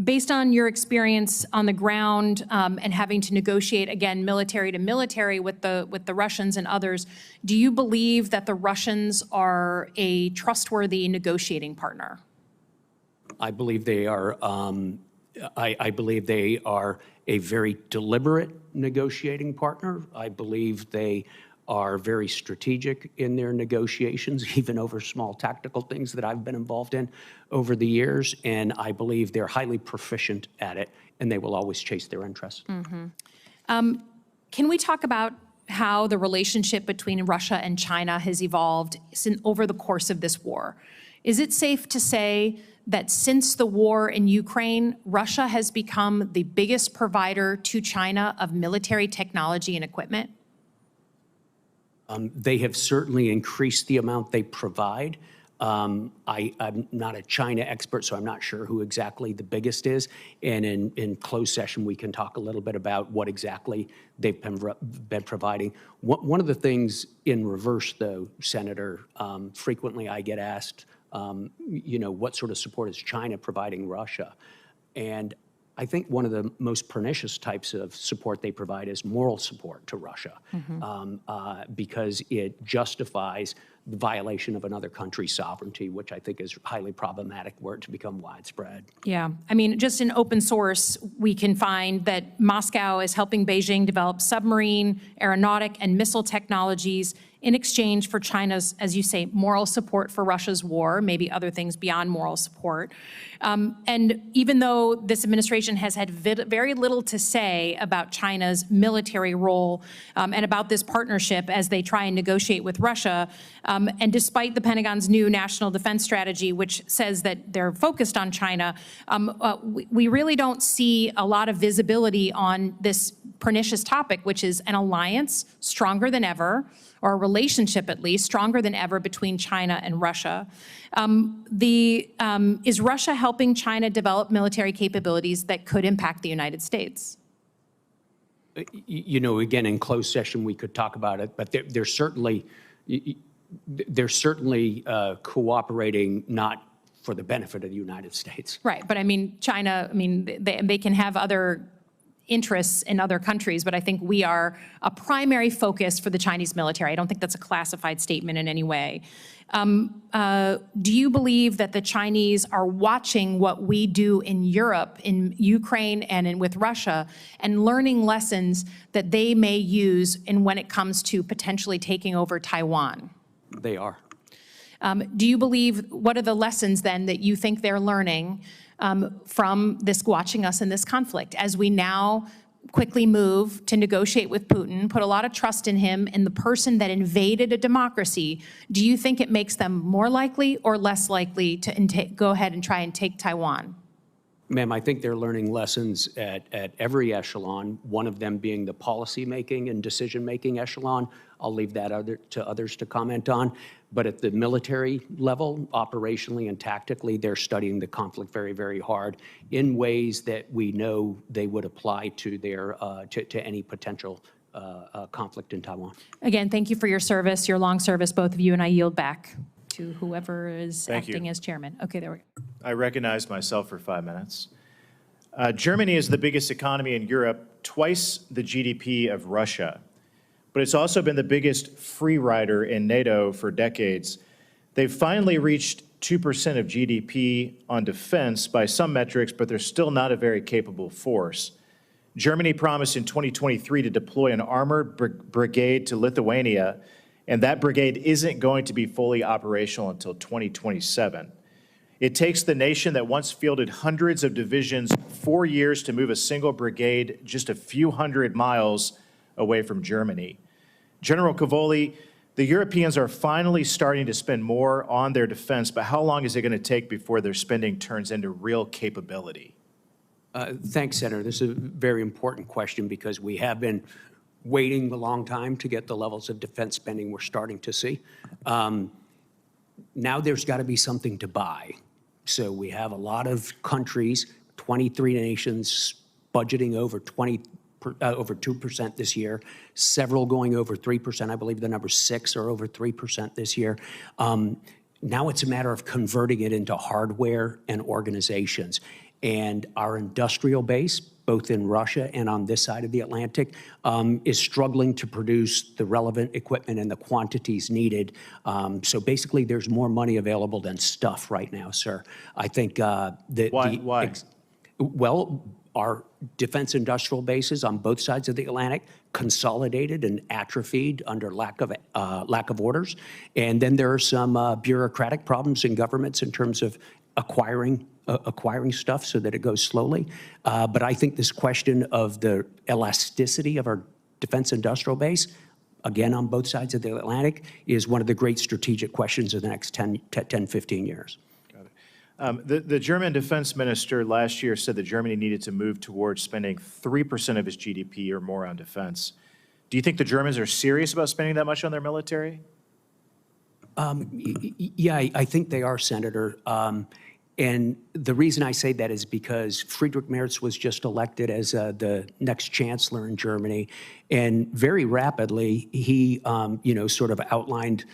Based on your experience on the ground and having to negotiate, again, military to military with the Russians and others, do you believe that the Russians are a trustworthy negotiating partner? I believe they are. I believe they are a very deliberate negotiating partner. I believe they are very strategic in their negotiations, even over small tactical things that I've been involved in over the years. And I believe they're highly proficient at it, and they will always chase their interests. Mm-hmm. Can we talk about how the relationship between Russia and China has evolved over the course of this war? Is it safe to say that since the war in Ukraine, Russia has become the biggest provider to China of military technology and equipment? They have certainly increased the amount they provide. I'm not a China expert, so I'm not sure who exactly the biggest is. And in closed session, we can talk a little bit about what exactly they've been providing. One of the things in reverse, though, Senator, frequently I get asked, what sort of support is China providing Russia? And I think one of the most pernicious types of support they provide is moral support to Russia, because it justifies the violation of another country's sovereignty, which I think is highly problematic were it to become widespread. Yeah, I mean, just in open source, we can find that Moscow is helping Beijing develop submarine, aeronautic, and missile technologies in exchange for China's, as you say, moral support for Russia's war, maybe other things beyond moral support. And even though this administration has had very little to say about China's military role and about this partnership as they try and negotiate with Russia, and despite the Pentagon's new national defense strategy, which says that they're focused on China, we really don't see a lot of visibility on this pernicious topic, which is an alliance stronger than ever, or a relationship at least, stronger than ever between China and Russia. Is Russia helping China develop military capabilities that could impact the United States? Again, in closed session, we could talk about it, but they're certainly cooperating not for the benefit of the United States. Right, but I mean, China, they can have other interests in other countries, but I think we are a primary focus for the Chinese military. I don't think that's a classified statement in any way. Do you believe that the Chinese are watching what we do in Europe, in Ukraine, and with Russia, and learning lessons that they may use when it comes to potentially taking over Taiwan? They are. Do you believe, what are the lessons then that you think they're learning from this, watching us in this conflict, as we now quickly move to negotiate with Putin, put a lot of trust in him and the person that invaded a democracy? Do you think it makes them more likely or less likely to go ahead and try and take Taiwan? Ma'am, I think they're learning lessons at every echelon, one of them being the policy-making and decision-making echelon. I'll leave that to others to comment on. But at the military level, operationally and tactically, they're studying the conflict very, very hard in ways that we know they would apply to their to any potential conflict in Taiwan. Again, thank you for your service, your long service, both of you, and I yield back to whoever is acting as chairman. Okay, there we go. I recognize myself for 5 minutes. Germany is the biggest economy in Europe, twice the GDP of Russia. but it's also been the biggest free rider in NATO for decades. They've finally reached 2% of GDP on defense by some metrics, but they're still not a very capable force. Germany promised in 2023 to deploy an armored brigade to Lithuania, and that brigade isn't going to be fully operational until 2027. It takes the nation that once fielded hundreds of divisions 4 years to move a single brigade just a few hundred miles away from Germany. General Cavoli, the Europeans are finally starting to spend more on their defense, but how long is it going to take before their spending turns into real capability? Thanks, Senator. This is a very important question because we have been waiting a long time to get the levels of defense spending we're starting to see. Now there's got to be something to buy. So we have a lot of countries, 23 nations, budgeting over 2% this year, several going over 3%. I believe the number 6 are over 3% this year. Now it's a matter of converting it into hardware and organizations. And our industrial base, both in Russia and on this side of the Atlantic, is struggling to produce the relevant equipment and the quantities needed. So basically, there's more money available than stuff right now, sir. I think Why? Well, our defense industrial bases on both sides of the Atlantic consolidated and atrophied under lack of orders. And then there are some bureaucratic problems in governments in terms of acquiring stuff so that it goes slowly. But I think this question of the elasticity of our defense industrial base, again, on both sides of the Atlantic, is one of the great strategic questions of the next 10, 15 years. Got it. The German defense minister last year said that Germany needed to move towards spending 3% of its GDP or more on defense. Do you think the Germans are serious about spending that much on their military? Yeah, I think they are, Senator. And the reason I say that is because Friedrich Merz was just elected as the next chancellor in Germany. And very rapidly, he sort of outlined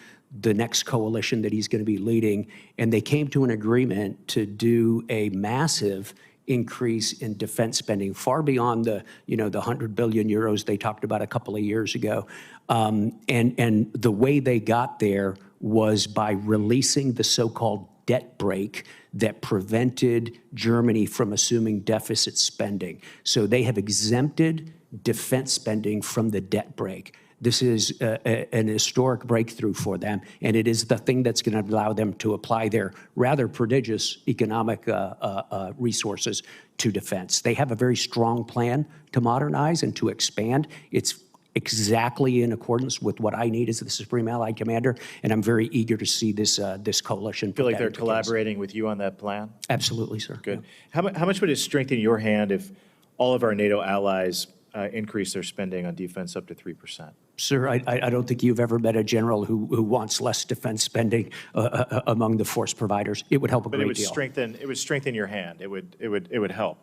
the next coalition that he's going to be leading. And they came to an agreement to do a massive increase in defense spending, far beyond the 100 billion euros they talked about a couple of years ago. And the way they got there was by releasing the so-called debt brake that prevented Germany from assuming deficit spending. So they have exempted defense spending from the debt brake. This is an historic breakthrough for them, and it is the thing that's going to allow them to apply their rather prodigious economic resources to defense. They have a very strong plan to modernize and to expand. It's exactly in accordance with what I need as the Supreme Allied Commander, and I'm very eager to see this coalition. Feel like they're collaborating with you on that plan? Absolutely, sir. Good. How much would it strengthen your hand if all of our NATO allies increase their spending on defense up to 3%? Sir, I don't think you've ever met a general who wants less defense spending among the force providers. It would help a great deal. But it would strengthen your hand. It would help.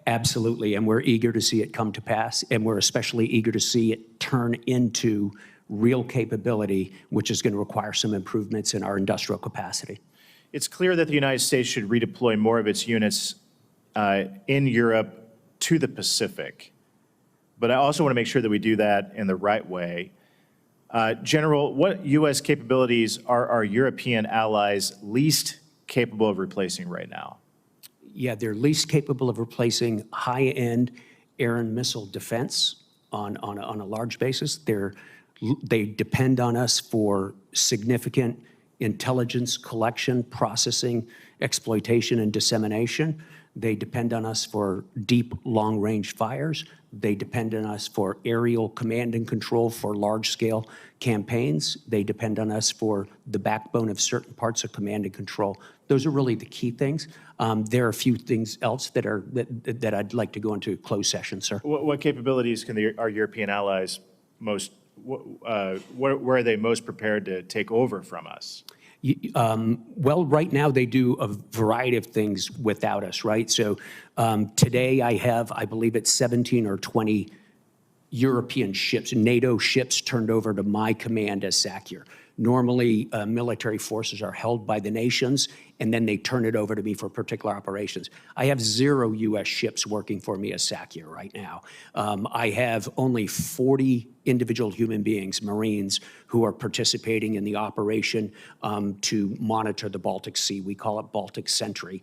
Absolutely, and we're eager to see it come to pass, and we're especially eager to see it turn into real capability, which is going to require some improvements in our industrial capacity. It's clear that the United States should redeploy more of its units in Europe to the Pacific. But I also want to make sure that we do that in the right way. General, what U.S. capabilities are our European allies least capable of replacing right now? Yeah, they're least capable of replacing high-end air and missile defense on a large basis. They depend on us for significant intelligence collection, processing, exploitation, and dissemination. They depend on us for deep, long-range fires. They depend on us for aerial command and control for large-scale campaigns. They depend on us for the backbone of certain parts of command and control. Those are really the key things. There are a few things else that I'd like to go into closed session, sir. What capabilities can our European allies where are they most prepared to take over from us? Well, right now they do a variety of things without us, right? So today I believe it's 17 or 20 European ships, NATO ships turned over to my command as SACEUR. Normally, military forces are held by the nations, and then they turn it over to me for particular operations. I have 0 U.S. ships working for me as SACEUR right now. I have only 40 individual human beings, Marines, who are participating in the operation to monitor the Baltic Sea. We call it Baltic Sentry.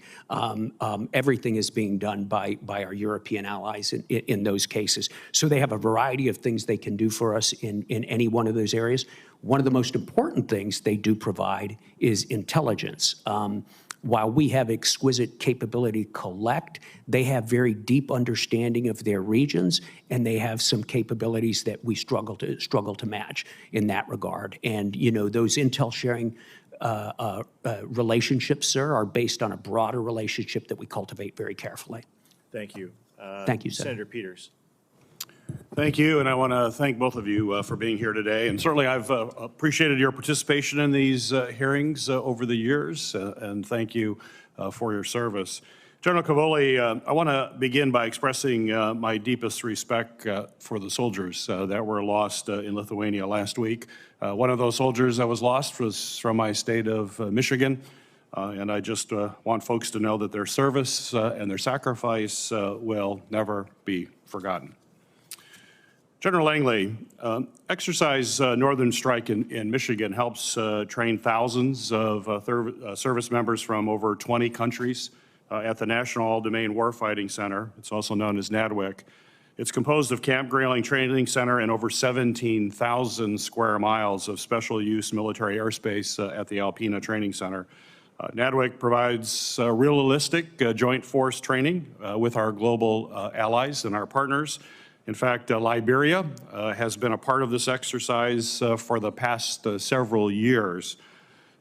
Everything is being done by our European allies in those cases. So they have a variety of things they can do for us in any one of those areas. One of the most important things they do provide is intelligence. While we have exquisite capability to collect, they have very deep understanding of their regions, and they have some capabilities that we struggle to match in that regard. And you know, those intel sharing relationships, sir, are based on a broader relationship that we cultivate very carefully. Thank you. Thank you, Senator. Senator Peters. Thank you, and I want to thank both of you for being here today. And certainly I've appreciated your participation in these hearings over the years, and thank you for your service. General Cavoli, I want to begin by expressing my deepest respect for the soldiers that were lost in Lithuania last week. One of those soldiers that was lost was from my state of Michigan, and I just want folks to know that their service and their sacrifice will never be forgotten. General Langley, Exercise Northern Strike in Michigan helps train thousands of service members from over 20 countries at the National All-Domain Warfighting Center. It's also known as NADWIC. It's composed of Camp Grayling Training Center and over 17,000 square miles of special use military airspace at the Alpena Training Center. NADWIC provides realistic joint force training with our global allies and our partners. In fact, Liberia has been a part of this exercise for the past several years.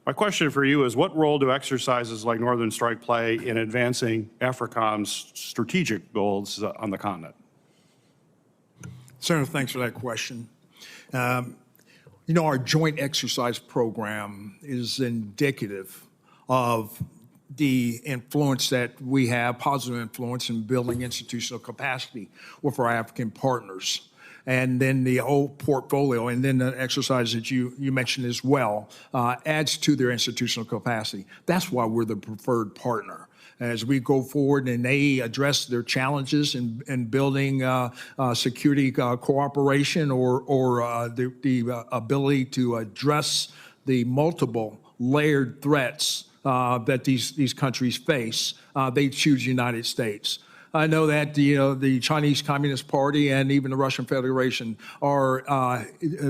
My question for you is, what role do exercises like Northern Strike play in advancing AFRICOM's strategic goals on the continent? Senator, thanks for that question. You know, our joint exercise program is indicative of the influence that we have, positive influence in building institutional capacity with our African partners. And then the whole portfolio, and then the exercise that you mentioned as well, adds to their institutional capacity. That's why we're the preferred partner. As we go forward and they address their challenges in building security cooperation or the ability to address the multiple layered threats that these countries face, they choose the United States. I know that the Chinese Communist Party and even the Russian Federation are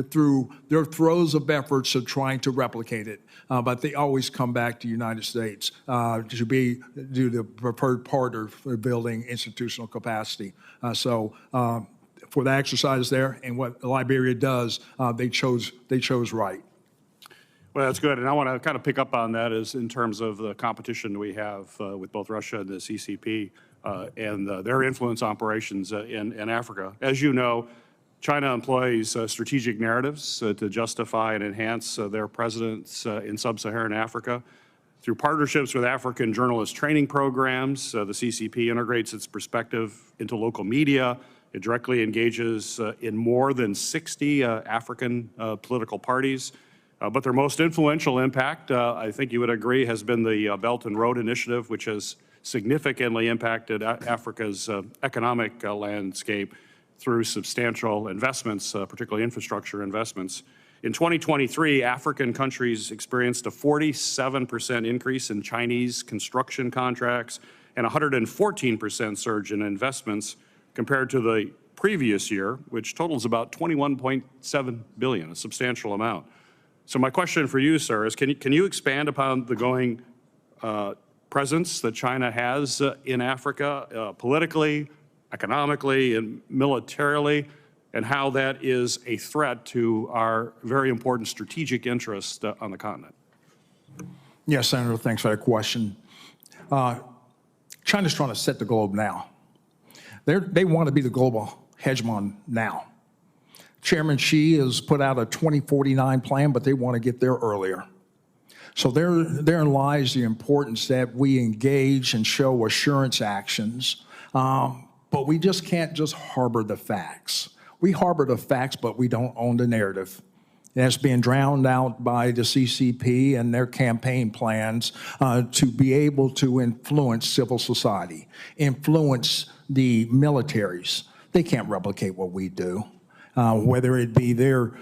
through their throes of efforts of trying to replicate it, but they always come back to the United States to be the preferred partner for building institutional capacity. So for the exercise there and what Liberia does, they chose right. Well, that's good, and I want to kind of pick up on that as in terms of the competition we have with both Russia and the CCP and their influence operations in Africa. As you know, China employs strategic narratives to justify and enhance their presence in sub-Saharan Africa. Through partnerships with African journalist training programs, the CCP integrates its perspective into local media. It directly engages in more than 60 African political parties. But their most influential impact, I think you would agree, has been the Belt and Road Initiative, which has significantly impacted Africa's economic landscape through substantial investments, particularly infrastructure investments. In 2023, African countries experienced a 47% increase in Chinese construction contracts and a 114% surge in investments compared to the previous year, which totals about $21.7 billion, a substantial amount. So my question for you, sir, is can you expand upon the growing presence that China has in Africa, politically, economically, and militarily, and how that is a threat to our very important strategic interest on the continent? Yes, Senator, thanks for that question. China's trying to set the globe now. They want to be the global hegemon now. Chairman Xi has put out a 2049 plan, but they want to get there earlier. So therein lies the importance that we engage and show assurance actions, but we just can't just harbor the facts. We harbor the facts, but we don't own the narrative. that's being drowned out by the CCP and their campaign plans to be able to influence civil society, influence the militaries. They can't replicate what we do, whether it be their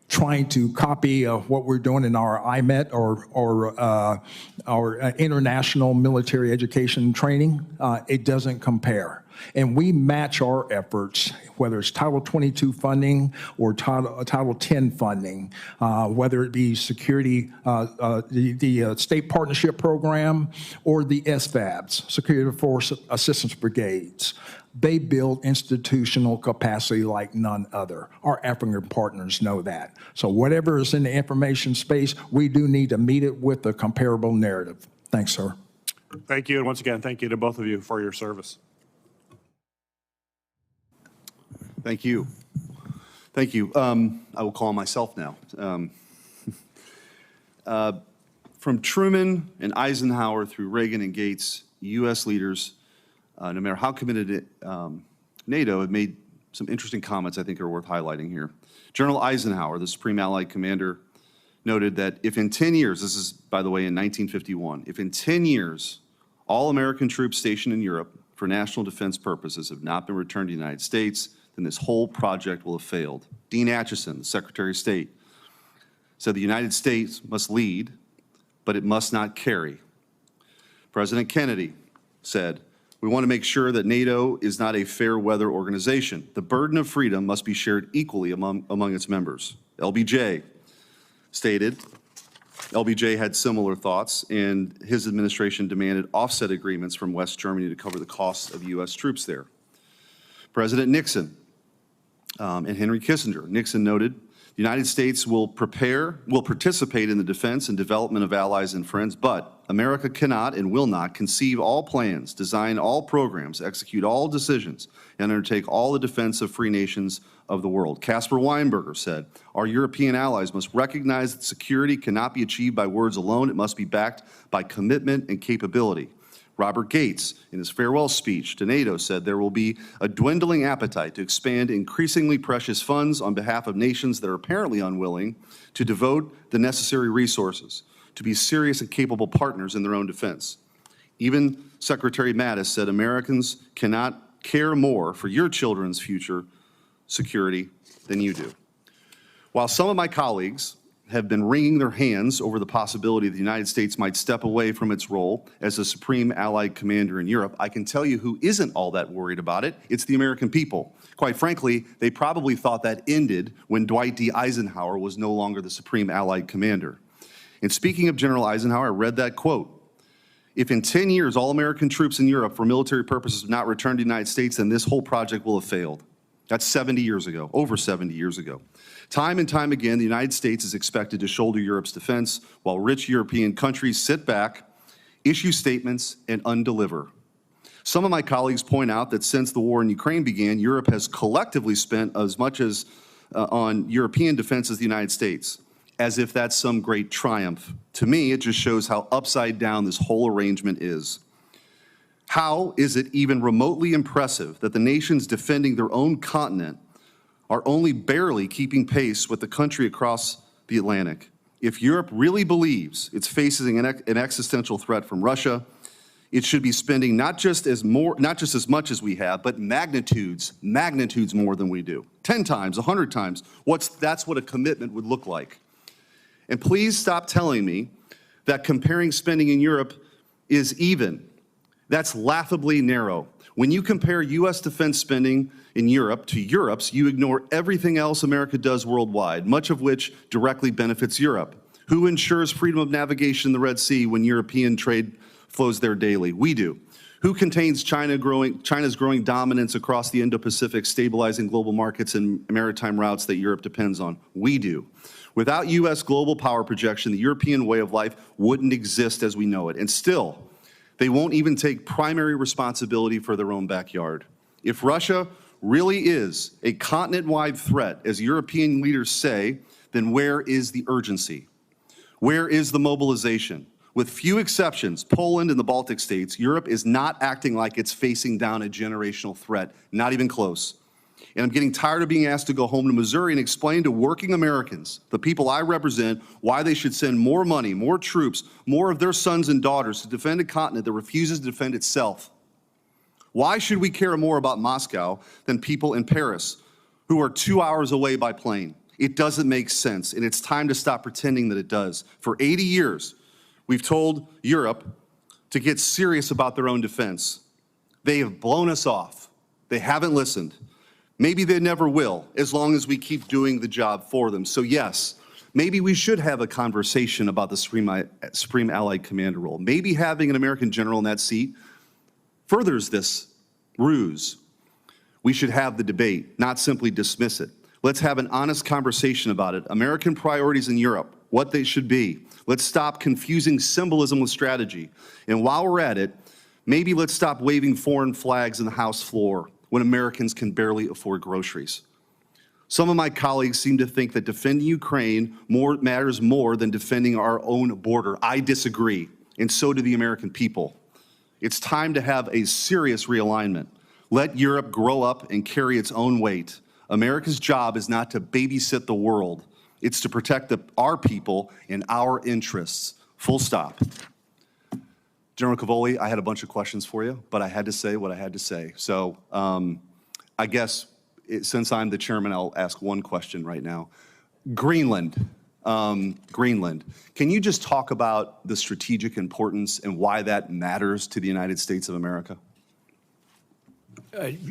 trying to copy what we're doing in our IMET or our international military education training. It doesn't compare. And we match our efforts, whether it's Title 22 funding or Title 10 funding, whether it be security, the State Partnership Program, or the SFABs, Security Force Assistance Brigades. They build institutional capacity like none other. Our African partners know that. So whatever is in the information space, we do need to meet it with a comparable narrative. Thanks, sir. Thank you, and once again, thank you to both of you for your service. Thank you. Thank you. I will call myself now. From Truman and Eisenhower through Reagan and Gates, U.S. leaders, no matter how committed NATO, have made some interesting comments I think are worth highlighting here. General Eisenhower, the Supreme Allied Commander, noted that if in 10 years, this is, by the way, in 1951, if in 10 years all American troops stationed in Europe for national defense purposes have not been returned to the United States, then this whole project will have failed. Dean Acheson, the Secretary of State, said the United States must lead, but it must not carry. President Kennedy said, we want to make sure that NATO is not a fair weather organization. The burden of freedom must be shared equally among its members. LBJ stated, LBJ had similar thoughts, and his administration demanded offset agreements from West Germany to cover the costs of U.S. troops there. President Nixon and Henry Kissinger. Nixon noted, the United States will participate in the defense and development of allies and friends, but America cannot and will not conceive all plans, design all programs, execute all decisions, and undertake all the defense of free nations of the world. Caspar Weinberger said, our European allies must recognize that security cannot be achieved by words alone. It must be backed by commitment and capability. Robert Gates, in his farewell speech to NATO, said there will be a dwindling appetite to expand increasingly precious funds on behalf of nations that are apparently unwilling to devote the necessary resources to be serious and capable partners in their own defense. Even Secretary Mattis said Americans cannot care more for your children's future security than you do. While some of my colleagues have been wringing their hands over the possibility that the United States might step away from its role as a supreme allied commander in Europe, I can tell you who isn't all that worried about it. It's the American people. Quite frankly, they probably thought that ended when Dwight D. Eisenhower was no longer the supreme allied commander. And speaking of General Eisenhower, I read that quote. If in 10 years all American troops in Europe for military purposes have not returned to the United States, then this whole project will have failed. That's 70 years ago, over 70 years ago. Time and time again, the United States is expected to shoulder Europe's defense while rich European countries sit back, issue statements, and undeliver. Some of my colleagues point out that since the war in Ukraine began, Europe has collectively spent as much as on European defense as the United States, as if that's some great triumph. To me, it just shows how upside down this whole arrangement is. How is it even remotely impressive that the nations defending their own continent are only barely keeping pace with the country across the Atlantic? If Europe really believes it's facing an existential threat from Russia, it should be spending not just as much as we have, but magnitudes more than we do. 10 times, 100 times. That's what a commitment would look like. And please stop telling me that comparing spending in Europe is even. That's laughably narrow. When you compare U.S. defense spending in Europe to Europe's, you ignore everything else America does worldwide, much of which directly benefits Europe. Who ensures freedom of navigation in the Red Sea when European trade flows there daily? We do. Who contains China's growing dominance across the Indo-Pacific, stabilizing global markets and maritime routes that Europe depends on? We do. Without U.S. global power projection, the European way of life wouldn't exist as we know it. And still, they won't even take primary responsibility for their own backyard. If Russia really is a continent-wide threat, as European leaders say, then where is the urgency? Where is the mobilization? With few exceptions, Poland and the Baltic states, Europe is not acting like it's facing down a generational threat, not even close. And I'm getting tired of being asked to go home to Missouri and explain to working Americans, the people I represent, why they should send more money, more troops, more of their sons and daughters to defend a continent that refuses to defend itself. Why should we care more about Moscow than people in Paris who are 2 hours away by plane? It doesn't make sense, and it's time to stop pretending that it does. For 80 years, we've told Europe to get serious about their own defense. They have blown us off. They haven't listened. Maybe they never will, as long as we keep doing the job for them. So yes, maybe we should have a conversation about the Supreme Allied Commander role. Maybe having an American general in that seat furthers this ruse. We should have the debate, not simply dismiss it. Let's have an honest conversation about it. American priorities in Europe, what they should be. Let's stop confusing symbolism with strategy. And while we're at it, maybe let's stop waving foreign flags in the House floor when Americans can barely afford groceries. Some of my colleagues seem to think that defending Ukraine matters more than defending our own border. I disagree, and so do the American people. It's time to have a serious realignment. Let Europe grow up and carry its own weight. America's job is not to babysit the world. It's to protect our people and our interests. Full stop. General Cavoli, I had a bunch of questions for you, but I had to say what I had to say. So I guess since I'm the chairman, I'll ask one question right now. Greenland. Greenland. Can you just talk about the strategic importance and why that matters to the United States of America?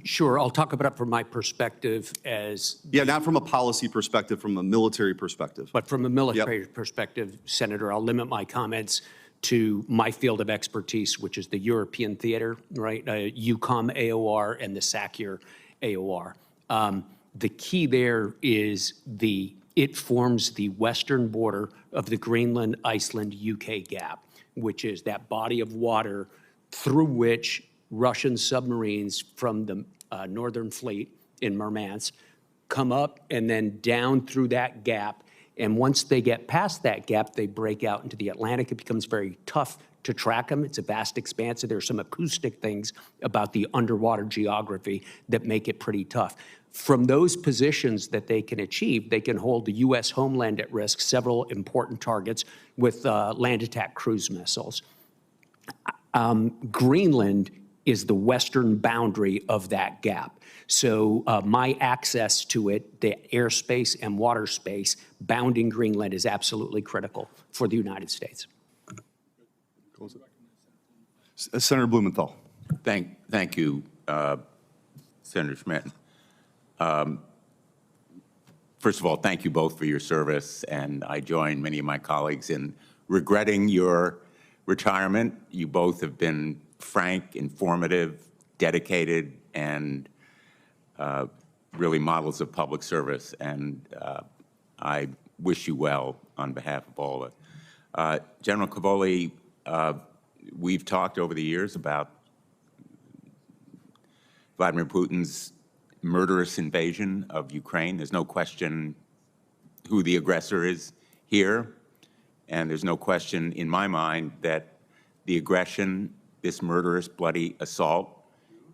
Sure, I'll talk about it from my perspective as... Yeah, not from a policy perspective, from a military perspective. But from a military perspective, Senator, I'll limit my comments to my field of expertise, which is the European theater, right? EUCOM AOR and the SACEUR AOR. The key there is it forms the western border of the Greenland-Iceland-UK gap, which is that body of water through which Russian submarines from the Northern Fleet in Murmansk come up and then down through that gap. And once they get past that gap, they break out into the Atlantic. It becomes very tough to track them. It's a vast expanse. There are some acoustic things about the underwater geography that make it pretty tough. From those positions that they can achieve, they can hold the U.S. homeland at risk, several important targets with land attack cruise missiles. Greenland is the western boundary of that gap. So my access to it, the airspace and water space bounding Greenland is absolutely critical for the United States. Senator Blumenthal. Thank you, Senator Schmidt. First of all, thank you both for your service, and I join many of my colleagues in regretting your retirement. You both have been frank, informative, dedicated, and really models of public service, and I wish you well on behalf of all of it. General Cavoli, we've talked over the years about Vladimir Putin's murderous invasion of Ukraine. There's no question who the aggressor is here, and there's no question in my mind that the aggression, this murderous, bloody assault,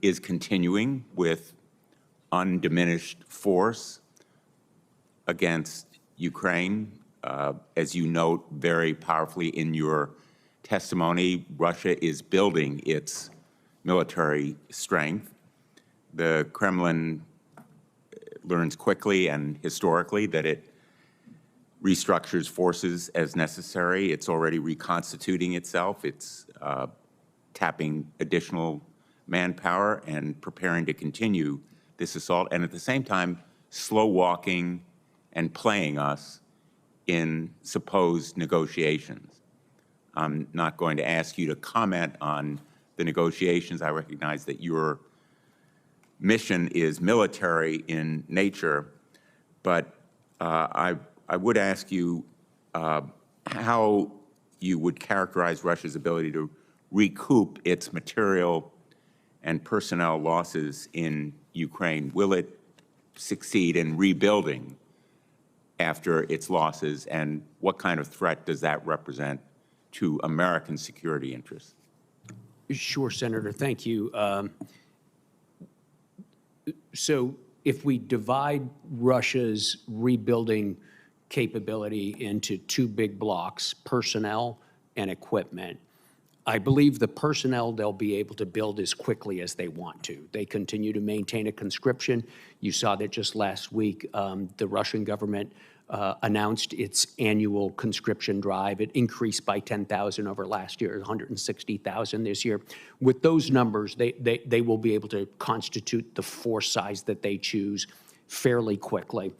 is continuing with undiminished force against Ukraine. As you note very powerfully in your testimony, Russia is building its military strength. The Kremlin learns quickly and historically that it restructures forces as necessary. It's already reconstituting itself. It's tapping additional manpower and preparing to continue this assault, and at the same time, slow walking and playing us in supposed negotiations. I'm not going to ask you to comment on the negotiations. I recognize that your mission is military in nature, but I would ask you how you would characterize Russia's ability to recoup its material and personnel losses in Ukraine. Will it succeed in rebuilding after its losses, and what kind of threat does that represent to American security interests? Sure, Senator, thank you. So if we divide Russia's rebuilding capability into two big blocks, personnel and equipment, I believe the personnel they'll be able to build as quickly as they want to. They continue to maintain a conscription. You saw that just last week, the Russian government announced its annual conscription drive. It increased by 10,000 over last year, 160,000 this year. With those numbers, they will be able to constitute the force size that they choose fairly quickly.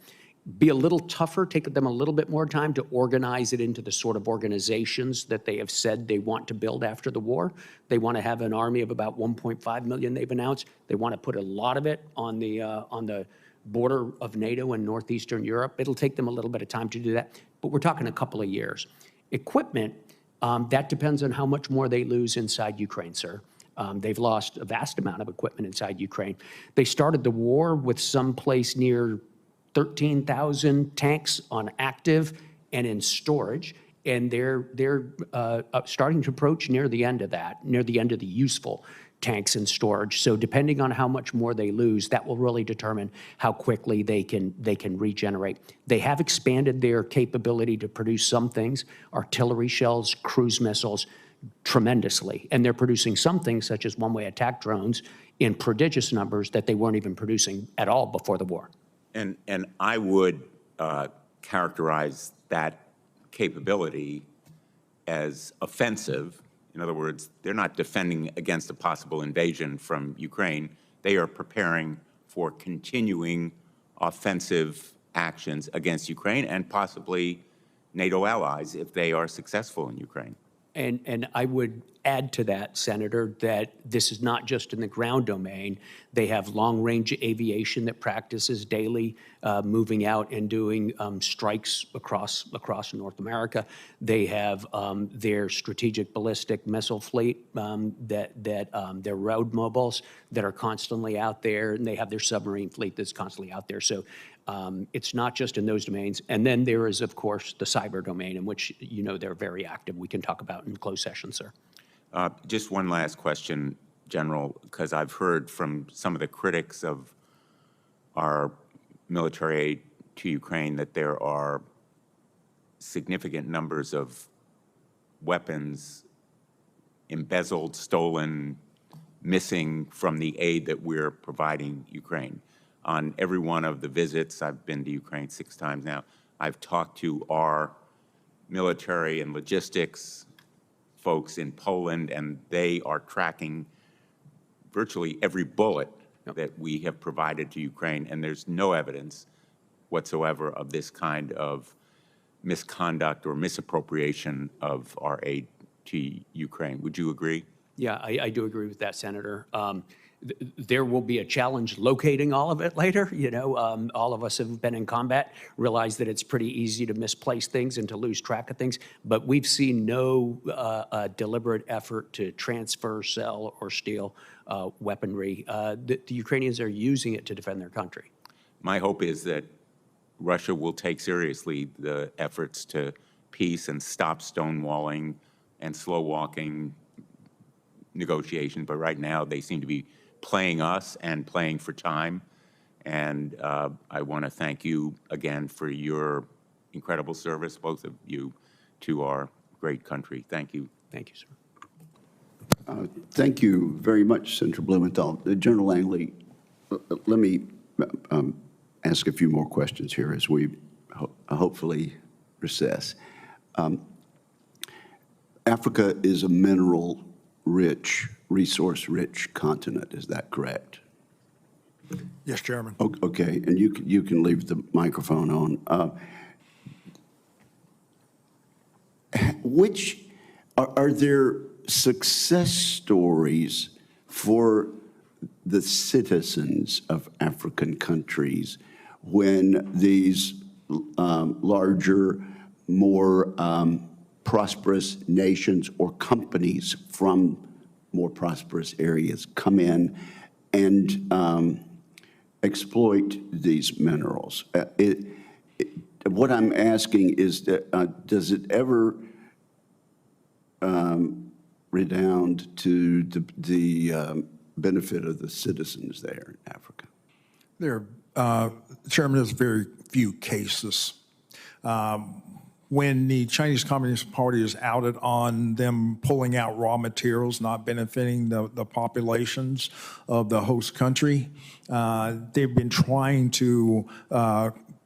Be a little tougher, take them a little bit more time to organize it into the sort of organizations that they have said they want to build after the war. They want to have an army of about 1.5 million they've announced. They want to put a lot of it on the border of NATO and northeastern Europe. It'll take them a little bit of time to do that, but we're talking a couple of years. Equipment, that depends on how much more they lose inside Ukraine, sir. They've lost a vast amount of equipment inside Ukraine. They started the war with someplace near 13,000 tanks on active and in storage, and they're starting to approach near the end of that, near the end of the useful tanks in storage. So depending on how much more they lose, that will really determine how quickly they can regenerate. They have expanded their capability to produce some things, artillery shells, cruise missiles, tremendously. And they're producing some things such as one-way attack drones in prodigious numbers that they weren't even producing at all before the war. And I would characterize that capability as offensive. In other words, they're not defending against a possible invasion from Ukraine. They are preparing for continuing offensive actions against Ukraine and possibly NATO allies if they are successful in Ukraine. And I would add to that, Senator, that this is not just in the ground domain. They have long-range aviation that practices daily, moving out and doing strikes across North America. They have their strategic ballistic missile fleet, their road mobiles that are constantly out there, and they have their submarine fleet that's constantly out there. So it's not just in those domains. And then there is, of course, the cyber domain, in which, you know, they're very active. We can talk about in closed session, sir. Just one last question, General, because I've heard from some of the critics of our military aid to Ukraine that there are significant numbers of weapons embezzled, stolen, missing from the aid that we're providing Ukraine. On every one of the visits, I've been to Ukraine 6 times now, I've talked to our military and logistics folks in Poland, and they are tracking virtually every bullet that we have provided to Ukraine, and there's no evidence whatsoever of this kind of misconduct or misappropriation of our aid to Ukraine. Would you agree? Yeah, I do agree with that, Senator. There will be a challenge locating all of it later. You know, all of us have been in combat, realize that it's pretty easy to misplace things and to lose track of things, but we've seen no deliberate effort to transfer, sell, or steal weaponry. The Ukrainians are using it to defend their country. My hope is that Russia will take seriously the efforts to peace and stop stonewalling and slow-walking negotiation, but right now they seem to be playing us and playing for time. And I want to thank you again for your incredible service, both of you, to our great country. Thank you. Thank you, sir. Thank you very much, Senator Blumenthal. General Langley, let me ask a few more questions here as we hopefully recess. Africa is a mineral-rich, resource-rich continent. Is that correct? Yes, Chairman. Okay, and you can leave the microphone on. Which are there success stories for the citizens of African countries when these larger, more prosperous nations or companies from more prosperous areas come in and exploit these minerals? What I'm asking is, does it ever redound to the benefit of the citizens there in Africa? There are Chairman, there's very few cases. When the Chinese Communist Party is outed on them pulling out raw materials, not benefiting the populations of the host country, they've been trying to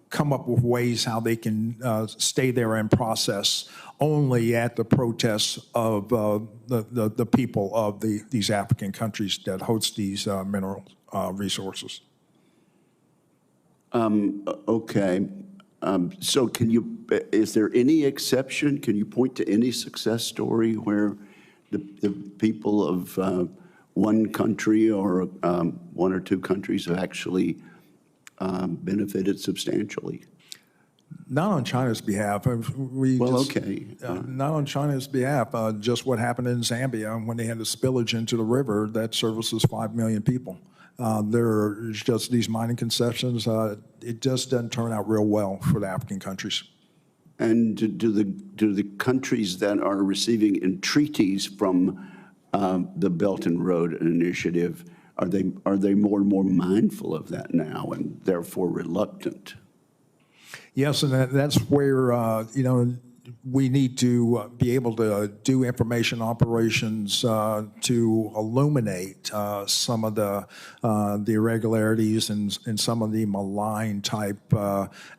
come up with ways how they can stay there and process only at the protests of the people of these African countries that host these mineral resources. Okay. So is there any exception? Can you point to any success story where the people of one country or one or two countries have actually benefited substantially? Not on China's behalf. Not on China's behalf. Just what happened in Zambia when they had the spillage into the river that services 5 million people. There's just these mining concessions. It just doesn't turn out real well for the African countries. And do the countries that are receiving entreaties from the Belt and Road Initiative, are they more and more mindful of that now and therefore reluctant? Yes, and that's where we need to be able to do information operations to illuminate some of the irregularities and some of the malign type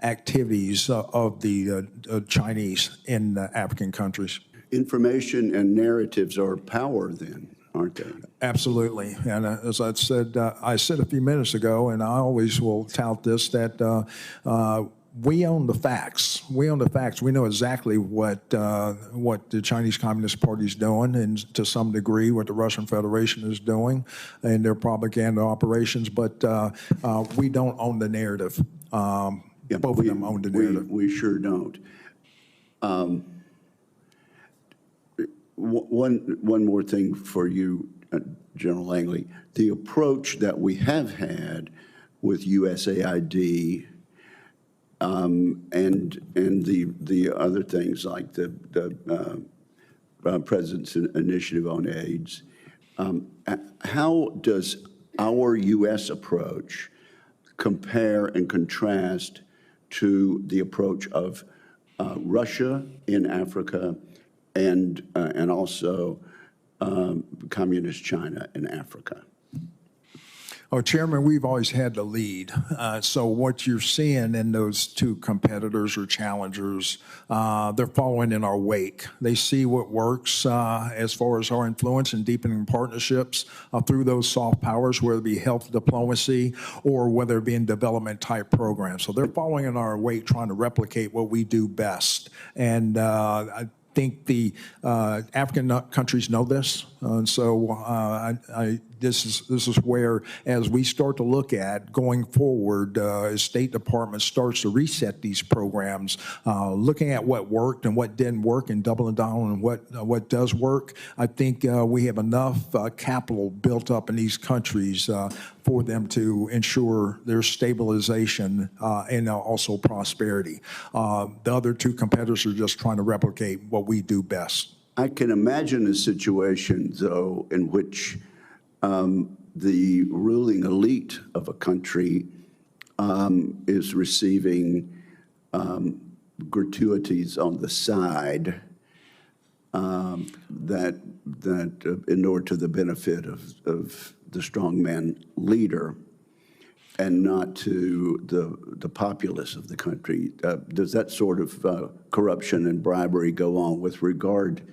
activities of the Chinese in African countries. Information and narratives are power then, aren't they? Absolutely. And as I said a few minutes ago, and I always will tout this, that we own the facts. We own the facts. We know exactly what the Chinese Communist Party is doing, and to some degree what the Russian Federation is doing in their propaganda operations. But we don't own the narrative. Both of them own the narrative. We sure don't. One more thing for you, General Langley. The approach that we have had with USAID and the other things like the President's Initiative on AIDS, how does our U.S. approach compare and contrast to the approach of Russia in Africa and also Communist China in Africa? Oh, Chairman, we've always had the lead. So what you're seeing in those two competitors or challengers, they're following in our wake. They see what works as far as our influence and deepening partnerships through those soft powers, whether it be health diplomacy or whether it be in development type programs. So they're following in our wake, trying to replicate what we do best. And I think the African countries know this, and so this is where, as we start to look at going forward, as State Department starts to reset these programs, looking at what worked and what didn't work, and doubling down on what does work. I think we have enough capital built up in these countries for them to ensure their stabilization and also prosperity. The other two competitors are just trying to replicate what we do best. I can imagine a situation, though, in which the ruling elite of a country is receiving gratuities on the side that inure to the benefit of the strongman leader and not to the populace of the country. Does that sort of corruption and bribery go on with regard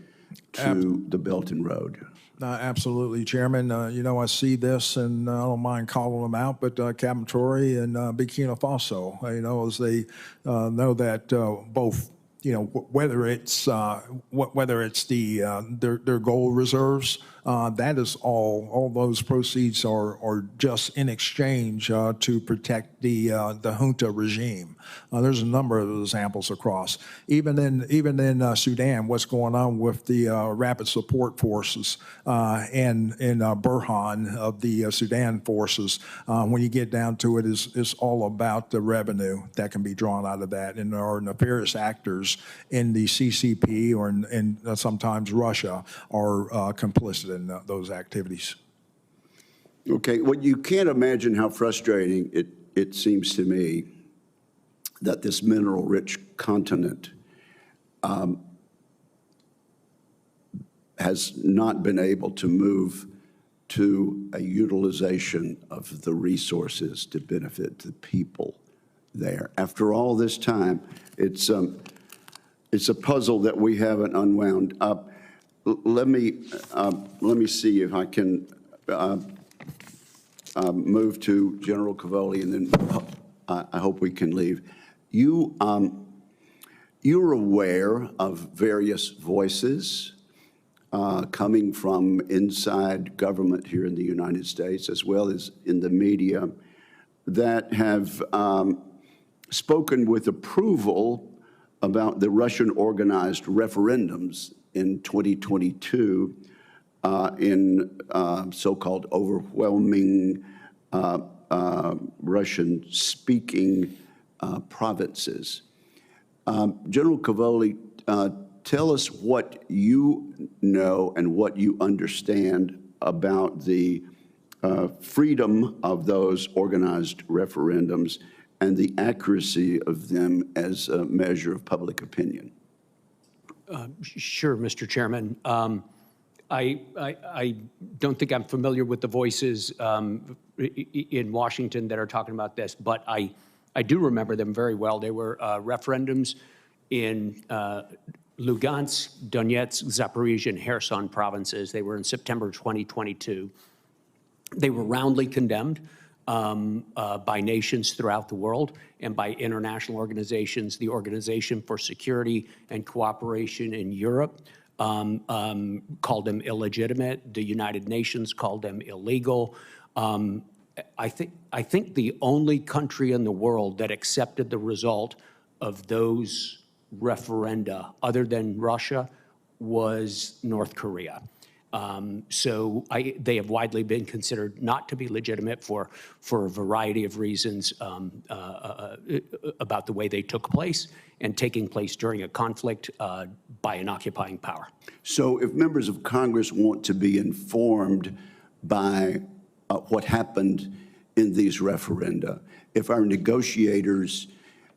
to the Belt and Road? Absolutely, Chairman. I see this, and I don't mind calling them out, but Cavoli and Burkina Faso, as they know that both, whether it's their gold reserves, that is all those proceeds are just in exchange to protect the junta regime. There's a number of examples across. Even in Sudan, what's going on with the rapid support forces and Burhan of the Sudan forces, when you get down to it, is all about the revenue that can be drawn out of that. And there are nefarious actors in the CCP or in sometimes Russia are complicit in those activities. Okay, well, you can't imagine how frustrating it seems to me that this mineral-rich continent has not been able to move to a utilization of the resources to benefit the people there. After all this time, it's a puzzle that we haven't unwound. Let me see if I can move to General Cavoli, and then I hope we can leave. You're aware of various voices coming from inside government here in the United States, as well as in the media, that have spoken with approval about the Russian organized referendums in 2022 in so-called overwhelming Russian-speaking provinces. General Cavoli, tell us what you know and what you understand about the freedom of those organized referendums and the accuracy of them as a measure of public opinion. Sure, Mr. Chairman. I don't think I'm familiar with the voices in Washington that are talking about this, but I do remember them very well. They were referendums in Lugansk, Donetsk, Zaporizhia, and Kherson provinces. They were in September 2022. They were roundly condemned by nations throughout the world and by international organizations. The Organization for Security and Cooperation in Europe called them illegitimate. The United Nations called them illegal. I think the only country in the world that accepted the result of those referenda, other than Russia, was North Korea. So they have widely been considered not to be legitimate for a variety of reasons about the way they took place and taking place during a conflict by an occupying power. So if members of Congress want to be informed by what happened in these referenda, if our negotiators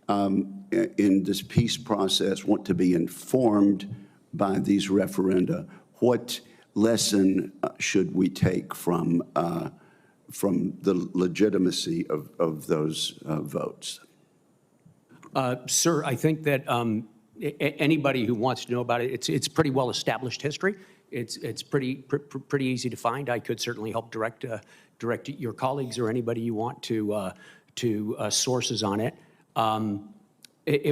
in this peace process want to be informed by these referenda, what lesson should we take from the legitimacy of those votes? Sir, I think that anybody who wants to know about it, it's pretty well established history. It's pretty easy to find. I could certainly help direct your colleagues or anybody you want to sources on it.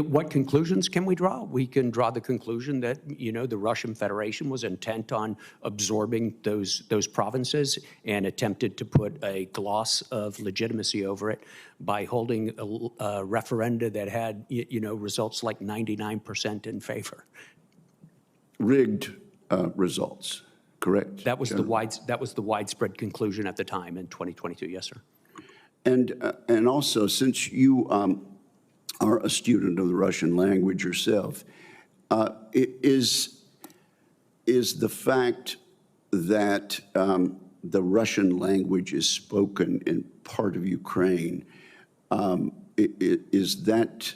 What conclusions can we draw? We can draw the conclusion that, you know, the Russian Federation was intent on absorbing those provinces and attempted to put a gloss of legitimacy over it by holding a referenda that had, you know, results like 99% in favor. Rigged results, correct? That was the widespread conclusion at the time in 2022. Yes, sir. And also, since you are a student of the Russian language yourself, is the fact that the Russian language is spoken in part of Ukraine, is that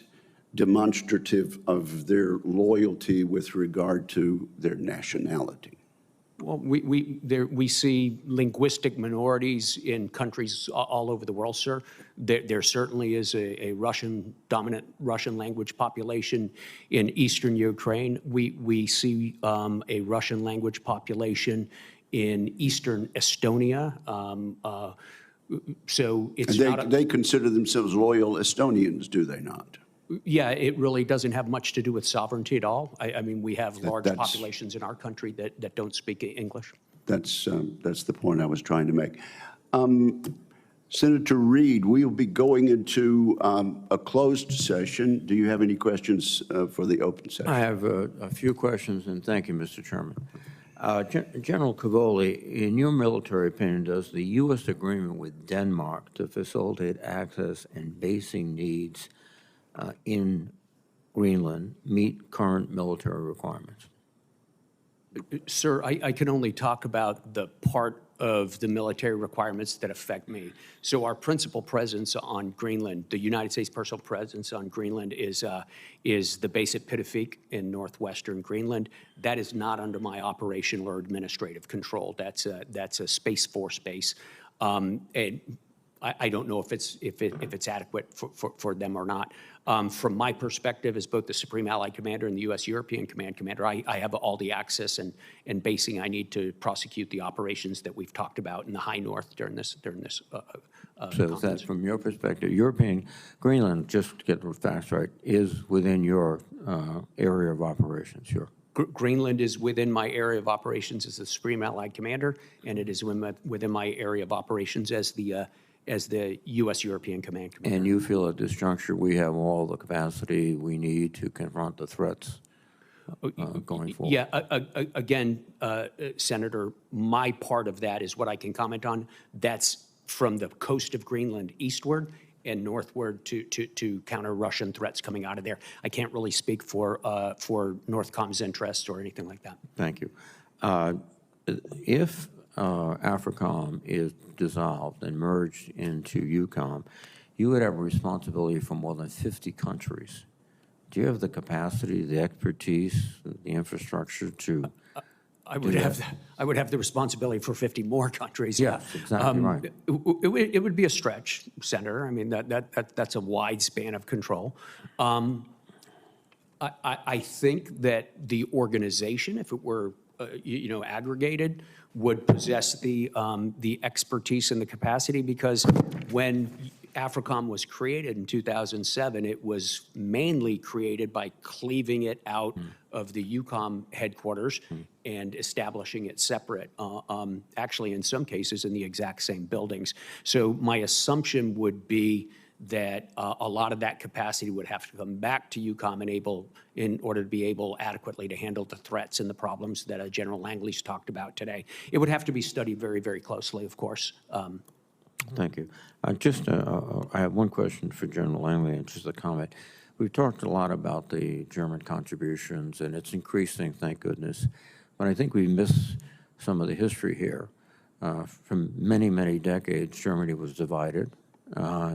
demonstrative of their loyalty with regard to their nationality? Well, we see linguistic minorities in countries all over the world, sir. There certainly is a dominant Russian language population in eastern Ukraine. We see a Russian language population in eastern Estonia. So it's and they consider themselves loyal Estonians, do they not? Yeah, it really doesn't have much to do with sovereignty at all. I mean, we have large populations in our country that don't speak English. That's the point I was trying to make. Senator Reid, we'll be going into a closed session. Do you have any questions for the open session? I have a few questions, and thank you, Mr. Chairman. General Cavoli, in your military opinion, does the U.S. agreement with Denmark to facilitate access and basing needs in Greenland meet current military requirements? Sir, I can only talk about the part of the military requirements that affect me. So our principal presence on Greenland, the United States personal presence on Greenland is the base at Pitafik in northwestern Greenland. That is not under my operational or administrative control. That's a Space Force base. And I don't know if it's adequate for them or not. From my perspective, as both the Supreme Allied Commander and the U.S. European Command Commander, I have all the access and basing I need to prosecute the operations that we've talked about in the High North during this So conference. that, from your perspective, European, Greenland, just to get the facts right, is within your area of operations, Greenland is within my area of operations as the Supreme Allied Commander, and it is within my area of operations as the U.S. European Command Commander. And you feel at this juncture we have all the capacity we need to confront the threats going forward? Yeah, again, Senator, my part of that is what I can comment on. That's from the coast of Greenland eastward and northward to counter Russian threats coming out of there. I can't really speak for Northcom's interests or anything like that. Thank you. If AFRICOM is dissolved and merged into EUCOM, you would have a responsibility for more than 50 countries. Do you have the capacity, the expertise, the infrastructure to I would have the responsibility for 50 more countries. Yes, exactly right. It would be a stretch, Senator. I mean, that's a wide span of control. I think that the organization, if it were aggregated, would possess the expertise and the capacity, because when AFRICOM was created in 2007, it was mainly created by cleaving it out of the EUCOM headquarters and establishing it separate, actually in some cases in the exact same buildings. So my assumption would be that a lot of that capacity would have to come back to EUCOM in order to be able adequately to handle the threats and the problems that General Langley's talked about today. It would have to be studied very, very closely, of course. Thank you. I have one question for General Langley, and just a comment. We've talked a lot about the German contributions, and it's increasing, thank goodness. But I think we miss some of the history here. For many, many decades, Germany was divided,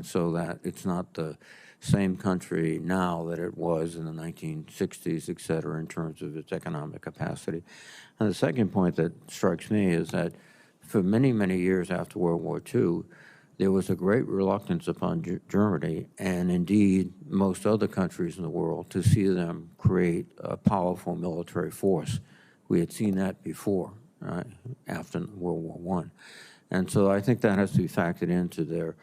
so that it's not the same country now that it was in the 1960s, et cetera, in terms of its economic capacity. And the second point that strikes me is that for many, many years after World War II, there was a great reluctance upon Germany, and indeed most other countries in the world, to see them create a powerful military force. We had seen that before, right, after World War I. And so I think that has to be factored into their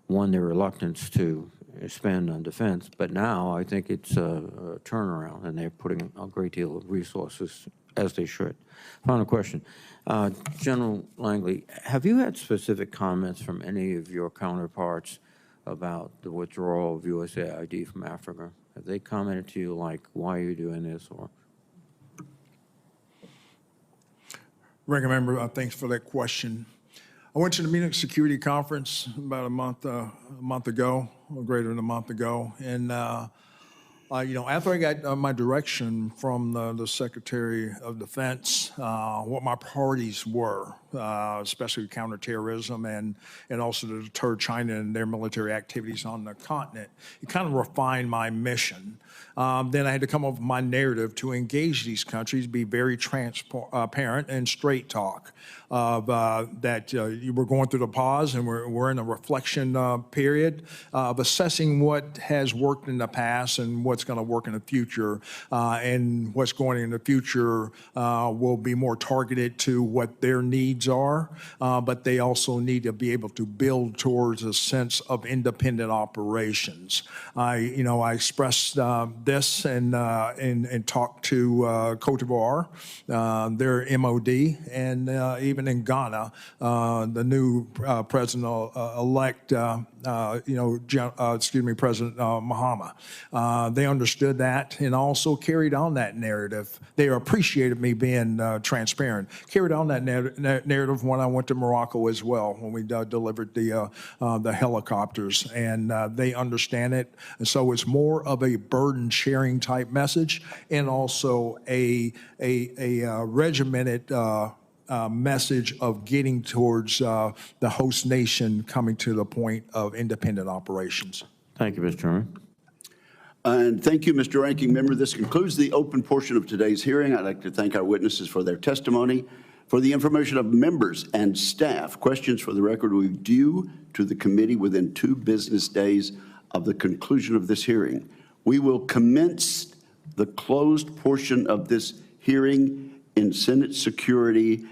reluctance to spend on defense. But now I think it's a turnaround, and they're putting a great deal of resources, as they should. Final question. General Langley, have you had specific comments from any of your counterparts about the withdrawal of USAID from Africa? Have they commented to you like, why are you doing this? Or Ranking Member, thanks for that question. I went to the Munich Security Conference about a month ago, or greater than a month ago, and after I got my direction from the Secretary of Defense, what my priorities were, especially counterterrorism and also to deter China and their military activities on the continent, it kind of refined my mission. Then I had to come up with my narrative to engage these countries, be very transparent and straight talk of that we're going through the pause and we're in a reflection period of assessing what has worked in the past and what's going to work in the future. And what's going in the future will be more targeted to what their needs are, but they also need to be able to build towards a sense of independent operations. I expressed this and talked to Cote d'Ivoire, their MOD, and even in Ghana, the new president-elect, President Mahama. They understood that and also carried on that narrative. They appreciated me being transparent. Carried on that narrative when I went to Morocco as well, when we delivered the helicopters, and they understand it. And so it's more of a burden-sharing type message, and also a regimented message of getting towards the host nation coming to the point of independent operations. Thank you, Mr. Chairman. And thank you, Mr. Ranking Member. This concludes the open portion of today's hearing. I'd like to thank our witnesses for their testimony. For the information of members and staff, questions for the record will be due to the committee within 2 business days of the conclusion of this hearing. We will commence the closed portion of this hearing in Senate security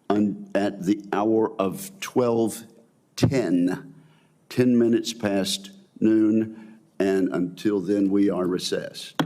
at the hour of 12:10, 10 minutes past noon, and until then we are recessed.